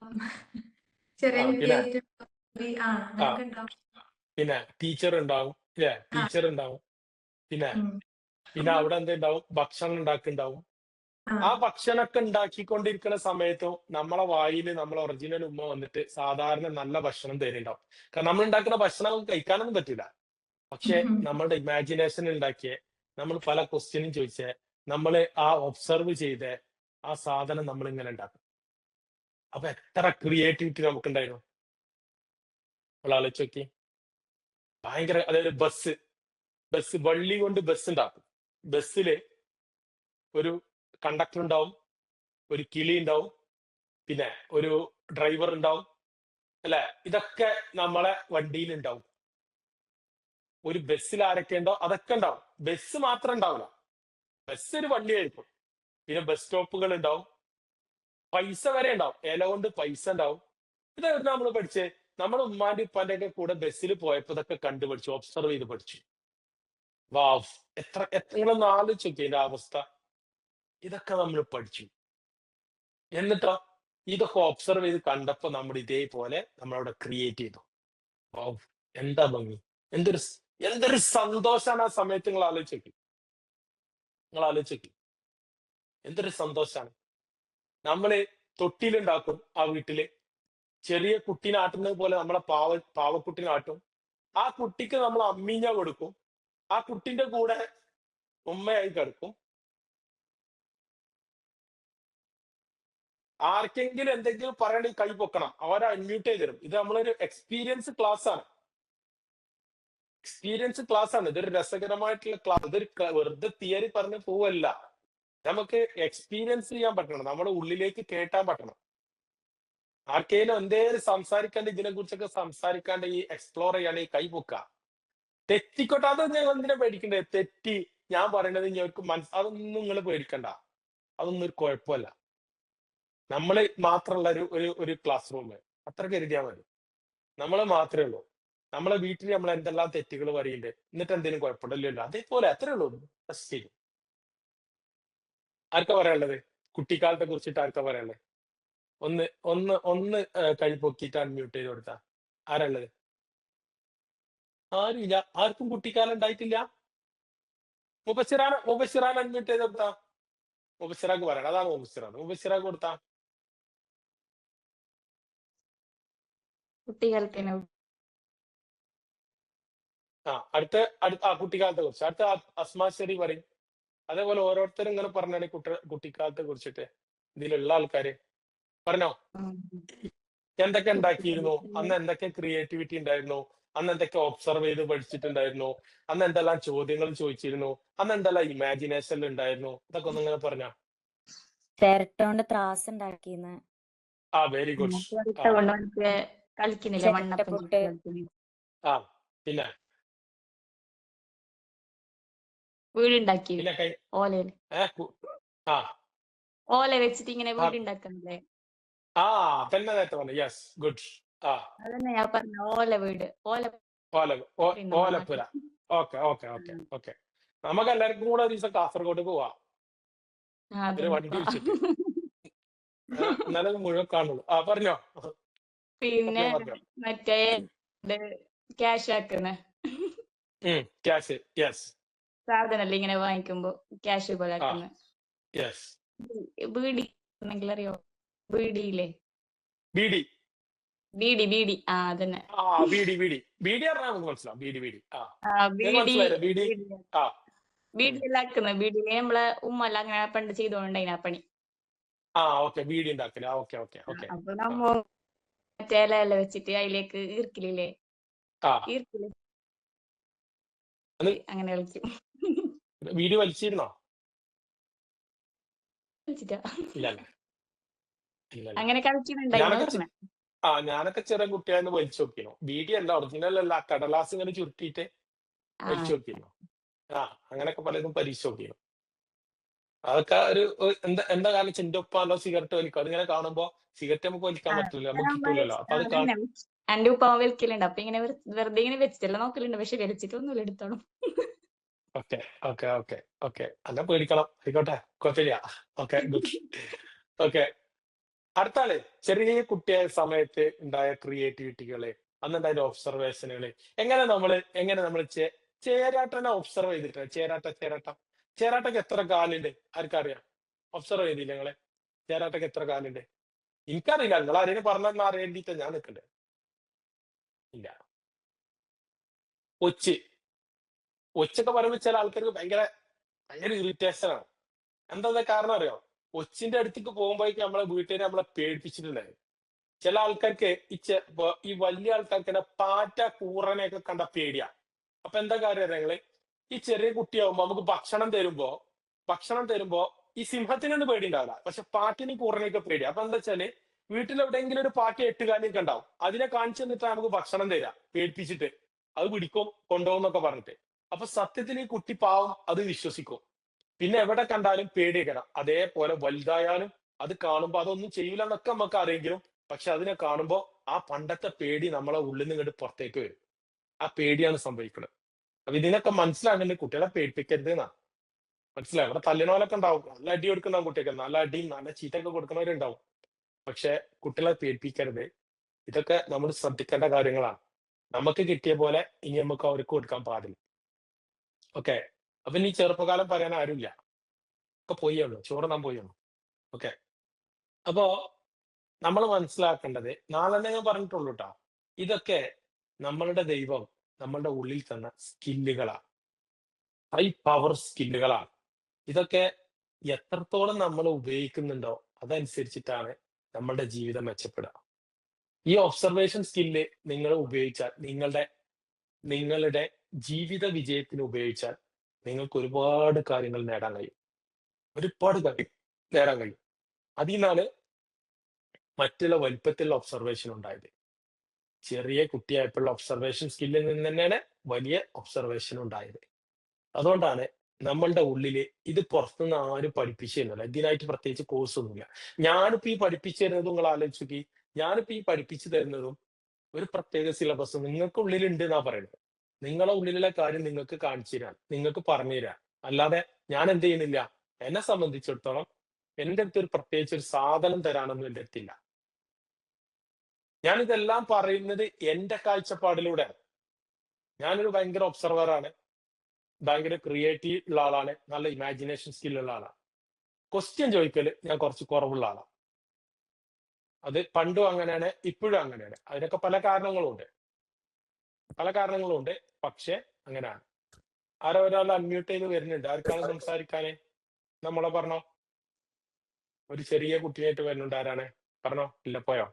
ചെറിയ പിന്നെ കുട്ടിയായിട്ട് അങ്ങനൊക്കെ ഉണ്ടാവും. പിന്നെ ടീച്ചർ ഉണ്ടാവും ഇല്ലേ? ടീച്ചർ ഉണ്ടാവും. പിന്നെ പിന്നെ അവിടെ എന്തുണ്ടാവും? ഭക്ഷണം ഉണ്ടാക്കുന്നുണ്ടാവും. ആ ഭക്ഷണമൊക്കെ ഉണ്ടാക്കിക്കൊണ്ടിരിക്കുന്ന സമയത്തും നമ്മളെ വായില് നമ്മളെ ഒറിജിനൽ ഉമ്മ വന്നിട്ട് സാധാരണ നല്ല ഭക്ഷണം തരുന്നുണ്ടാവും. കാരണം നമ്മൾ ഉണ്ടാക്കുന്ന ഭക്ഷണം നമുക്ക് കഴിക്കാനൊന്നും പറ്റില്ല. പക്ഷെ നമ്മളുടെ ഇമാജിനേഷൻ ഉണ്ടാക്കിയ നമ്മൾ പല ക്വസ്റ്റ്യനും ചോദിച്ചേ നമ്മൾ ആ ഒബ്സർവ് ചെയ്ത ആ സാധനം നമ്മൾ ഇങ്ങനെ ഉണ്ടാക്കും. അപ്പൊ എത്ര ക്രിയേറ്റിവിറ്റി നമുക്കുണ്ടായിരുന്നു. നമ്മൾ ആലോചിച്ച് നോക്കി. ഭയങ്കര. അതായത് ബസ് വള്ളി കൊണ്ട് ബസ് ഉണ്ടാക്കും. ബസ്സില് ഒരു കണ്ടക്ടർ ഉണ്ടാവും, ഒരു കിളി ഉണ്ടാവും, പിന്നെ ഒരു ഡ്രൈവർ ഉണ്ടാവും അല്ലെ? ഇതൊക്കെ നമ്മളെ വണ്ടിയിൽ ഉണ്ടാവും. ഒരു ബസ്സിൽ ആരൊക്കെ ഉണ്ടോ അതൊക്കെ ഉണ്ടാവും. ബസ് മാത്രം ഉണ്ടാവില്ല. ബസ് ഒരു വണ്ടിയായിരിക്കും. പിന്നെ ബസ് സ്റ്റോപ്പുകൾ ഉണ്ടാവും. പൈസ വരെ ഉണ്ടാവും. ഇല കൊണ്ട് പൈസ ഉണ്ടാവും. ഇതായിരുന്നു നമ്മൾ പഠിച്ചേ. നമ്മുടെ ഉമ്മാന്റെ ഉപ്പാന്റെ ഒക്കെ കൂടെ ബസ്സിൽ പോയപ്പോ ഇതൊക്കെ കണ്ടുപഠിച്ചു, ഒബ്സർവ് ചെയ്ത് പഠിച്ചു. വാവ്. നിങ്ങളൊന്ന് ആലോചിച്ച് നോക്കിയേ ഇതിന്റെ അവസ്ഥ. ഇതൊക്കെ നമ്മൾ പഠിച്ചു. എന്നിട്ടോ ഇതൊക്കെ ഒബ്സർവ് ചെയ്ത് കണ്ടപ്പോ നമ്മൾ ഇതേപോലെ നമ്മളവിടെ ക്രിയേറ്റ് ചെയ്തു. വാവ്. എന്താ ഭംഗി. എന്തൊരു സന്തോഷാണ് ആ സമയത്ത്. നിങ്ങൾ ആലോചിച്ച് നോക്കി. എന്തൊരു സന്തോഷാണ്. നമ്മള് തൊട്ടിലുണ്ടാക്കും ആ വീട്ടില്. ചെറിയ കുട്ടീനെ ആട്ടുന്നത് പോലെ നമ്മളെ പാവക്കുട്ടീനെ ആട്ടും. ആ കുട്ടിക്ക് നമ്മൾ അമ്മീഞ്ഞ കൊടുക്കും. ആ കുട്ടിന്റെ കൂടെ ഉമ്മയായി കിടക്കും. ആർക്കെങ്കിലും എന്തെങ്കിലും പറയണമെങ്കിൽ കൈ പൊക്കണം, അവരെ അൺമ്യൂട്ട് ചെയ്ത് തരും. ഇത് നമ്മളൊരു എക്സ്പീരിയൻസ് ക്ലാസ് ആണ്. ഇതൊരു രസകരമായിട്ടുള്ള ക്ലാസ്. ഇതൊരു വെറുതെ തിയറി പറഞ്ഞ് പോവല്ല. നമുക്ക് എക്സ്പീരിയൻസ് ചെയ്യാൻ പറ്റണം. നമ്മുടെ ഉള്ളിലേക്ക് കേട്ടാൻ പറ്റണം. ആർക്കെങ്കിലും എന്തേലും സംസാരിക്കാണ്ട് ഇതിനെ കുറിച്ചൊക്കെ സംസാരിക്കാണ്ട് ഈ എക്സ്പ്ലോർ ചെയ്യാണ്ട് ഈ കൈ പൊക്ക. തെറ്റിക്കോട്ടെ. അത് ഞങ്ങൾ എന്തിനാ പേടിക്കണ്ടേ? തെറ്റി ഞാൻ പറയണത് ഞങ്ങൾക്ക് അതൊന്നും നിങ്ങൾ പേടിക്കണ്ട. അതൊന്നും ഒരു കുഴപ്പമല്ല. നമ്മള് മാത്രമുള്ള ഒരു ക്ലാസ് റൂം അത്ര കരുതിയാൽ മതി. നമ്മള് മാത്രമേ ഉള്ളൂ. നമ്മളെ വീട്ടിൽ നമ്മൾ എന്തെല്ലാം തെറ്റുകൾ പറയുന്നുണ്ട്. എന്നിട്ട് എന്തെങ്കിലും കുഴപ്പമില്ലല്ലോ. അതേപോലെ അത്രേ ഉള്ളൂ. ശരി. ആർക്കാ പറയാനുള്ളത്? കുട്ടിക്കാലത്തെ കുറിച്ചിട്ട് ആർക്കാ പറയണ്ടേ? ഒന്ന് ഒന്ന് ഒന്ന് കൈ പൊക്കിയിട്ട് അൺമ്യൂട്ട് ചെയ്ത് കൊടുത്താ. ആരാ ഉള്ളത്? ആരുമില്ല. ആർക്കും കുട്ടിക്കാലം ഉണ്ടായിട്ടില്ല? മുബസ്സിറാൻ അൺമ്യൂട്ട് ചെയ്ത് കൊടുത്താ. മുബസ്സിറാക്ക് പറയണം. അതാണ് മുബസ്സിറാക്ക് കൊടുത്താ. കുട്ടിക്കാലത്തിന് അടുത്ത കുട്ടിക്കാലത്തെ കുറിച്ച് അടുത്ത അസ്മാ ശരി പറയും. അതേപോലെ ഓരോരുത്തരും ഇങ്ങനെ പറഞ്ഞാണ് കുട്ടിക്കാലത്തെ കുറിച്ചിട്ട് ഇതിലുള്ള ആൾക്കാര് പറഞ്ഞോ. എന്തൊക്കെ ഉണ്ടാക്കിയിരുന്നു അന്ന്? എന്തൊക്കെ ക്രിയേറ്റിവിറ്റി ഉണ്ടായിരുന്നു അന്ന്? എന്തൊക്കെ ഒബ്സർവ് ചെയ്ത് പഠിച്ചിട്ടുണ്ടായിരുന്നു അന്ന്? എന്തെല്ലാം ചോദ്യങ്ങൾ ചോദിച്ചിരുന്നു അന്ന്? എന്തെല്ലാം ഇമാജിനേഷൻ ഉണ്ടായിരുന്നു? ഇതൊക്കെ ഒന്നിങ്ങനെ പറഞ്ഞ. ചിരട്ടോണ്ട് ത്രാസ് ഉണ്ടാക്കിന്ന്. Very good. കൊണ്ട് നമുക്ക് കളിക്കുന്നില്ലേ മണ്ണപ്പം ചിരട്ടപ്പുട്ട്. പിന്നെ വീടുണ്ടാക്കി പിന്നെ ഓലയില് ഓല വെച്ചിട്ട് ഇങ്ങനെ വീടുണ്ടാക്കുന്നില്ലേ? തന്നെ നേരത്തെ പറഞ്ഞു. Yes, good. അതന്നെ ഞാൻ പറഞ്ഞ ഓല വീട്. ഓലപ്പുര. ഓക്കെ. നമുക്ക് എല്ലാവർക്കും കൂടെ ഒരു ദിവസം കാസർഗോഡ് പോവാം. ഒരു വണ്ടി വിളിച്ചിട്ട് എന്നാലും മുഴുവൻ കാണുള്ളൂ. പറഞ്ഞോ. പിന്നെ മറ്റേ ക്യാഷ് ആക്കുന്ന ക്യാഷ്. യെസ്. സാധനല്ലേ ഇങ്ങനെ വാങ്ങിക്കുമ്പോ ക്യാഷ് പോലെ ആക്കുന്ന യെസ്. ബീഡി അറിയോ? ബീഡിയില്ലേ? ബീഡി. അതന്നെ. ബീഡി പറഞ്ഞാൽ നമുക്ക് മനസ്സിലാവും. ബീഡി. ബീഡിയെല്ലാം ആക്കുന്ന ബീഡിയില് നമ്മളെ ഉമ്മല്ല അങ്ങനെ പണ്ട് ചെയ്തോണ്ടായിന പണി. ഓക്കെ. ബീഡി ഉണ്ടാക്കില്ല. ഓക്കെ. അപ്പൊ നമ്മ മറ്റേ ഇല വെച്ചിട്ട് അതിലേക്ക് ഈർക്കിലില്ലേ? ഈർക്കില് അങ്ങനെ കളിക്കും. ബീഡി വലിച്ചിരുന്നോ? അങ്ങനെ കളിക്കുന്നുണ്ടായിരുന്നു. ഞാനൊക്കെ ചെറിയ കുട്ടിയായിരുന്നു വലിച്ചു നോക്കിനു. ബീഡി അല്ല, ഒറിജിനൽ അല്ല, കടലാസ് ഇങ്ങനെ ചുരുട്ടിയിട്ട് വലിച്ചു നോക്കിനു. അങ്ങനെയൊക്കെ പലതും പരീക്ഷ നോക്കിനു. അതൊക്കെ ഒരു എന്താ കാരണം ചെന്റെ ഒപ്പാണല്ലോ സിഗരറ്റ് വലിക്കും. അതിങ്ങനെ കാണുമ്പോ സിഗരറ്റ് നമുക്ക് വലിക്കാൻ പറ്റില്ല, നമുക്ക് കിട്ടൂലല്ലോ. അപ്പൊ അത് എന്റെ ഉപ്പ വലിക്കലുണ്ട്. അപ്പൊ ഇങ്ങനെ വെറുതെ ഇങ്ങനെ വെച്ചിട്ടല്ല നോക്കലുണ്ട്. പക്ഷെ വലിച്ചിട്ടൊന്നുമില്ല, എടുത്തോളും. ഓക്കെ. അല്ല പേടിക്കണം. ആയിക്കോട്ടെ, കുഴപ്പമില്ല. Okay, good. ഓക്കെ. അടുത്ത ആള് ചെറിയ കുട്ടിയായ സമയത്ത് ഉണ്ടായ ക്രിയേറ്റിവിറ്റികള്, അന്നുണ്ടായ ഒബ്സർവേഷനുകള്, എങ്ങനെ നമ്മള് ചേരാട്ടനെ ഒബ്സർവ് ചെയ്തിട്ടുണ്ട്. ചേരാട്ടക്ക് എത്ര കാലുണ്ട്? ആർക്കറിയാം? ഒബ്സർവ് ചെയ്തില്ല നിങ്ങളെ? ചേരാട്ടക്ക് എത്ര കാലുണ്ട്? എനിക്കറിയില്ല. നിങ്ങൾ ആരെയും പറഞ്ഞെന്ന് അറിയേണ്ടിട്ട് ഞാൻ നിൽക്കണ്ടേ? ഇല്ല. ഒച്ചൊക്കെ പറയുമ്പോൾ ചില ആൾക്കാർക്ക് ഭയങ്കര ഇറിറ്റേഷൻ ആണ്. എന്താ കാരണം അറിയോ? ഒച്ചിന്റെ അടുത്തേക്ക് പോകുമ്പോഴേക്കും നമ്മളെ വീട്ടുകാരെ നമ്മളെ പേടിപ്പിച്ചിട്ടുണ്ടായിരുന്നു. ചില ആൾക്കാർക്ക് ഈ വലിയ ആൾക്കാർക്ക് പാറ്റ കൂറനെയൊക്കെ കണ്ട പേടിയാ. അപ്പൊ എന്താ കാര്യം അറിയാം? ഈ ചെറിയ കുട്ടിയാവുമ്പോ നമുക്ക് ഭക്ഷണം തരുമ്പോ ഈ സിംഹത്തിനൊന്നും പേടി ഉണ്ടാവില്ല, പക്ഷെ പാറ്റിനും കൂറനെയൊക്കെ പേടിയാ. അപ്പൊ എന്താ വെച്ചാല് വീട്ടിലെവിടെയെങ്കിലും ഒരു പാറ്റ 8 കാലിയൊക്കെ ഉണ്ടാവും. അതിനെ കാണിച്ചു തന്നിട്ട് നമുക്ക് ഭക്ഷണം തരാം പേടിപ്പിച്ചിട്ട്. അത് പിടിക്കും, കൊണ്ടുപോകുന്നൊക്കെ പറഞ്ഞിട്ട്. അപ്പൊ സത്യത്തിൽ ഈ കുട്ടി പാവം അത് വിശ്വസിക്കും. പിന്നെ എവിടെ കണ്ടാലും പേടിയേക്കണം. അതേപോലെ വലുതായാലും അത് കാണുമ്പോ അതൊന്നും ചെയ്യൂല എന്നൊക്കെ നമുക്ക് അറിയെങ്കിലും, പക്ഷെ അതിനെ കാണുമ്പോ ആ പണ്ടത്തെ പേടി നമ്മളെ ഉള്ളിൽ നിന്ന് ഇങ്ങോട്ട് പുറത്തേക്ക് വരും. ആ പേടിയാണ് സംഭവിക്കുന്നത്. അപ്പൊ ഇതിനൊക്കെ മനസ്സിലാകേണ്ടത് കുട്ടികളെ പേടിപ്പിക്കരുത് എന്നാ. മനസ്സിലായി? അവിടെ തല്ലിനോലൊക്കെ ഉണ്ടാവും, നല്ല അടി കൊടുക്കുന്ന കുട്ടിയൊക്കെ, നല്ല അടിയും നല്ല ചീറ്റൊക്കെ കൊടുക്കുന്നവരുണ്ടാവും. പക്ഷെ കുട്ടികളെ പേടിപ്പിക്കരുത്. ഇതൊക്കെ നമ്മൾ ശ്രദ്ധിക്കേണ്ട കാര്യങ്ങളാണ്. നമുക്ക് കിട്ടിയ പോലെ ഇനി നമുക്ക് അവർക്ക് കൊടുക്കാൻ പാടില്ല. ഓക്കെ. അപ്പൊ ഇനി ചെറുപ്പകാലം പറയാൻ ആരുമില്ല, ഒക്കെ പോയുള്ളൂ, ചോറുണ്ണാൻ പോയുള്ളൂ. ഓക്കെ. അപ്പോ നമ്മൾ മനസ്സിലാക്കേണ്ടത്, നാളെ ഞാൻ പറഞ്ഞിട്ടുള്ളൂ കേട്ടോ, ഇതൊക്കെ നമ്മളുടെ ദൈവം നമ്മളുടെ ഉള്ളിൽ തന്ന സ്കില്ലുകളാണ്, ഹൈ പവർ സ്കില്ലുകളാണ്. ഇതൊക്കെ എത്രത്തോളം നമ്മൾ ഉപയോഗിക്കുന്നുണ്ടോ അതനുസരിച്ചിട്ടാണ് നമ്മളുടെ ജീവിതം മെച്ചപ്പെടുക. ഈ ഒബ്സർവേഷൻ സ്കില്ല് നിങ്ങൾ ഉപയോഗിച്ചാൽ, നിങ്ങളുടെ ജീവിത വിജയത്തിന് ഉപയോഗിച്ചാൽ നിങ്ങൾക്ക് ഒരുപാട് കാര്യങ്ങൾ നേടാൻ കഴിയും. അതിൽ നിന്നാണ് മറ്റുള്ള വലുപ്പത്തിലുള്ള ഒബ്സർവേഷൻ ഉണ്ടായത്. ചെറിയ കുട്ടിയായപ്പോഴുള്ള ഒബ്സർവേഷൻ സ്കില്ലിൽ നിന്ന് തന്നെയാണ് വലിയ ഒബ്സർവേഷൻ ഉണ്ടായത്. അതുകൊണ്ടാണ് നമ്മളുടെ ഉള്ളില് ഇത് പുറത്തുനിന്ന് ആരും പഠിപ്പിച്ചു തരുന്നില്ല. ഇതിനായിട്ട് പ്രത്യേകിച്ച് കോഴ്സ് ഒന്നുമില്ല. ഞാനിപ്പോ ഈ പഠിപ്പിച്ചു തരുന്നതും നിങ്ങൾ ആലോചിച്ചു, ഞാനിപ്പോ ഈ പഠിപ്പിച്ചു തരുന്നതും ഒരു പ്രത്യേക സിലബസ് നിങ്ങൾക്ക് ഉള്ളിലുണ്ട് എന്നാ പറയുന്നത്. നിങ്ങളെ ഉള്ളിലുള്ള കാര്യം നിങ്ങൾക്ക് കാണിച്ചു തരാൻ, നിങ്ങൾക്ക് പറഞ്ഞു തരാൻ. അല്ലാതെ ഞാൻ എന്ത് ചെയ്യുന്നില്ല, എന്നെ സംബന്ധിച്ചിടത്തോളം എൻ്റെ അടുത്ത് ഒരു പ്രത്യേകിച്ച് ഒരു സാധനം തരാനൊന്നും എൻ്റെ അടുത്തില്ല. ഞാനിതെല്ലാം പറയുന്നത് എൻ്റെ കാഴ്ചപ്പാടിലൂടെയാണ്. ഞാനൊരു ഭയങ്കര ഒബ്സർവറാണ്, ഭയങ്കര ക്രിയേറ്റീവ് ഉള്ള ആളാണ്, നല്ല ഇമാജിനേഷൻ സ്കില്ലുള്ള ആളാണ്. ക്വസ്റ്റ്യൻ ചോദിക്കല് ഞാൻ കുറച്ച് കുറവുള്ള ആളാണ്. അത് പണ്ടും അങ്ങനെയാണ്, ഇപ്പോഴും അങ്ങനെയാണ്. അതിനൊക്കെ പല കാരണങ്ങളുണ്ട്. പക്ഷെ അങ്ങനെയാണ്. ആരോ ഒരാൾ അൺമ്യൂട്ട് ചെയ്ത് വരുന്നുണ്ട്. ആർക്കാണ് സംസാരിക്കാന്? നമ്മളെ പറഞ്ഞോ. ഒരു ചെറിയ കുട്ടിയായിട്ട് വരുന്നുണ്ട്. ആരാണ്? പറഞ്ഞോ. ഇല്ല, പോയോ?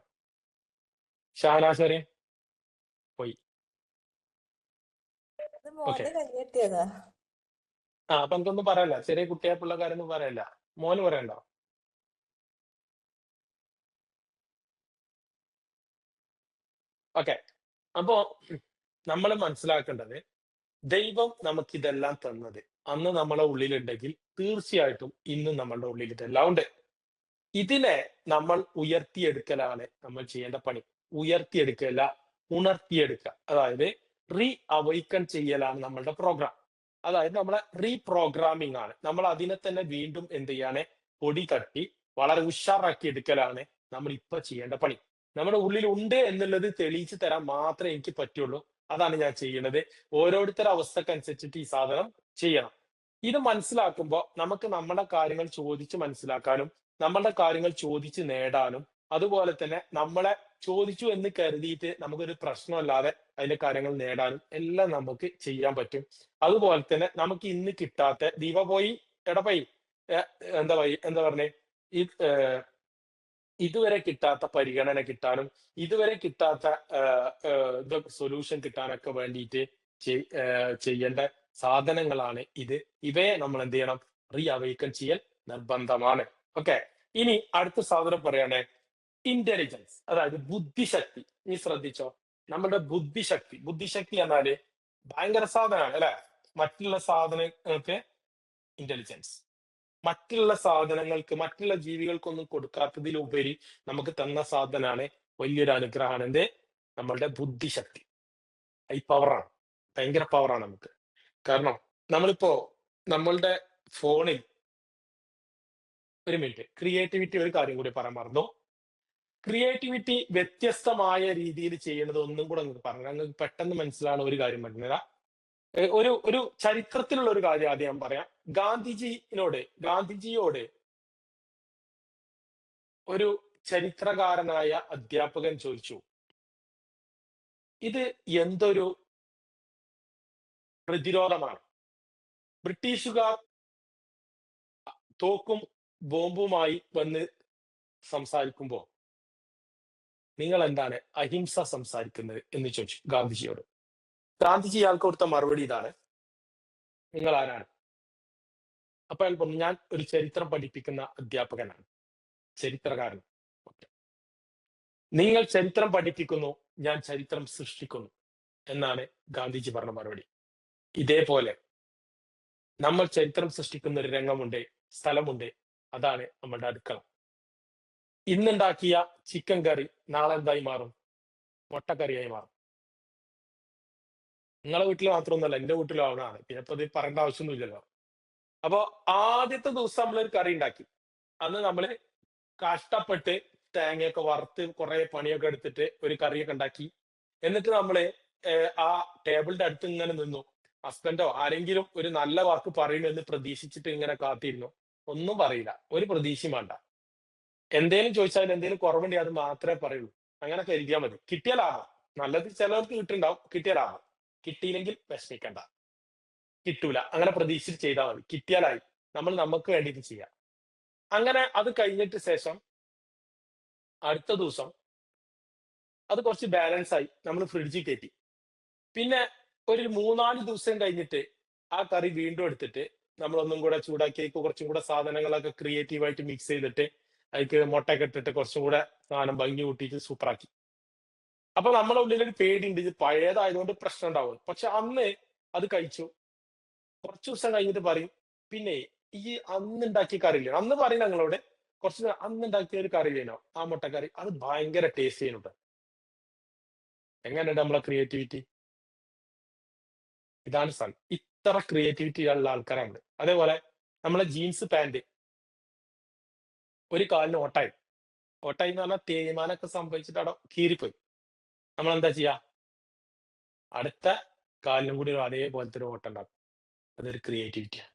ഷാനാസറി പോയി. ഓക്കെ. അപ്പൊ എനിക്കൊന്നും പറയല്ല. ചെറിയ കുട്ടിയായിട്ടുള്ള കാര്യമൊന്നും പറയല്ല. മോന് പറയണ്ടോ? ഓക്കെ. അപ്പോ നമ്മൾ മനസ്സിലാക്കേണ്ടത്, ദൈവം നമുക്ക് ഇതെല്ലാം തന്നത് അന്ന് നമ്മളെ ഉള്ളിലുണ്ടെങ്കിൽ തീർച്ചയായിട്ടും ഇന്നും നമ്മളുടെ ഉള്ളിൽ ഇതെല്ലാം ഉണ്ട്. ഇതിനെ നമ്മൾ ഉയർത്തിയെടുക്കലാണ് നമ്മൾ ചെയ്യേണ്ട പണി. ഉയർത്തിയെടുക്കല്ല, ഉണർത്തിയെടുക്കുക. അതായത് റീ അവൈക്കൺ ചെയ്യലാണ് നമ്മളുടെ പ്രോഗ്രാം. അതായത് നമ്മളെ റീപ്രോഗ്രാമിംഗ് ആണ്. നമ്മൾ അതിനെ തന്നെ വീണ്ടും എന്ത് ചെയ്യാണ്? പൊടി തട്ടി വളരെ ഉഷാറാക്കി എടുക്കലാണ് നമ്മൾ ഇപ്പൊ ചെയ്യേണ്ട പണി. നമ്മുടെ ഉള്ളിൽ ഉണ്ട് എന്നുള്ളത് തെളിയിച്ചു തരാൻ മാത്രമേ എനിക്ക് പറ്റുള്ളൂ. അതാണ് ഞാൻ ചെയ്യുന്നത്. ഓരോരുത്തരുടെ അവസ്ഥക്കനുസരിച്ചിട്ട് ഈ സാധനം ചെയ്യണം. ഇത് മനസ്സിലാക്കുമ്പോൾ നമുക്ക് നമ്മുടെ കാര്യങ്ങൾ ചോദിച്ച് മനസ്സിലാക്കാനും നമ്മളുടെ കാര്യങ്ങൾ ചോദിച്ച് നേടാനും, അതുപോലെ തന്നെ നമ്മളെ ചോദിച്ചു എന്ന് കരുതിയിട്ട് നമുക്കൊരു പ്രശ്നമല്ലാതെ അതിന്റെ കാര്യങ്ങൾ നേടാനും എല്ലാം നമുക്ക് ചെയ്യാൻ പറ്റും. അതുപോലെ തന്നെ നമുക്ക് ഇന്ന് കിട്ടാത്ത ദീപ പോയി എടപോയി എന്താ പറഞ്ഞേ, ഇതുവരെ കിട്ടാത്ത പരിഗണന കിട്ടാനും ഇതുവരെ കിട്ടാത്ത സൊല്യൂഷൻ കിട്ടാനൊക്കെ വേണ്ടിയിട്ട് ചെയ്യേണ്ട സാധനങ്ങളാണ് ഇത്. ഇവയെ നമ്മൾ എന്ത് ചെയ്യണം? റീ അവൈക്കൺ ചെയ്യൽ നിർബന്ധമാണ്. ഓക്കെ. ഇനി അടുത്ത സാധനം പറയണേ, ഇന്റലിജൻസ്, അതായത് ബുദ്ധിശക്തി. നീ ശ്രദ്ധിച്ചോ, നമ്മുടെ ബുദ്ധിശക്തി എന്നാല് ഭയങ്കര സാധനമാണ് അല്ലെ? മറ്റുള്ള സാധനങ്ങൾക്ക് ഇന്റലിജൻസ്, മറ്റുള്ള സാധനങ്ങൾക്ക്, മറ്റുള്ള ജീവികൾക്കൊന്നും കൊടുക്കാത്തതിലുപരി നമുക്ക് തന്ന സാധനമാണ്, വലിയൊരു അനുഗ്രഹമാണ്. എന്ത്? നമ്മളുടെ ബുദ്ധിശക്തി. ഈ പവറാണ്, ഭയങ്കര പവറാണ് നമുക്ക്. കാരണം നമ്മളിപ്പോ നമ്മളുടെ ഫോണിൽ, ഒരു മിനിറ്റ്, ക്രിയേറ്റിവിറ്റി ഒരു കാര്യം കൂടി പറയാൻ മറന്നു. ക്രിയേറ്റിവിറ്റി വ്യത്യസ്തമായ രീതിയിൽ ചെയ്യുന്നത് ഒന്നും കൂടെ നിങ്ങൾക്ക് പറഞ്ഞു, നിങ്ങൾക്ക് പെട്ടെന്ന് മനസ്സിലാണ് ഒരു കാര്യം പറഞ്ഞുതരാം. ഒരു ചരിത്രത്തിലുള്ള ഒരു കാര്യം ആദ്യം ഞാൻ പറയാം. ഗാന്ധിജിയോട് ഒരു ചരിത്രകാരനായ അധ്യാപകൻ ചോദിച്ചു, ഇത് എന്തൊരു പ്രതിരോധമാണ്? ബ്രിട്ടീഷുകാർ തോക്കും ബോംബുമായി വന്ന് സംസാരിക്കുമ്പോൾ നിങ്ങൾ എന്താണ് അഹിംസ സംസാരിക്കുന്നത് എന്ന് ചോദിച്ചു ഗാന്ധിജിയോട്. ഗാന്ധിജി അയാൾക്ക് കൊടുത്ത മറുപടി ഇതാണ്, നിങ്ങൾ ആരാണ്? അപ്പൊ അയാൾ പറഞ്ഞു, ഞാൻ ഒരു ചരിത്രം പഠിപ്പിക്കുന്ന അധ്യാപകനാണ്, ചരിത്രകാരൻ. നിങ്ങൾ ചരിത്രം പഠിപ്പിക്കുന്നു, ഞാൻ ചരിത്രം സൃഷ്ടിക്കുന്നു എന്നാണ് ഗാന്ധിജി പറഞ്ഞ മറുപടി. ഇതേപോലെ നമ്മൾ ചരിത്രം സൃഷ്ടിക്കുന്ന ഒരു രംഗമുണ്ട്, സ്ഥലമുണ്ട്, അതാണ് നമ്മുടെ അടുക്കള. ഇന്നുണ്ടാക്കിയ ചിക്കൻ കറി നാളെ എന്തായി മാറും? മുട്ടക്കറിയായി മാറും. നിങ്ങളെ വീട്ടിൽ മാത്രമൊന്നുമല്ല, എന്റെ വീട്ടിലും ആവണതാണ്. പിന്നെ ഇപ്പൊ ഇത് പറയേണ്ട ആവശ്യമൊന്നുമില്ലല്ലോ. അപ്പൊ ആദ്യത്തെ ദിവസം നമ്മളൊരു കറി ഉണ്ടാക്കി. അന്ന് നമ്മള് കഷ്ടപ്പെട്ട് തേങ്ങയൊക്കെ വറുത്ത് കുറെ പണിയൊക്കെ എടുത്തിട്ട് ഒരു കറിയൊക്കെ ഉണ്ടാക്കി. എന്നിട്ട് നമ്മള് ആ ടേബിളിന്റെ അടുത്ത് ഇങ്ങനെ നിന്നു. ഹസ്ബൻഡോ ആരെങ്കിലും ഒരു നല്ല വാക്ക് പറയുമെന്ന് പ്രതീക്ഷിച്ചിട്ട് ഇങ്ങനെ കാത്തിരുന്നു. ഒന്നും പറയില്ല, ഒരു പ്രതീക്ഷയും വേണ്ട. എന്തേലും ചോദിച്ചാൽ എന്തേലും കുറവുണ്ടെങ്കിൽ അത് മാത്രമേ പറയുള്ളൂ. അങ്ങനെ കരുതിയാൽ മതി. കിട്ടിയാലാവാം, നല്ലത് ചിലർക്ക് കിട്ടുണ്ടാവും, കിട്ടിയാലാവാം. കിട്ടിയില്ലെങ്കിൽ വിഷമിക്കണ്ട, കിട്ടൂല, അങ്ങനെ പ്രതീക്ഷിച്ച് ചെയ്താൽ മതി. കിട്ടിയാലായി, നമ്മൾ നമുക്ക് വേണ്ടിയിട്ട് ചെയ്യാം. അങ്ങനെ അത് കഴിഞ്ഞിട്ട് ശേഷം അടുത്ത ദിവസം അത് കുറച്ച് ബാലൻസ് ആയി, നമ്മൾ ഫ്രിഡ്ജിൽ കയറ്റി. പിന്നെ ഒരു 3-4 ദിവസം കഴിഞ്ഞിട്ട് ആ കറി വീണ്ടും എടുത്തിട്ട് നമ്മൾ ഒന്നും കൂടെ ചൂടാക്കി കുറച്ചും കൂടെ സാധനങ്ങളൊക്കെ ക്രിയേറ്റീവായിട്ട് മിക്സ് ചെയ്തിട്ട് അതിക്ക് മുട്ടയൊക്കെ ഇട്ടിട്ട് കുറച്ചും കൂടെ സാധനം ഭംഗി കൂട്ടിയിട്ട് സൂപ്പറാക്കി. അപ്പൊ നമ്മുടെ ഉള്ളിലൊരു പേടിയുണ്ട്, ഇത് പഴയതായതുകൊണ്ട് പ്രശ്നം ഉണ്ടാവും. പക്ഷെ അന്ന് അത് കഴിച്ചു. കുറച്ചു ദിവസം കഴിഞ്ഞിട്ട് പറയും, പിന്നെ ഈ അന്ന് ഉണ്ടാക്കിയ കറിയില്ലേ, അന്ന് പറയും ഞങ്ങളോട്, കുറച്ച് അന്ന് ഉണ്ടാക്കിയ ഒരു കറിയില്ലേനോ ആ മുട്ടക്കറി, അത് ഭയങ്കര ടേസ്റ്റ് ചെയ്യുന്നുണ്ട്. എങ്ങനെയുണ്ട് നമ്മളെ ക്രിയേറ്റിവിറ്റി? ഇതാണ് സാധനം. ഇത്ര ക്രിയേറ്റിവിറ്റി ഉള്ള ആൾക്കാരാണ്. അതേപോലെ നമ്മളെ ജീൻസ് പാന്റ് ഒരു കാലിന് ഓട്ടായി. ഓട്ടായി എന്ന് പറഞ്ഞാൽ തേയ്മാനമൊക്കെ സംഭവിച്ചിട്ട് അവിടെ കീറിപ്പോയി. നമ്മൾ എന്താ ചെയ്യാ? അടുത്ത കാലിനും കൂടി അതേപോലത്തെ ഒരു ഓട്ടം ഉണ്ടാക്കും. അതൊരു ക്രിയേറ്റിവിറ്റിയാണ്.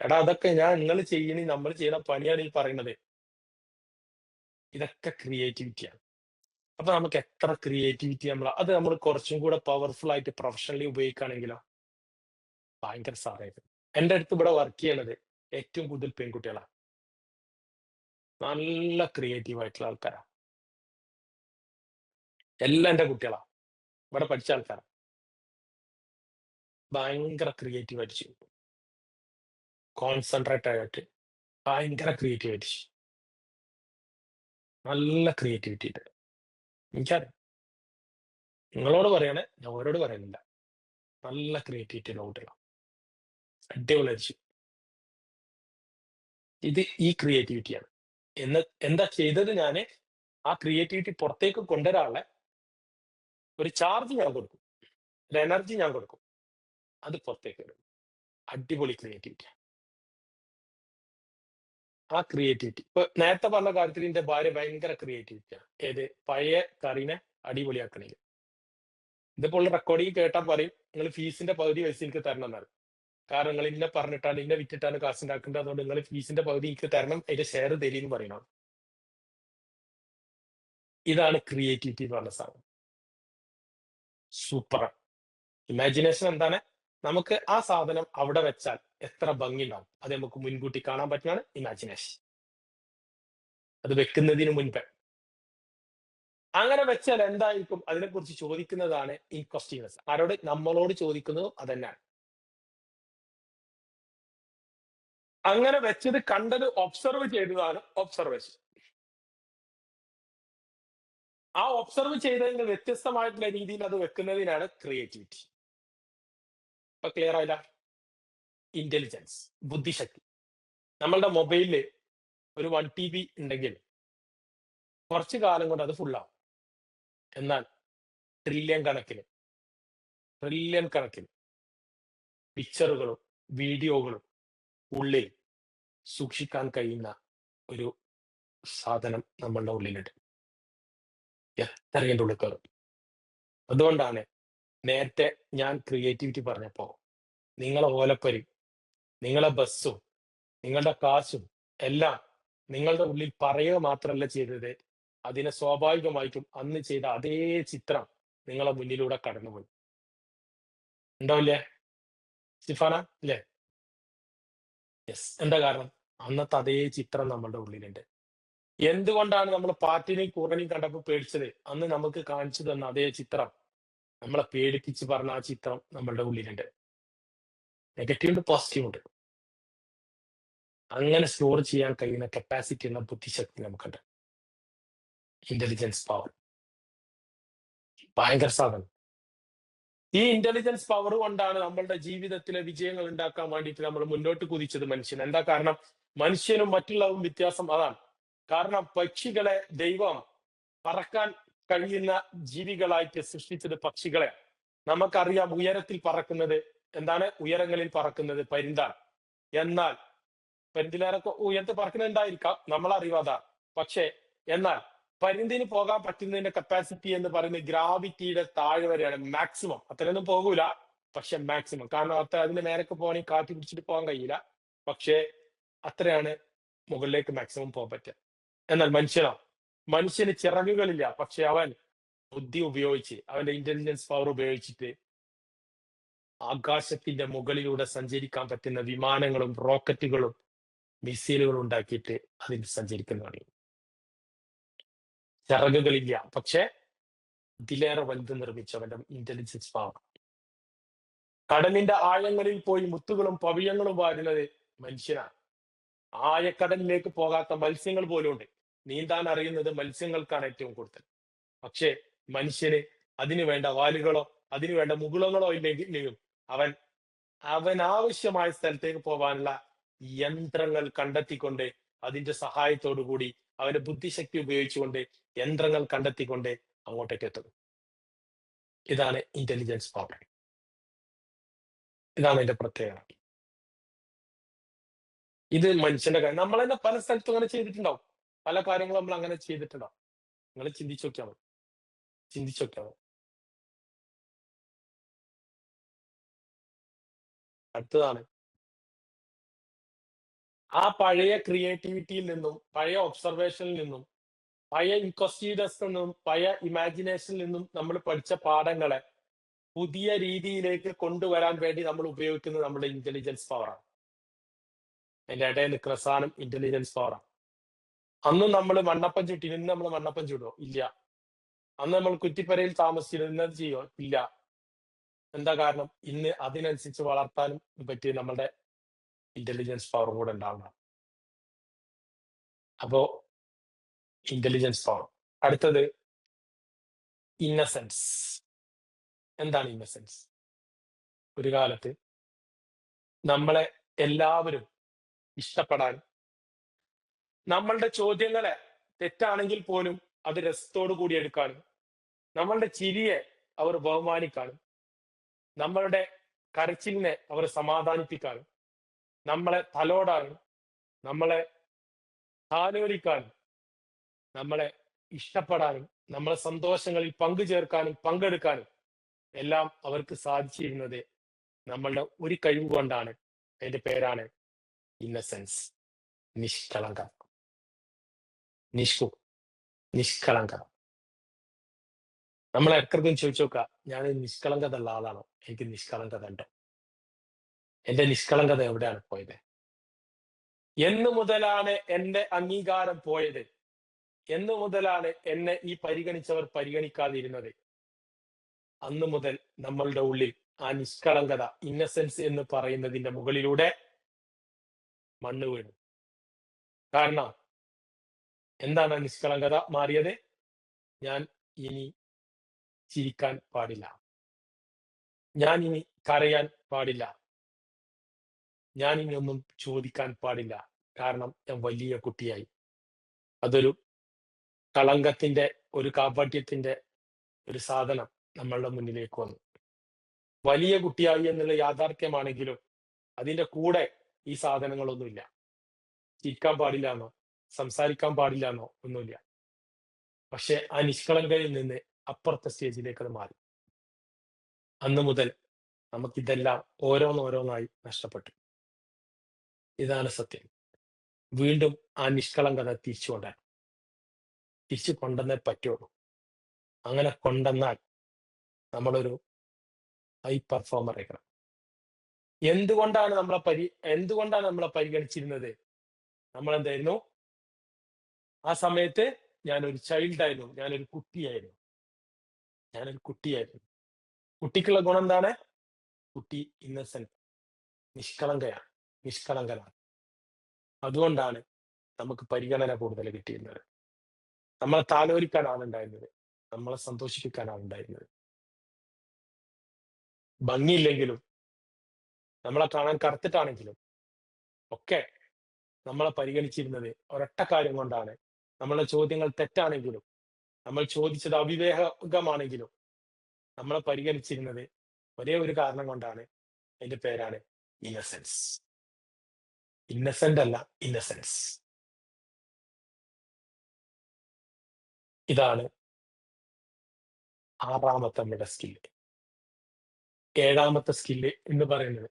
എടാ അതൊക്കെ നിങ്ങൾ നമ്മൾ ചെയ്യുന്ന പണിയാണ് ഈ പറയുന്നത്. ഇതൊക്കെ ക്രിയേറ്റിവിറ്റിയാണ്. അപ്പൊ നമുക്ക് എത്ര ക്രിയേറ്റിവിറ്റി അത് നമ്മൾ കുറച്ചും കൂടെ പവർഫുൾ ആയിട്ട് പ്രൊഫഷണലി ഉപയോഗിക്കുകയാണെങ്കിലോ ഭയങ്കര സാധനമായിട്ട്. എൻ്റെ അടുത്ത് ഇവിടെ വർക്ക് ചെയ്യണത് ഏറ്റവും കൂടുതൽ പെൺകുട്ടികളാണ്. നല്ല ക്രിയേറ്റീവ് ആയിട്ടുള്ള ആൾക്കാരാ. എല്ലാം എൻ്റെ കുട്ടികളാ. ഇവിടെ പഠിച്ച ആൾക്കാരാ. ഭയങ്കര ക്രിയേറ്റീവ് ആയിട്ട് ചെയ്യും. കോൺസെൻട്രേറ്റ് ആയിട്ട് ഭയങ്കര ക്രിയേറ്റീവ് ആയിട്ട് ചെയ്യും. നല്ല ക്രിയേറ്റിവിറ്റി ഉണ്ട്. എനിക്കറിയാം. നിങ്ങളോട് പറയണേ, ഞാൻ ഓരോട് പറയുന്നില്ല. നല്ല ക്രിയേറ്റിവിറ്റി ഉള്ള കുട്ടികളാണ്. അടിപൊളിയായിട്ട് ചെയ്യും. ഇത് ഈ ക്രിയേറ്റിവിറ്റിയാണ്. എന്താ ചെയ്തത്? ഞാന് ആ ക്രിയേറ്റിവിറ്റി പുറത്തേക്ക് കൊണ്ടുവരാനുള്ള ഒരു ചാർജ് ഞാൻ കൊടുക്കും, ഒരു എനർജി ഞാൻ കൊടുക്കും. അത് പുറത്തേക്ക് വരും. അടിപൊളി ക്രിയേറ്റിവിറ്റി. ആ ക്രിയേറ്റിവിറ്റി ഇപ്പൊ നേരത്തെ പറഞ്ഞ കാര്യത്തിൽ എന്റെ ഭാര്യ ഭയങ്കര ക്രിയേറ്റിവിറ്റിയാണ്. ഏത് പഴയ കറീനെ അടിപൊളിയാക്കണേ. ഇതിപ്പോൾ റെക്കോർഡിങ് കേട്ടാൽ പറയും നിങ്ങൾ ഫീസിന്റെ പകുതി പൈസ എനിക്ക് തരണം എന്നാണ്. കാരണം നിങ്ങൾ ഇന്നെ പറഞ്ഞിട്ടാണ് ഇന്നെ വിറ്റിട്ടാണ് കാശ് ഉണ്ടാക്കേണ്ടത്. അതുകൊണ്ട് നിങ്ങൾ ഫീസിന്റെ പകുതി എനിക്ക് തരണം, അതിന്റെ ഷെയർ തരീന്ന് പറയണം. ഇതാണ് ക്രിയേറ്റിവിറ്റി എന്ന് പറഞ്ഞ സാധനം. സൂപ്പറാണ്. ഇമാജിനേഷൻ എന്താണ്? നമുക്ക് ആ സാധനം അവിടെ വെച്ചാൽ എത്ര ഭംഗി ഉണ്ടാവും അത് നമുക്ക് മുൻകൂട്ടി കാണാൻ പറ്റുന്നതാണ് ഇമാജിനേഷൻ. അത് വെക്കുന്നതിന് മുൻപ് അങ്ങനെ വെച്ചാൽ എന്തായിരിക്കും അതിനെക്കുറിച്ച് ചോദിക്കുന്നതാണ് ഇൻക്വസ്റ്റീവ്നെസ്. ആരോട്? നമ്മളോട് ചോദിക്കുന്നതും അതന്നെയാണ്. അങ്ങനെ വെച്ചത് കണ്ടത് ഒബ്സർവ് ചെയ്തതാണ് ഒബ്സർവേഷൻ. ആ ഒബ്സർവ് ചെയ്തതിന് വ്യത്യസ്തമായിട്ടുള്ള രീതിയിൽ അത് വെക്കുന്നതിനാണ് ക്രിയേറ്റിവിറ്റി. ഇപ്പൊ ക്ലിയർ ആയില്ല? ഇന്റലിജൻസ്, ബുദ്ധിശക്തി. നമ്മളുടെ മൊബൈലില് ഒരു 1 TB ഉണ്ടെങ്കിൽ കുറച്ചു കാലം കൊണ്ട് അത് ഫുള്ളാവും. എന്നാൽ ട്രില്യൺ കണക്കിന് പിക്ചറുകളും വീഡിയോകളും ഉള്ളിൽ സൂക്ഷിക്കാൻ കഴിയുന്ന ഒരു സാധനം നമ്മളുടെ ഉള്ളിലുണ്ട്. എത്രയും ഉള്ളിൽ കയറും. അതുകൊണ്ടാണ് നേരത്തെ ഞാൻ ക്രിയേറ്റിവിറ്റി പറഞ്ഞപ്പോ നിങ്ങളെ ഓലപ്പരി, നിങ്ങളെ ബസ്സും നിങ്ങളുടെ കാശും എല്ലാം നിങ്ങളുടെ ഉള്ളിൽ പറയുക മാത്രമല്ല ചെയ്തത്, അതിനെ സ്വാഭാവികമായിട്ടും അന്ന് ചെയ്ത അതേ ചിത്രം നിങ്ങളെ മുന്നിലൂടെ കടന്നുപോയി. ഉണ്ടാവില്ലേ സിഫാന? ഇല്ലേ? യെസ്. എന്താ കാരണം? അന്നത്തെ അതേ ചിത്രം നമ്മളുടെ ഉള്ളിലുണ്ട്. എന്തുകൊണ്ടാണ് നമ്മൾ പാർട്ടിനെയും കൂറനെയും കണ്ടപ്പോൾ പേടിച്ചത്? അന്ന് നമുക്ക് കാണിച്ചു തന്ന അതേ ചിത്രം, നമ്മളെ പേടിപ്പിച്ച് പറഞ്ഞ ആ ചിത്രം നമ്മളുടെ ഉള്ളിലുണ്ട്. നെഗറ്റീവ് ഉണ്ട്, പോസിറ്റീവ് ഉണ്ട്. അങ്ങനെ സ്റ്റോർ ചെയ്യാൻ കഴിയുന്ന കപ്പാസിറ്റി എന്ന ബുദ്ധിശക്തി നമുക്കുണ്ട്. ഇന്റലിജൻസ് പവർ ഭയങ്കര സാധനം. ഈ ഇന്റലിജൻസ് പവർ കൊണ്ടാണ് നമ്മളുടെ ജീവിതത്തിലെ വിജയങ്ങൾ ഉണ്ടാക്കാൻ വേണ്ടിയിട്ട് നമ്മൾ മുന്നോട്ട് കുതിച്ചത് മനുഷ്യൻ. എന്താ കാരണം? മനുഷ്യനും മറ്റുള്ളവരും വ്യത്യാസം അതാണ്. കാരണം പക്ഷികളെ ദൈവം പറക്കാൻ കഴിയുന്ന ജീവികളായിട്ട് സൃഷ്ടിച്ചത് പക്ഷികളെ. നമുക്കറിയാം ഉയരത്തിൽ പറക്കുന്നത് എന്താണ്? ഉയരങ്ങളിൽ പറക്കുന്നത് പരിന്താണ്. എന്നാൽ പരിന്തിലേറെ ഉയരത്തിൽ പറക്കുന്നുണ്ടായിരിക്കാം, നമ്മളറിയാതാ. പക്ഷേ എന്നാൽ പരിന്തിന് പോകാൻ പറ്റുന്നതിന്റെ കപ്പാസിറ്റി എന്ന് പറയുന്നത് ഗ്രാവിറ്റിയുടെ താഴെ വരെയാണ്. മാക്സിമം. അത്രയൊന്നും പോകൂല, പക്ഷെ മാക്സിമം. കാരണം അതിന്റെ മേലൊക്കെ പോകണമെങ്കിൽ കാറ്റ് പിടിച്ചിട്ട് പോകാൻ കഴിയില്ല. പക്ഷേ അത്രയാണ് മുകളിലേക്ക് മാക്സിമം പോകാൻ പറ്റുക. എന്നാൽ മനുഷ്യന് ചിറകുകളില്ല, പക്ഷെ അവൻ ബുദ്ധി ഉപയോഗിച്ച് അവന്റെ ഇന്റലിജൻസ് പവർ ഉപയോഗിച്ചിട്ട് ആകാശത്തിന്റെ മുകളിലൂടെ സഞ്ചരിക്കാൻ പറ്റുന്ന വിമാനങ്ങളും റോക്കറ്റുകളും മിസൈലുകളും ഉണ്ടാക്കിയിട്ട് അതിൽ സഞ്ചരിക്കുന്നതാണ്. ചിറകുകളില്ല, പക്ഷെ ഇതിലേറെ വലുത് നിർമ്മിച്ചവന്റെ ഇന്റലിജൻസ് പവർ. കടലിന്റെ ആഴങ്ങളിൽ പോയി മുത്തുകളും പവിഴങ്ങളും വാരുന്നത് മനുഷ്യനാണ്. ആഴക്കടലിലേക്ക് പോകാത്ത മത്സ്യങ്ങൾ പോലും ഉണ്ട്. നീന്താൻ അറിയുന്നത് മത്സ്യങ്ങൾക്കാണ് ഏറ്റവും കൂടുതൽ. പക്ഷെ മനുഷ്യന് അതിനു വേണ്ട വാലുകളോ അതിനു വേണ്ട മുകുളങ്ങളോ ഇല്ലെങ്കിലും അവൻ ആവശ്യമായ സ്ഥലത്തേക്ക് പോകാനുള്ള യന്ത്രങ്ങൾ കണ്ടെത്തിക്കൊണ്ട് അതിന്റെ സഹായത്തോടു കൂടി അവന്റെ ബുദ്ധിശക്തി ഉപയോഗിച്ചുകൊണ്ട് യന്ത്രങ്ങൾ കണ്ടെത്തിക്കൊണ്ട് അങ്ങോട്ടേക്ക് എത്തുന്നു. ഇതാണ് ഇന്റലിജൻസ് പവർ. ഇതാണ് അതിന്റെ പ്രത്യേകത. ഇത് മനുഷ്യന്റെ കാര്യം. നമ്മൾ തന്നെ പല സ്ഥലത്തും അങ്ങനെ ചെയ്തിട്ടുണ്ടാവും. പല കാര്യങ്ങളും നമ്മൾ അങ്ങനെ ചെയ്തിട്ടുണ്ടാവും. നിങ്ങൾ ചിന്തിച്ചു നോക്കിയാൽ മതി. ചിന്തിച്ചു നോക്കിയാൽ മതി. അടുത്തതാണ് ആ പഴയ ക്രിയേറ്റിവിറ്റിയിൽ നിന്നും, പഴയ ഒബ്സർവേഷനിൽ നിന്നും, പഴയ ഇൻക്വസ്റ്റീഡസ് നിന്നും, പഴയ ഇമാജിനേഷനിൽ നിന്നും നമ്മൾ പഠിച്ച പാഠങ്ങളെ പുതിയ രീതിയിലേക്ക് കൊണ്ടുവരാൻ വേണ്ടി നമ്മൾ ഉപയോഗിക്കുന്നത് നമ്മുടെ ഇന്റലിജൻസ് പവറാണ്. അതിന്റെ ഇടയിൽ നിൽക്കുന്ന സാധനം ഇന്റലിജൻസ് പവറാണ്. അന്നും നമ്മൾ മണ്ണപ്പം ചുട്ടി, ഇന്ന് നമ്മൾ മണ്ണപ്പം ചുടോ? ഇല്ല. അന്ന് നമ്മൾ കുറ്റിപ്പരയിൽ താമസിച്ചിരുന്നു, ഇന്നത് ചെയ്യോ? ഇല്ല. എന്താ കാരണം? ഇന്ന് അതിനനുസരിച്ച് വളർത്താനും പറ്റിയ നമ്മുടെ ഇന്റലിജൻസ് പവറും കൂടെ ഉണ്ടാവണം. അപ്പോ ഇന്റലിജൻസ് പവർ. അടുത്തത് ഇന്നസെൻസ്. എന്താണ് ഇന്നസെൻസ്? ഒരു കാലത്ത് നമ്മളെ എല്ലാവരും ഇഷ്ടപ്പെടാൻ, നമ്മളുടെ ചോദ്യങ്ങളെ തെറ്റാണെങ്കിൽ പോലും അത് രസത്തോടു കൂടി എടുക്കാനും, നമ്മളുടെ ചിരിയെ അവർ ബഹുമാനിക്കാനും, നമ്മളുടെ കരച്ചിലിനെ അവർ സമാധാനിപ്പിക്കാനും, നമ്മളെ തലോടാനും, നമ്മളെ താലോലിക്കാനും, നമ്മളെ ഇഷ്ടപ്പെടാനും, നമ്മളെ സന്തോഷങ്ങളിൽ പങ്കുചേർക്കാനും പങ്കെടുക്കാനും എല്ലാം അവർക്ക് സാധിച്ചിരുന്നത് നമ്മളുടെ ഒരു കഴിവ് കൊണ്ടാണ്. അതിന്റെ പേരാണ് ഇന്നസെൻസ്. നിഷ്കളങ്ക. നിഷ്കളങ്ക. നമ്മൾ ഇടയ്ക്കിടയ്ക്കും ചോദിച്ചു നോക്കുക, ഞാൻ നിഷ്കളങ്കത ഉള്ള ആളാണോ? എനിക്ക് നിഷ്കളങ്കത ഉണ്ടോ? എന്റെ നിഷ്കളങ്കത എവിടെയാണ് പോയത്? എന്ന് മുതലാണ് എന്റെ അംഗീകാരം പോയത്? എന്ന് മുതലാണ് എന്നെ ഈ പരിഗണിച്ചവർ പരിഗണിക്കാതിരുന്നത്? അന്ന് മുതൽ നമ്മളുടെ ഉള്ളിൽ ആ നിഷ്കളങ്കത, ഇന്നസെൻസ് എന്ന് പറയുന്നതിന്റെ മുകളിലൂടെ മണ്ണ് വീണു. കാരണം എന്താണ് ആ നിഷ്കളങ്കത മാറിയത്? ഞാൻ ഇനി ചിരിക്കാൻ പാടില്ല, ഞാൻ ഇനി കരയാൻ പാടില്ല, ഞാൻ ഇനി ഒന്നും ചോദിക്കാൻ പാടില്ല. കാരണം ഞാൻ വലിയ കുട്ടിയായി. അതൊരു കളങ്കത്തിന്റെ, ഒരു കാപട്യത്തിന്റെ ഒരു സാധനം നമ്മളുടെ മുന്നിലേക്ക് വന്നു. വലിയ കുട്ടിയായി എന്നുള്ള യാഥാർത്ഥ്യമാണെങ്കിലും അതിന്റെ കൂടെ ഈ സാധനങ്ങളൊന്നുമില്ല. ചിരിക്കാൻ പാടില്ല എന്നോ സംസാരിക്കാൻ പാടില്ല എന്നോ ഒന്നുമില്ല. പക്ഷെ ആ നിഷ്കളങ്കയിൽ നിന്ന് അപ്പുറത്തെ സ്റ്റേജിലേക്ക് അത് മാറി. അന്ന് മുതൽ നമുക്കിതെല്ലാം ഓരോന്നോരോന്നായി നഷ്ടപ്പെട്ടു. ഇതാണ് സത്യം. വീണ്ടും ആ നിഷ്കളങ്കത തിരിച്ചു കൊണ്ടുവരണം. തിരിച്ചു കൊണ്ടുവന്നേ പറ്റുള്ളൂ. അങ്ങനെ കൊണ്ടുവന്നാൽ നമ്മളൊരു ഹൈ പെർഫോമർ ആയിരിക്കണം. എന്തുകൊണ്ടാണ് നമ്മളെ പരിഗണിച്ചിരുന്നത്? നമ്മൾ എന്തായിരുന്നു? ആ സമയത്ത് ഞാനൊരു ചൈൽഡായിരുന്നു, ഞാനൊരു കുട്ടിയായിരുന്നു. കുട്ടിക്കുള്ള ഗുണം എന്താണ്? കുട്ടി ഇന്നസെന്റ്, നിഷ്കളങ്കനാണ്. അതുകൊണ്ടാണ് നമുക്ക് പരിഗണന കൂടുതൽ കിട്ടിയിരുന്നത്. നമ്മളെ താലോലിക്കാനാണ് ഉണ്ടായിരുന്നത്, നമ്മളെ സന്തോഷിപ്പിക്കാനാണ് ഉണ്ടായിരുന്നത്. ഭംഗിയില്ലെങ്കിലും, നമ്മളെ കാണാൻ കറുത്തിട്ടാണെങ്കിലും ഒക്കെ നമ്മളെ പരിഗണിച്ചിരുന്നത് ഒരൊറ്റ കാര്യം കൊണ്ടാണ്. നമ്മളെ ചോദ്യങ്ങൾ തെറ്റാണെങ്കിലും, നമ്മൾ ചോദിച്ചത് അവിവേകമാണെങ്കിലും നമ്മളെ പരിഗണിച്ചിരുന്നത് ഒരേ ഒരു കാരണം കൊണ്ടാണ്. അതിന്റെ പേരാണ് ഇന്നസെൻസ്. ഇന്നസെന്റ് അല്ല, ഇന്നസെൻസ്. ഇതാണ് ആറാമത്തെ നമ്മുടെ സ്കില്ല്. ഏഴാമത്തെ സ്കില്ല് എന്ന് പറയുന്നത്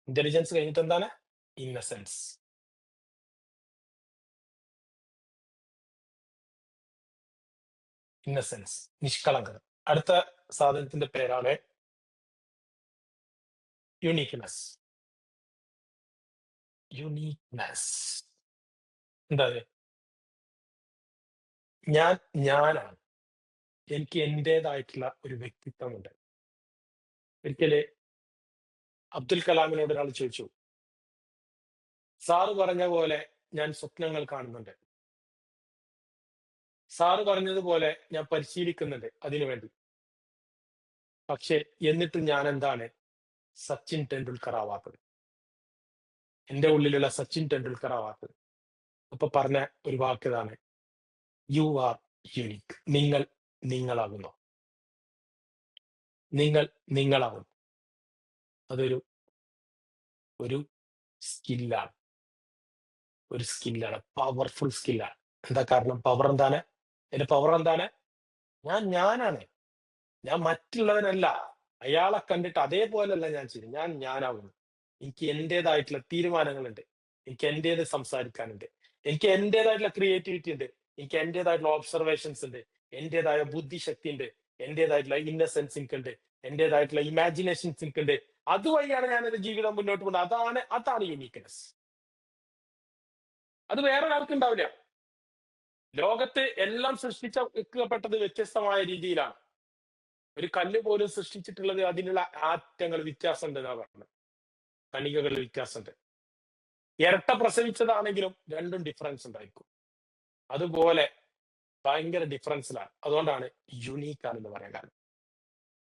ഇന്റലിജൻസ് കഴിഞ്ഞിട്ട് എന്താണ്? ഇന്നസെൻസ്. നിഷ്കളങ്കത. അടുത്ത സാധനത്തിന്റെ പേരാണ് യുണീക്ക്നെസ്. എന്താ? ഞാനാണ്. എനിക്ക് എന്റേതായിട്ടുള്ള ഒരു വ്യക്തിത്വമുണ്ട്. ഒരിക്കല് അബ്ദുൽ കലാമിനോട് ഒരാൾ ചോദിച്ചു, സാറ് പറഞ്ഞ പോലെ ഞാൻ സ്വപ്നങ്ങൾ കാണുന്നുണ്ട്, സാറ് പറഞ്ഞതുപോലെ ഞാൻ പരിശീലിക്കുന്നുണ്ട് അതിനുവേണ്ടി, പക്ഷെ എന്നിട്ട് ഞാൻ എന്താണ് സച്ചിൻ ടെണ്ടുൽക്കർ ആവാത്തത്? എന്റെ ഉള്ളിലുള്ള സച്ചിൻ ടെണ്ടുൽക്കർ ആവാത്തത്? അപ്പൊ പറഞ്ഞ ഒരു വാക്കിതാണ്, യു ആർ യുണീക്ക്. നിങ്ങളാകുന്നു. നിങ്ങളാകുന്നു. അതൊരു സ്കില്ലാണ്, ഒരു സ്കില്ലാണ്, പവർഫുൾ സ്കില്ലാണ്. എന്താ കാരണം? പവർ എന്താണ്? എന്റെ പവർ എന്താണ്? ഞാനാണ്, ഞാൻ മറ്റുള്ളവനല്ല. അയാളെ കണ്ടിട്ട് അതേപോലെയല്ല ഞാൻ ചെയ്യുന്നത്, ഞാനാവുന്നു. എനിക്ക് എന്റേതായിട്ടുള്ള തീരുമാനങ്ങളുണ്ട്, എനിക്ക് എന്റേത് സംസാരിക്കാനുണ്ട്, എനിക്ക് എന്റേതായിട്ടുള്ള ക്രിയേറ്റിവിറ്റി ഉണ്ട്, എനിക്ക് എന്റേതായിട്ടുള്ള ഒബ്സർവേഷൻസ് ഉണ്ട്, എന്റേതായ ബുദ്ധിശക്തി ഉണ്ട്, എന്റേതായിട്ടുള്ള ഇന്നസെൻസ് എനിക്കുണ്ട്, എന്റേതായിട്ടുള്ള ഇമാജിനേഷൻസ് എനിക്കുണ്ട്. അതുവഴിയാണ് ഞാൻ എന്റെ ജീവിതം മുന്നോട്ട് പോകുന്നത്. അതാണ് യുണീക്ക്നെസ്. അത് വേറെ ഒരാൾക്ക് ഉണ്ടാവില്ല. ലോകത്ത് എല്ലാം സൃഷ്ടിക്കപ്പെട്ടത് വ്യത്യസ്തമായ രീതിയിലാണ്. ഒരു കല്ല് പോലും സൃഷ്ടിച്ചിട്ടുള്ളത് അതിനുള്ള ആറ്റങ്ങൾ വ്യത്യാസം ഉണ്ട് എന്നാ പറഞ്ഞത്, കണികകൾ വ്യത്യാസമുണ്ട്. ഇരട്ട പ്രസവിച്ചതാണെങ്കിലും രണ്ടും ഡിഫറൻസ് ഉണ്ടായിരിക്കും. അതുപോലെ ഭയങ്കര ഡിഫറൻസിലാണ്. അതുകൊണ്ടാണ് യുണീക്ക് ആണെന്ന് പറയാൻ കാരണം.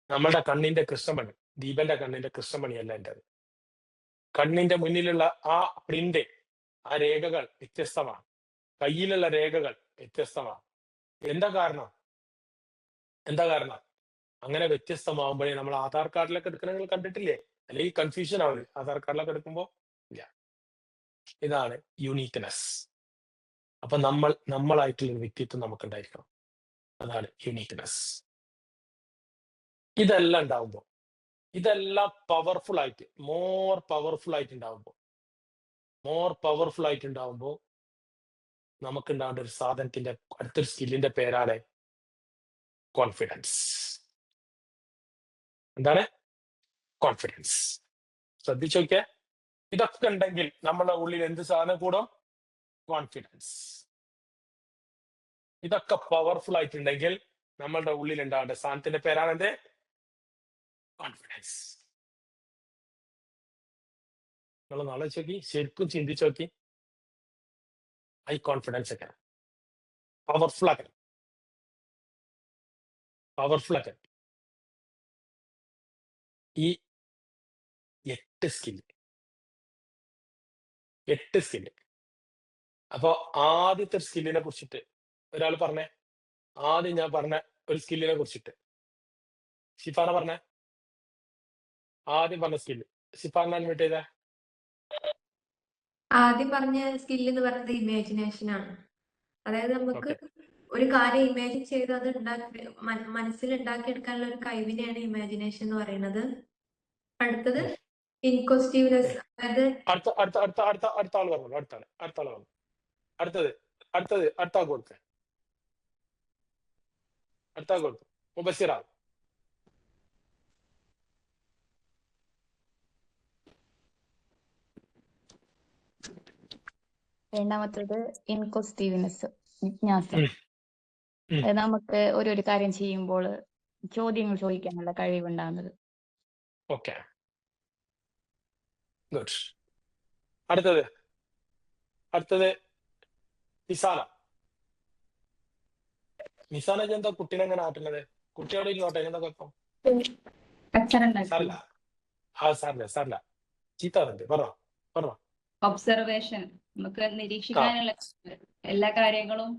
നമ്മുടെ കണ്ണിന്റെ കൃഷ്ണമണി, ദീപന്റെ കണ്ണിന്റെ കൃഷ്ണമണിയല്ല എൻ്റെത്. കണ്ണിന്റെ മുന്നിലുള്ള ആ പ്രിന്റ്, ആ രേഖകൾ വ്യത്യസ്തമാണ്, കയ്യിലുള്ള രേഖകൾ വ്യത്യസ്തമാണ്. എന്താ കാരണം? അങ്ങനെ വ്യത്യസ്തമാകുമ്പോഴേ നമ്മൾ ആധാർ കാർഡിലൊക്കെ എടുക്കണ നിങ്ങൾ കണ്ടിട്ടില്ലേ? അല്ലെങ്കിൽ കൺഫ്യൂഷൻ ആവില്ല ആധാർ കാർഡിലൊക്കെ എടുക്കുമ്പോൾ? ഇല്ല. ഇതാണ് യുണീക്ക്നെസ്. അപ്പൊ നമ്മളായിട്ടുള്ള ഒരു വ്യക്തിത്വം നമുക്ക് ഉണ്ടായിരിക്കണം. അതാണ് യുണീക്ക്നെസ്. ഇതെല്ലാം പവർഫുൾ ആയിട്ട്, മോർ പവർഫുൾ ആയിട്ട് ഉണ്ടാവുമ്പോൾ നമുക്ക് ഉണ്ടാവേണ്ട ഒരു സാധനത്തിന്റെ അടുത്തൊരു സ്കില്ലിന്റെ പേരാണ് കോൺഫിഡൻസ്. എന്താണ്? കോൺഫിഡൻസ്. ശ്രദ്ധിച്ചു നോക്കിയേ, ഇതൊക്കെ ഉണ്ടെങ്കിൽ നമ്മുടെ ഉള്ളിൽ എന്ത് സാധനം കൂടും? കോൺഫിഡൻസ്. ഇതൊക്കെ പവർഫുൾ ആയിട്ടുണ്ടെങ്കിൽ നമ്മളുടെ ഉള്ളിൽ ഉണ്ടാവേണ്ട സാധനത്തിന്റെ പേരാണ് എന്ത്? കോൺഫിഡൻസ്. നിങ്ങൾ നാളെ നോക്കി ശരിക്കും ചിന്തിച്ചു നോക്കി, ഈ കോൺഫിഡൻസ് ഒക്കെ പവർഫുൾ ആക്കണം. ഈ 8 സ്കില്ല്. അപ്പൊ ആദ്യത്തെ സ്കില്ലിനെ കുറിച്ചിട്ട് ഒരാൾ പറഞ്ഞേ. ആദ്യം ഞാൻ പറഞ്ഞ ഒരു സ്കില്ലിനെ കുറിച്ചിട്ട് ഷിഫാന പറഞ്ഞേ. ആദ്യം പറഞ്ഞ സ്കില്ല് ഷിഫാന അഡ്മിറ്റ് ചെയ്തേ. ആദ്യം പറഞ്ഞ സ്കിൽ എന്ന് പറയുന്നത് ഇമാജിനേഷൻ ആണ്. അതായത് നമുക്ക് ഓക്കെ, ഒരു കാര്യം ഇമാജിൻ ചെയ്ത് അത് മനസ്സിൽ ഉണ്ടാക്കിയെടുക്കാനുള്ള ഒരു കഴിവിനെയാണ് ഇമാജിനേഷൻ എന്ന് പറയുന്നത്. അടുത്തത് ഇൻക്വസ്റ്റീവ്നെസ്, അതായത് അടുത്ത ആള് പറഞ്ഞു. അടുത്ത ആൾ കൊടുക്ക. മുബസ്സിറ. രണ്ടാമത്തേത് ഇൻക്വസ്റ്റീവ്നെസ്, ജിജ്ഞാസ. അത് നമുക്ക് ഒരു കാര്യം ചെയ്യുമ്പോൾ ചോദ്യങ്ങൾ ചോദിക്കാനുള്ള കഴിവുണ്ടാകുന്നത്. Okay, good. അടുത്തത് നിസാന എന്താ കുട്ടീനെ എങ്ങനെ ആട്ടുന്നത്? കുട്ടിയോട് ഇരുന്നോട്ടെ, എന്താ കുഴപ്പം? സാറില്ല ചീത്ത പറഞ്ഞോ. ഒബ്സർവേഷൻ, നമുക്ക് നിരീക്ഷിക്കാനുള്ള എല്ലാ കാര്യങ്ങളും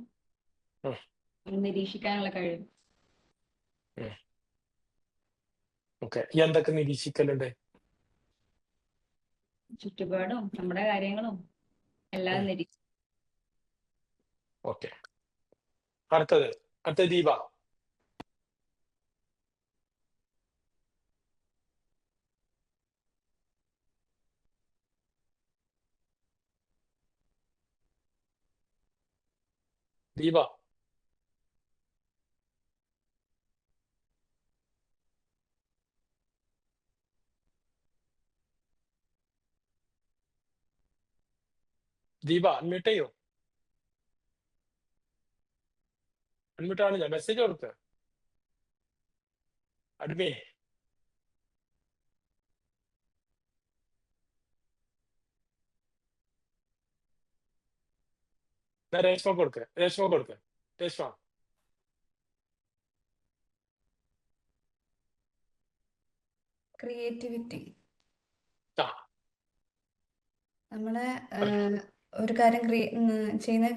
നിരീക്ഷിക്കാനുള്ള കഴിവ്. ഓക്കെ, എന്തൊക്കെ നിരീക്ഷിക്കലുണ്ട്? ചുറ്റുപാടും നമ്മുടെ കാര്യങ്ങളും എല്ലാം നിരീക്ഷിക്കും. ഓക്കെ, അടുത്ത ദീപ. അൺമ്യൂട്ട് ചെയ്യോ? അൺമ്യൂട്ടാണ്. ഞാൻ മെസ്സേജ് കൊടുക്ക. അഡ്മേ രേഷ്മ കൊടുക്ക. രേഷ്മ ക്രിയേറ്റിവിറ്റി. ആ നമ്മളെ ഒരു കാര്യം ചെയ്യുന്ന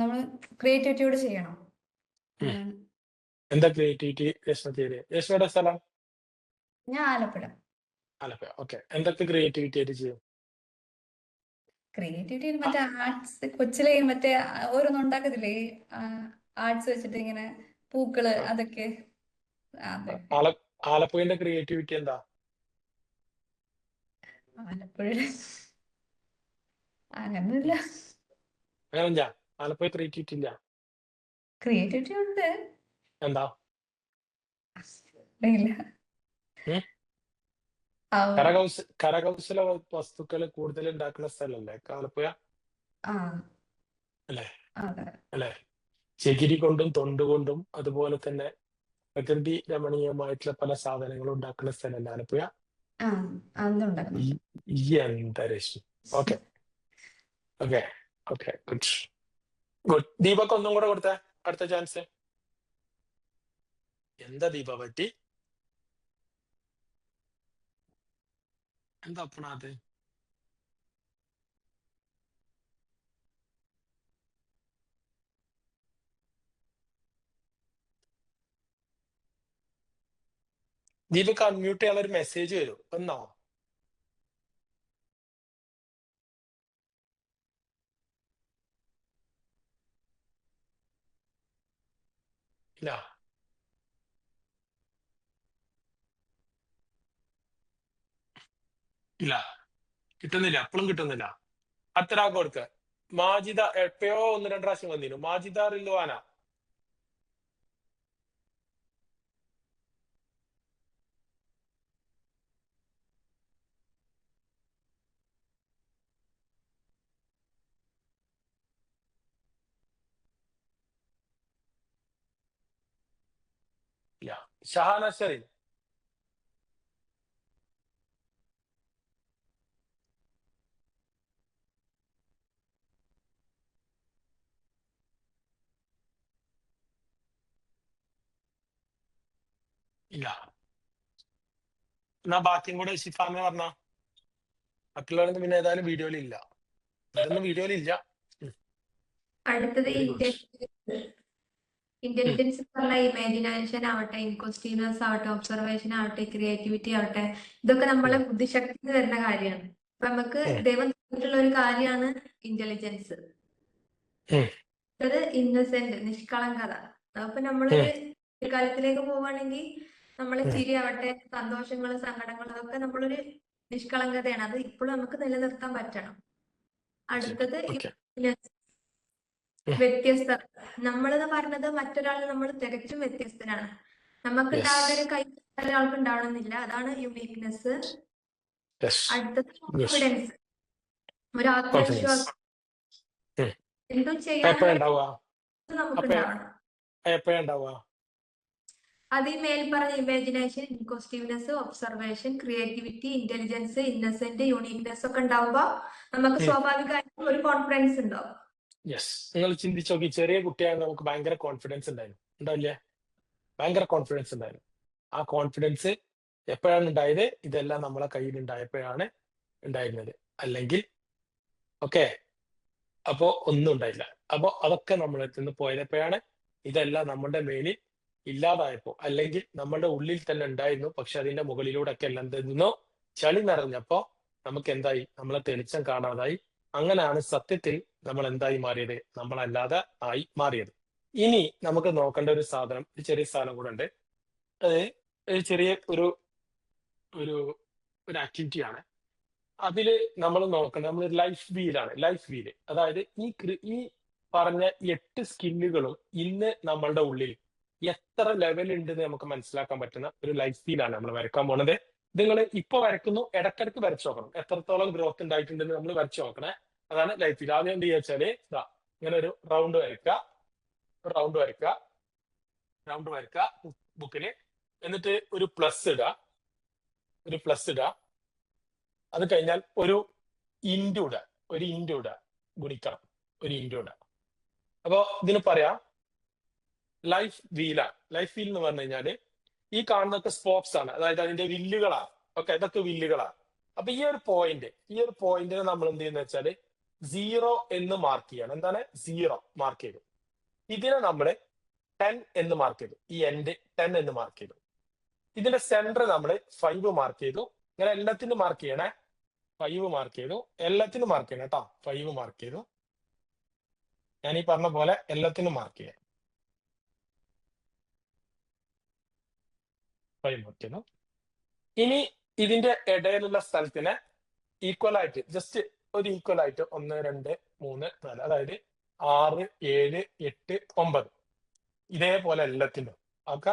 നമ്മൾ ക്രിയേറ്റിവിറ്റിയോട് ചെയ്യണം. എന്താ ക്രിയേറ്റിവിറ്റി? രേഷ്മയുടെ സ്ഥലം? ഞാൻ ആലപ്പുഴ. ആലപ്പുഴ. ഓക്കെ. എന്തൊക്കെ ക്രിയേറ്റിവിറ്റി ആയിട്ട് ചെയ്യും? ക്രിയേറ്റിവിറ്റി മറ്റേ ആർട്സ് കൊച്ചിലെ മറ്റേ ഓരോന്നും ഉണ്ടാക്കത്തില്ലേ ആർട്സ് വെച്ചിട്ട് ഇങ്ങനെ പൂക്കള് ആ. അതൊക്കെ അതൊക്കെ ആലപ്പുഴന്റെ ക്രിയേറ്റിവിറ്റി എന്താ? ആലപ്പുഴ അങ്ങനൊന്നുമില്ല. അങ്ങനെയില്ല. ആലപ്പുഴ ക്രിയേറ്റിവിറ്റി ഇല്ല. ക്രിയേറ്റിവിറ്റി ഉണ്ട്. എന്താ? ഇല്ല. ഉം? കരകൗശല വസ്തുക്കൾ കൂടുതൽ ഉണ്ടാക്കുന്ന സ്ഥലമല്ലേ ആലപ്പുഴ? ആ അല്ലേ? അതെ. അല്ലേ? ചകിരി കൊണ്ടും തൊണ്ടുകൊണ്ടും അതുപോലെ തന്നെ പ്രകൃതി രമണീയമായിട്ടുള്ള പല സാധനങ്ങളും ഉണ്ടാക്കുന്ന സ്ഥലമല്ലേ ആലപ്പുഴ? ആ അതുണ്ടാക്കണം. എന്താ രക്ഷ. Okay okay okay good good. Deepak ഒന്നും കൂടെ കൊടുത്തേ, അടുത്ത ചാൻസ്. എന്താ ദീപ പറ്റി? എന്താ അപ്പണത്? ദീപക്ക് അൺമ്യൂട്ട് ചെയ്യാനുള്ള ഒരു മെസ്സേജ് വരും. വന്നോ? ഇല്ല. ഇല്ല, കിട്ടുന്നില്ല. അപ്പോഴും കിട്ടുന്നില്ല. അത്ര കൊടുക്ക. മാജിദ എപ്പോഴോ 1-2 പ്രാവശ്യം വന്നിരുന്നു. മാജിദ റിൽവാന. ഇല്ല. ഷഹാന ഷെറിൻ. ഇല്ല. എന്നാ ബാക്കിയും കൂടെ ഷിഫാന്ന് പറഞ്ഞ. മറ്റുള്ളവരൊന്നും പിന്നെ ഏതായാലും വീഡിയോയിൽ ഇല്ല. ഇവരൊന്നും വീഡിയോയിൽ ഇല്ല. അടുത്തത് വെരി ഗുഡ്. ഇന്റലിജൻസ് പറഞ്ഞ ഇമാജിനേഷൻ ആവട്ടെ, ഇൻകോസ്റ്റീനസ് ആവട്ടെ, ഒബ്സർവേഷൻ ആവട്ടെ, ക്രിയേറ്റിവിറ്റി ആവട്ടെ, ഇതൊക്കെ നമ്മളെ ബുദ്ധിശക്തിക്ക് വരുന്ന കാര്യമാണ്. അപ്പൊ നമുക്ക് ദൈവം തന്നിട്ടുള്ള ഒരു കാര്യമാണ് ഇന്റലിജൻസ്. അത് ഇന്നസെന്റ്, നിഷ്കളങ്കത. അപ്പൊ നമ്മളൊരു കാലത്തിലേക്ക് പോവുകയാണെങ്കിൽ നമ്മളെ ചിരി ആവട്ടെ, സന്തോഷങ്ങളും സങ്കടങ്ങളും അതൊക്കെ നമ്മളൊരു നിഷ്കളങ്കതയാണ്. അത് ഇപ്പോഴും നമുക്ക് നിലനിർത്താൻ പറ്റണം. അടുത്തത് വ്യത്യസ്തത. നമ്മളെന്ന് പറഞ്ഞത് മറ്റൊരാൾ നമ്മൾ തികച്ചും വ്യത്യസ്തനാണ്. നമുക്ക് ഉണ്ടാവേണ്ട ഒരു കൈ ഒരാൾക്ക് ഉണ്ടാവണമെന്നില്ല. അതാണ് യുണീക്നെസ്. അടുത്തത് കോൺഫിഡൻസ്, ഒരു ആത്മവിശ്വാസം. എന്തും ചെയ്യാൻ നമുക്ക് ഉണ്ടാവണം. അത് ഈ മേൽ പറഞ്ഞ imagination, inquisitiveness, observation, creativity, intelligence, innocent, uniqueness ഒക്കെ ഉണ്ടാവുമ്പോ നമുക്ക് സ്വാഭാവികമായിട്ടും ഒരു കോൺഫിഡൻസ് ഉണ്ടാവും. യെസ്. നിങ്ങൾ ചിന്തിച്ചു നോക്കി, ചെറിയ കുട്ടിയാണെങ്കിൽ നമുക്ക് ഭയങ്കര കോൺഫിഡൻസ് ഉണ്ടായിരുന്നു, ഉണ്ടാവില്ലേ? ഭയങ്കര കോൺഫിഡൻസ് ഉണ്ടായിരുന്നു. ആ കോൺഫിഡൻസ് എപ്പോഴാണ് ഉണ്ടായത്? ഇതെല്ലാം നമ്മളെ കയ്യിൽ ഉണ്ടായപ്പോഴാണ് ഉണ്ടായിരുന്നത്. അല്ലെങ്കിൽ ഓക്കെ അപ്പോ ഒന്നും ഉണ്ടായില്ല. അപ്പോ അതൊക്കെ നമ്മളെ നിന്ന് പോയപ്പോഴാണ് ഇതെല്ലാം നമ്മുടെ മേലിൽ ഇല്ലാതായപ്പോ, അല്ലെങ്കിൽ നമ്മുടെ ഉള്ളിൽ തന്നെ ഉണ്ടായിരുന്നു. പക്ഷെ അതിന്റെ മുകളിലൂടെ ഒക്കെ എല്ലാം എന്തെന്നോ ചളി നിറഞ്ഞപ്പോ നമുക്ക് എന്തായി? നമ്മളെ തെളിച്ചം കാണാതായി. അങ്ങനെയാണ് സത്യത്തിൽ നമ്മൾ എന്തായി മാറിയത്? നമ്മളല്ലാതെ ആയി മാറിയത്. ഇനി നമുക്ക് നോക്കേണ്ട ഒരു സാധനം, ഒരു ചെറിയ സാധനം കൂടെ ഉണ്ട്. അത് ഒരു ചെറിയ ഒരു ആക്ടിവിറ്റിയാണ്. അതില് നമ്മൾ നോക്കേണ്ടത് നമ്മൾ ലൈഫ് വീലാണ്. ലൈഫ് വീല്, അതായത് ഈ പറഞ്ഞ 8 സ്കില്ലുകളും ഇന്ന് നമ്മളുടെ ഉള്ളിൽ എത്ര ലെവൽ ഉണ്ടെന്ന് നമുക്ക് മനസ്സിലാക്കാൻ പറ്റുന്ന ഒരു ലൈഫ് വീലാണ് നമ്മൾ വരക്കാൻ പോണത്. നിങ്ങൾ ഇപ്പൊ വരക്കുന്നു, ഇടയ്ക്കിടയ്ക്ക് വരച്ചു നോക്കണം. എത്രത്തോളം ഗ്രോത്ത് ഉണ്ടായിട്ടുണ്ടെന്ന് നമ്മൾ വരച്ചു നോക്കണേ. അതാണ് ലൈഫ് വീൽ. ആദ്യം എന്ത് ചെയ്യാച്ചാല് ഇങ്ങനെ ഒരു റൗണ്ട് വരയ്ക്കുക ബുക്കിന്. എന്നിട്ട് ഒരു പ്ലസ് ഇടുക. അത് കഴിഞ്ഞാൽ ഒരു ഇൻറ്റു ഇടുക, ഗുണിക്കണം. ഒരു ഇൻറ്റു ഇടുക. അപ്പോ ഇതിന് പറയാം ലൈഫ് വീലാണ്. ലൈഫ് വീൽ എന്ന് പറഞ്ഞു കഴിഞ്ഞാല് ഈ കാണുന്നതൊക്കെ സ്പോക്സ് ആണ്, അതായത് അതിന്റെ വില്ലുകളാണ്. ഓക്കെ, ഇതൊക്കെ വില്ലുകളാണ്. അപ്പൊ ഈ ഒരു പോയിന്റിനെ നമ്മൾ എന്ത് ചെയ്യുന്ന വെച്ചാല് 0 എന്ന് മാർക്ക് ചെയ്യണം. എന്താണ് 0 മാർക്ക് ചെയ്തു. ഇതിനെ നമ്മൾ 10 എന്ന് മാർക്ക് ചെയ്തു. ഈ എൻഡ് 10 എന്ന് മാർക്ക് ചെയ്തു. ഇതിന്റെ സെന്റർ നമ്മൾ 5 മാർക്ക് ചെയ്തു. ഇങ്ങനെ എല്ലാത്തിനും മാർക്ക് ചെയ്യണേ. 5 മാർക്ക് ചെയ്തു. എല്ലാത്തിനും മാർക്ക് ചെയ്യണം കേട്ടോ. 5 മാർക്ക് ചെയ്തു. ഞാൻ ഈ പറഞ്ഞ പോലെ എല്ലാത്തിനും മാർക്ക് ചെയ്യാം. 5 മാർക്ക് ചെയ്തു. ഇനി ഇതിന്റെ ഇടയിലുള്ള സ്ഥലത്തിന് ഈക്വൽ ആയിട്ട് ജസ്റ്റ് ഒരു ഈക്വൽ ആയിട്ട് 1, 2, 3, 4 അതായത് 6, 7, 8, 9 ഇതേപോലെ എല്ലാത്തിനും ആക്ക.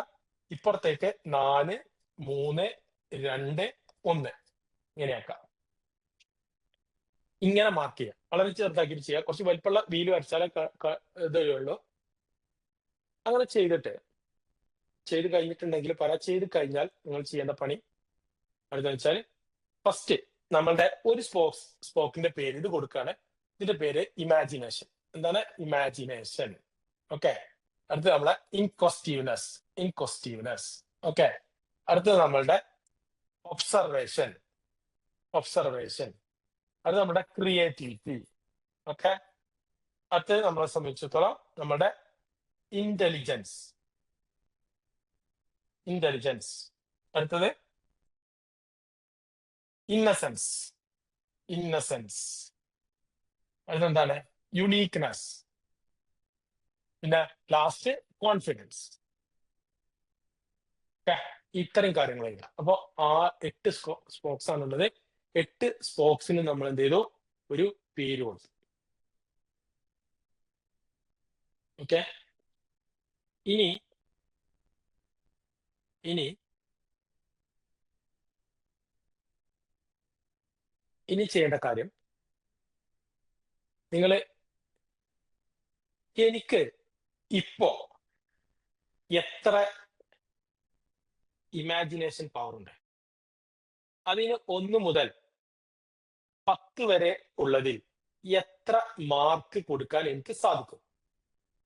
ഇപ്പുറത്തേക്ക് 4, 3, 2, 1 ഇങ്ങനെയാക്കാം. ഇങ്ങനെ മാർക്ക് ചെയ്യാം. വളരെ ചെറുതാക്കിയിട്ട് ചെയ്യാം. കുറച്ച് വലിപ്പമുള്ള വീല് വരച്ചാലേ ഇതേ ഉള്ളൂ. അങ്ങനെ ചെയ്ത് കഴിഞ്ഞിട്ടുണ്ടെങ്കിൽ ചെയ്ത് കഴിഞ്ഞാൽ നിങ്ങൾ ചെയ്യേണ്ട പണി അടുത്തെന്ന് വെച്ചാൽ ഫസ്റ്റ് നമ്മളുടെ ഒരു സ്പോക്കിന്റെ പേര് ഇത് കൊടുക്കുകയാണ്. ഇതിന്റെ പേര് ഇമാജിനേഷൻ. എന്താണ് ഇമാജിനേഷൻ? ഓക്കെ. അടുത്തത് നമ്മളെ ഇൻക്വസ്റ്റീവ്നെസ്. ഓക്കെ. അടുത്തത് നമ്മളുടെ ഒബ്സർവേഷൻ. അടുത്തത് നമ്മുടെ ക്രിയേറ്റിവിറ്റി. ഓക്കെ. അടുത്തത് നമ്മളെ സംബന്ധിച്ചിടത്തോളം നമ്മുടെ ഇന്റലിജൻസ്. അടുത്തത് ഇന്നസെൻസ്. അടുത്തെന്താണ്? യുണീക്ക്നെസ്. പിന്നെ ലാസ്റ്റ് കോൺഫിഡൻസ്. ഇത്രയും കാര്യങ്ങൾ എഴുതാം. അപ്പൊ ആ 8 സ്പോക്സ് ആണുള്ളത്. 8 സ്പോക്സിന് നമ്മൾ എന്ത് ചെയ്തു? ഒരു പേര് കൊടുത്തു. ഓക്കെ. ഇനി ചെയ്യേണ്ട കാര്യം, എനിക്ക് ഇപ്പോ എത്ര ഇമാജിനേഷൻ പവർ ഉണ്ട്? അതിന് 1 മുതൽ 10 വരെ ഉള്ളതിൽ എത്ര മാർക്ക് കൊടുക്കാൻ എനിക്ക് സാധിക്കും?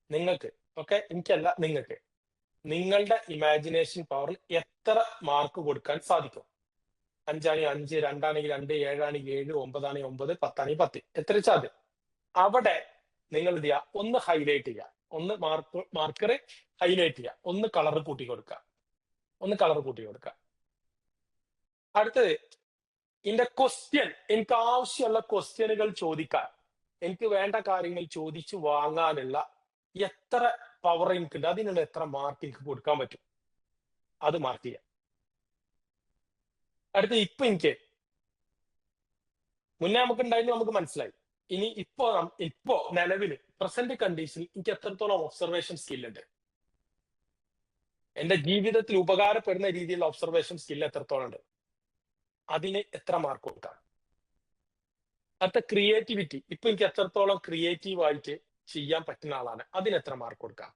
നിങ്ങൾക്ക്. ഓക്കെ. എനിക്കല്ല, നിങ്ങൾക്ക്. നിങ്ങളുടെ ഇമാജിനേഷൻ പവറിൽ എത്ര മാർക്ക് കൊടുക്കാൻ സാധിക്കും? 5 ആണെങ്കിൽ 5, 2 ആണെങ്കിൽ 2, 7 ആണെങ്കിൽ 7, 9 ആണെങ്കിൽ 9, 10 ആണെങ്കിൽ 10. എത്ര സാധ്യം? അവിടെ നിങ്ങൾ എന്ത് ചെയ്യുക? ഒന്ന് ഹൈലൈറ്റ് ചെയ്യുക. ഒന്ന് മാർക്കർ ഹൈലൈറ്റ് ചെയ്യുക. ഒന്ന് കളർ കൂട്ടി കൊടുക്കുക. അടുത്തത് ഇതിന്റെ ക്വസ്റ്റ്യൻ, എനിക്ക് ആവശ്യമുള്ള ക്വസ്റ്റ്യനുകൾ ചോദിക്കാൻ, എനിക്ക് വേണ്ട കാര്യങ്ങൾ ചോദിച്ചു വാങ്ങാനുള്ള എത്ര പവർ എനിക്കുണ്ട്, അതിനുള്ള എത്ര മാർക്ക് എനിക്ക് കൊടുക്കാൻ പറ്റും, അത് മാർക്ക് ചെയ്യാം. അടുത്ത എനിക്ക് മുന്നേ നമുക്ക് ഉണ്ടായിരുന്നു, നമുക്ക് മനസ്സിലായി. ഇനി ഇപ്പോ നിലവിൽ പ്രസന്റ് കണ്ടീഷനിൽ എനിക്ക് എത്രത്തോളം ഒബ്സർവേഷൻ സ്കിൽ ഉണ്ട്, എന്റെ ജീവിതത്തിൽ ഉപകാരപ്പെടുന്ന രീതിയിലുള്ള ഒബ്സർവേഷൻ സ്കിൽ എത്രത്തോളം ഉണ്ട്, അതിന് എത്ര മാർക്ക് കൊടുക്കാം. അടുത്ത ക്രിയേറ്റിവിറ്റി, ഇപ്പൊ എനിക്ക് എത്രത്തോളം ക്രിയേറ്റീവ് ആയിട്ട് ചെയ്യാൻ പറ്റുന്ന ആളാണ്, അതിന് എത്ര മാർക്ക് കൊടുക്കാം.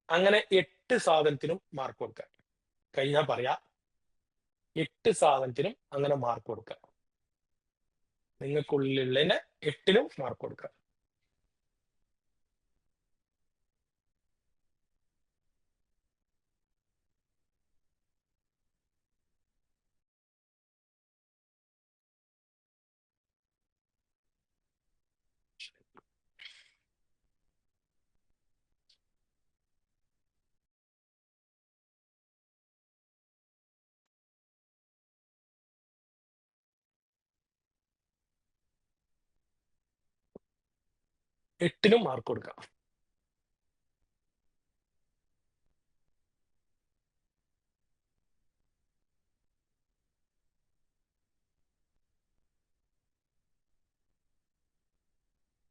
അങ്ങനെ 8 സാധനത്തിനും മാർക്ക് കൊടുക്കാം. കഴിഞ്ഞാൽ പറയാ 8 സാധനത്തിനും അങ്ങനെ മാർക്ക് കൊടുക്കാം. നിങ്ങൾക്കുള്ളിലുള്ളതിന് 8നും മാർക്ക് കൊടുക്കാം. എട്ടിനും മാർക്ക് കൊടുക്കാം.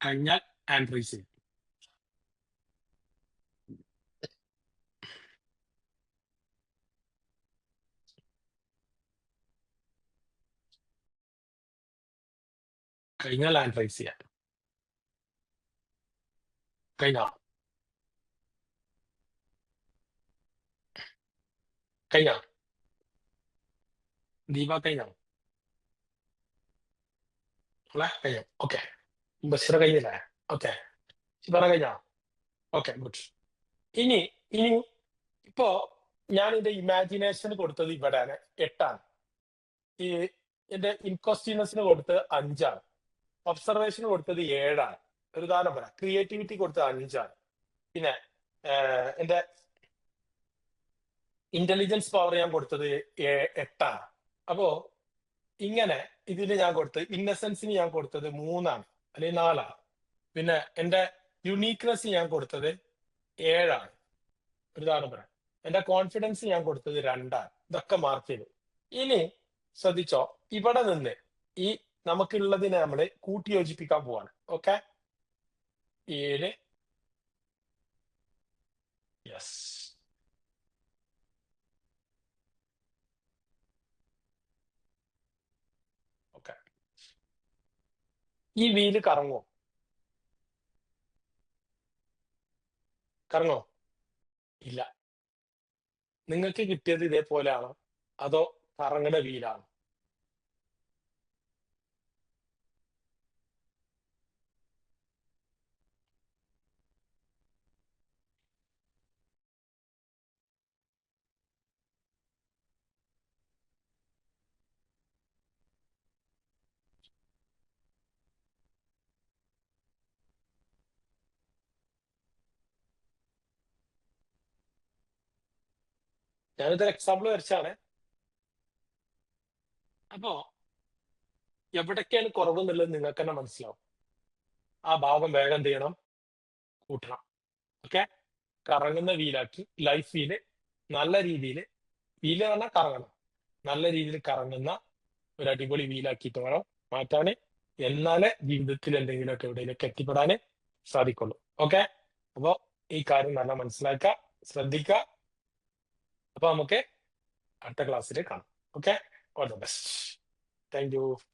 കഴിഞ്ഞാൽ ആൻഡ്രീസ് ചെയ്യും. കഴിഞ്ഞാൽ ആൻഡ്രൈസ് ചെയ്യാം. കഴിഞ്ഞോ? ദീപ കഴിഞ്ഞോ? കഴിഞ്ഞോ? ഓക്കെ. ബഷീർ കഴിഞ്ഞില്ലേ? ഓക്കെ. ശിബറ കഴിഞ്ഞോ? Okay, good. ഇനി ഇപ്പോ ഞാൻ എന്റെ ഇമാജിനേഷന് കൊടുത്തത് ഇവിടെയാണ് 8ആണ്. ഈ എന്റെ ഇൻകോസ്റ്റീവ്നെസ്സിന് കൊടുത്തത് 5ആണ്. ഒബ്സർവേഷന് കൊടുത്തത് 7ആണ്. ഒരു ഉദാഹരണം പറയാം. ക്രിയേറ്റിവിറ്റി കൊടുത്തത് 5ആണ്. പിന്നെ എന്റെ ഇന്റലിജൻസ് പവർ ഞാൻ കൊടുത്തത് 8ആണ്. അപ്പോ ഇങ്ങനെ ഇതിൽ ഞാൻ കൊടുത്തത് ഇന്നസെൻസിന് ഞാൻ കൊടുത്തത് 3 അല്ലെങ്കിൽ 4. പിന്നെ എന്റെ യുണീക്നെസ് ഞാൻ കൊടുത്തത് 7. ഒരു ഉദാഹരണം പറയാം. എന്റെ കോൺഫിഡൻസ് ഞാൻ കൊടുത്തത് 2. ഇതൊക്കെ മാർക്ക് ചെയ്തു. ഇനി ശ്രദ്ധിച്ചോ, ഇവിടെ നിന്ന് ഈ നമുക്കുള്ളതിനെ നമ്മൾ കൂട്ടി യോജിപ്പിക്കാൻ പോവാണ്. ഓക്കെ, 7. യെസ്. ഓക്കെ, ഈ വീല് കറങ്ങോ? ഇല്ല. നിങ്ങൾക്ക് കിട്ടിയത് ഇതേപോലെയാണോ അതോ കറങ്ങുന്ന വീലാണോ? ഞാനിതൊരു എക്സാമ്പിൾ വരച്ചാണ്. അപ്പോ എവിടൊക്കെയാണ് കുറവ് എന്നുള്ളത് നിങ്ങൾക്ക് തന്നെ മനസ്സിലാവും. ആ ഭാഗം വേഗം എന്ത് ചെയ്യണം? കൂട്ടണം. ഓക്കെ, കറങ്ങുന്ന വീലാക്കി ലൈഫ് വീല് നല്ല രീതിയിൽ, വീല് പറഞ്ഞാൽ കറങ്ങണം, നല്ല രീതിയിൽ കറങ്ങുന്ന ഒരു അടിപൊളി വീലാക്കിയിട്ട് വേണം മാറ്റാന്. എന്നാലേ ജീവിതത്തിൽ എന്തെങ്കിലുമൊക്കെ എവിടെയെങ്കിലൊക്കെ എത്തിപ്പെടാന് സാധിക്കുള്ളൂ. ഓക്കെ, അപ്പോ ഈ കാര്യം നല്ല മനസ്സിലാക്കുക, ശ്രദ്ധിക്കുക. അപ്പൊ നമുക്ക് അടുത്ത ക്ലാസ്സിൽ കാണാം. Okay, all the best. Thank you.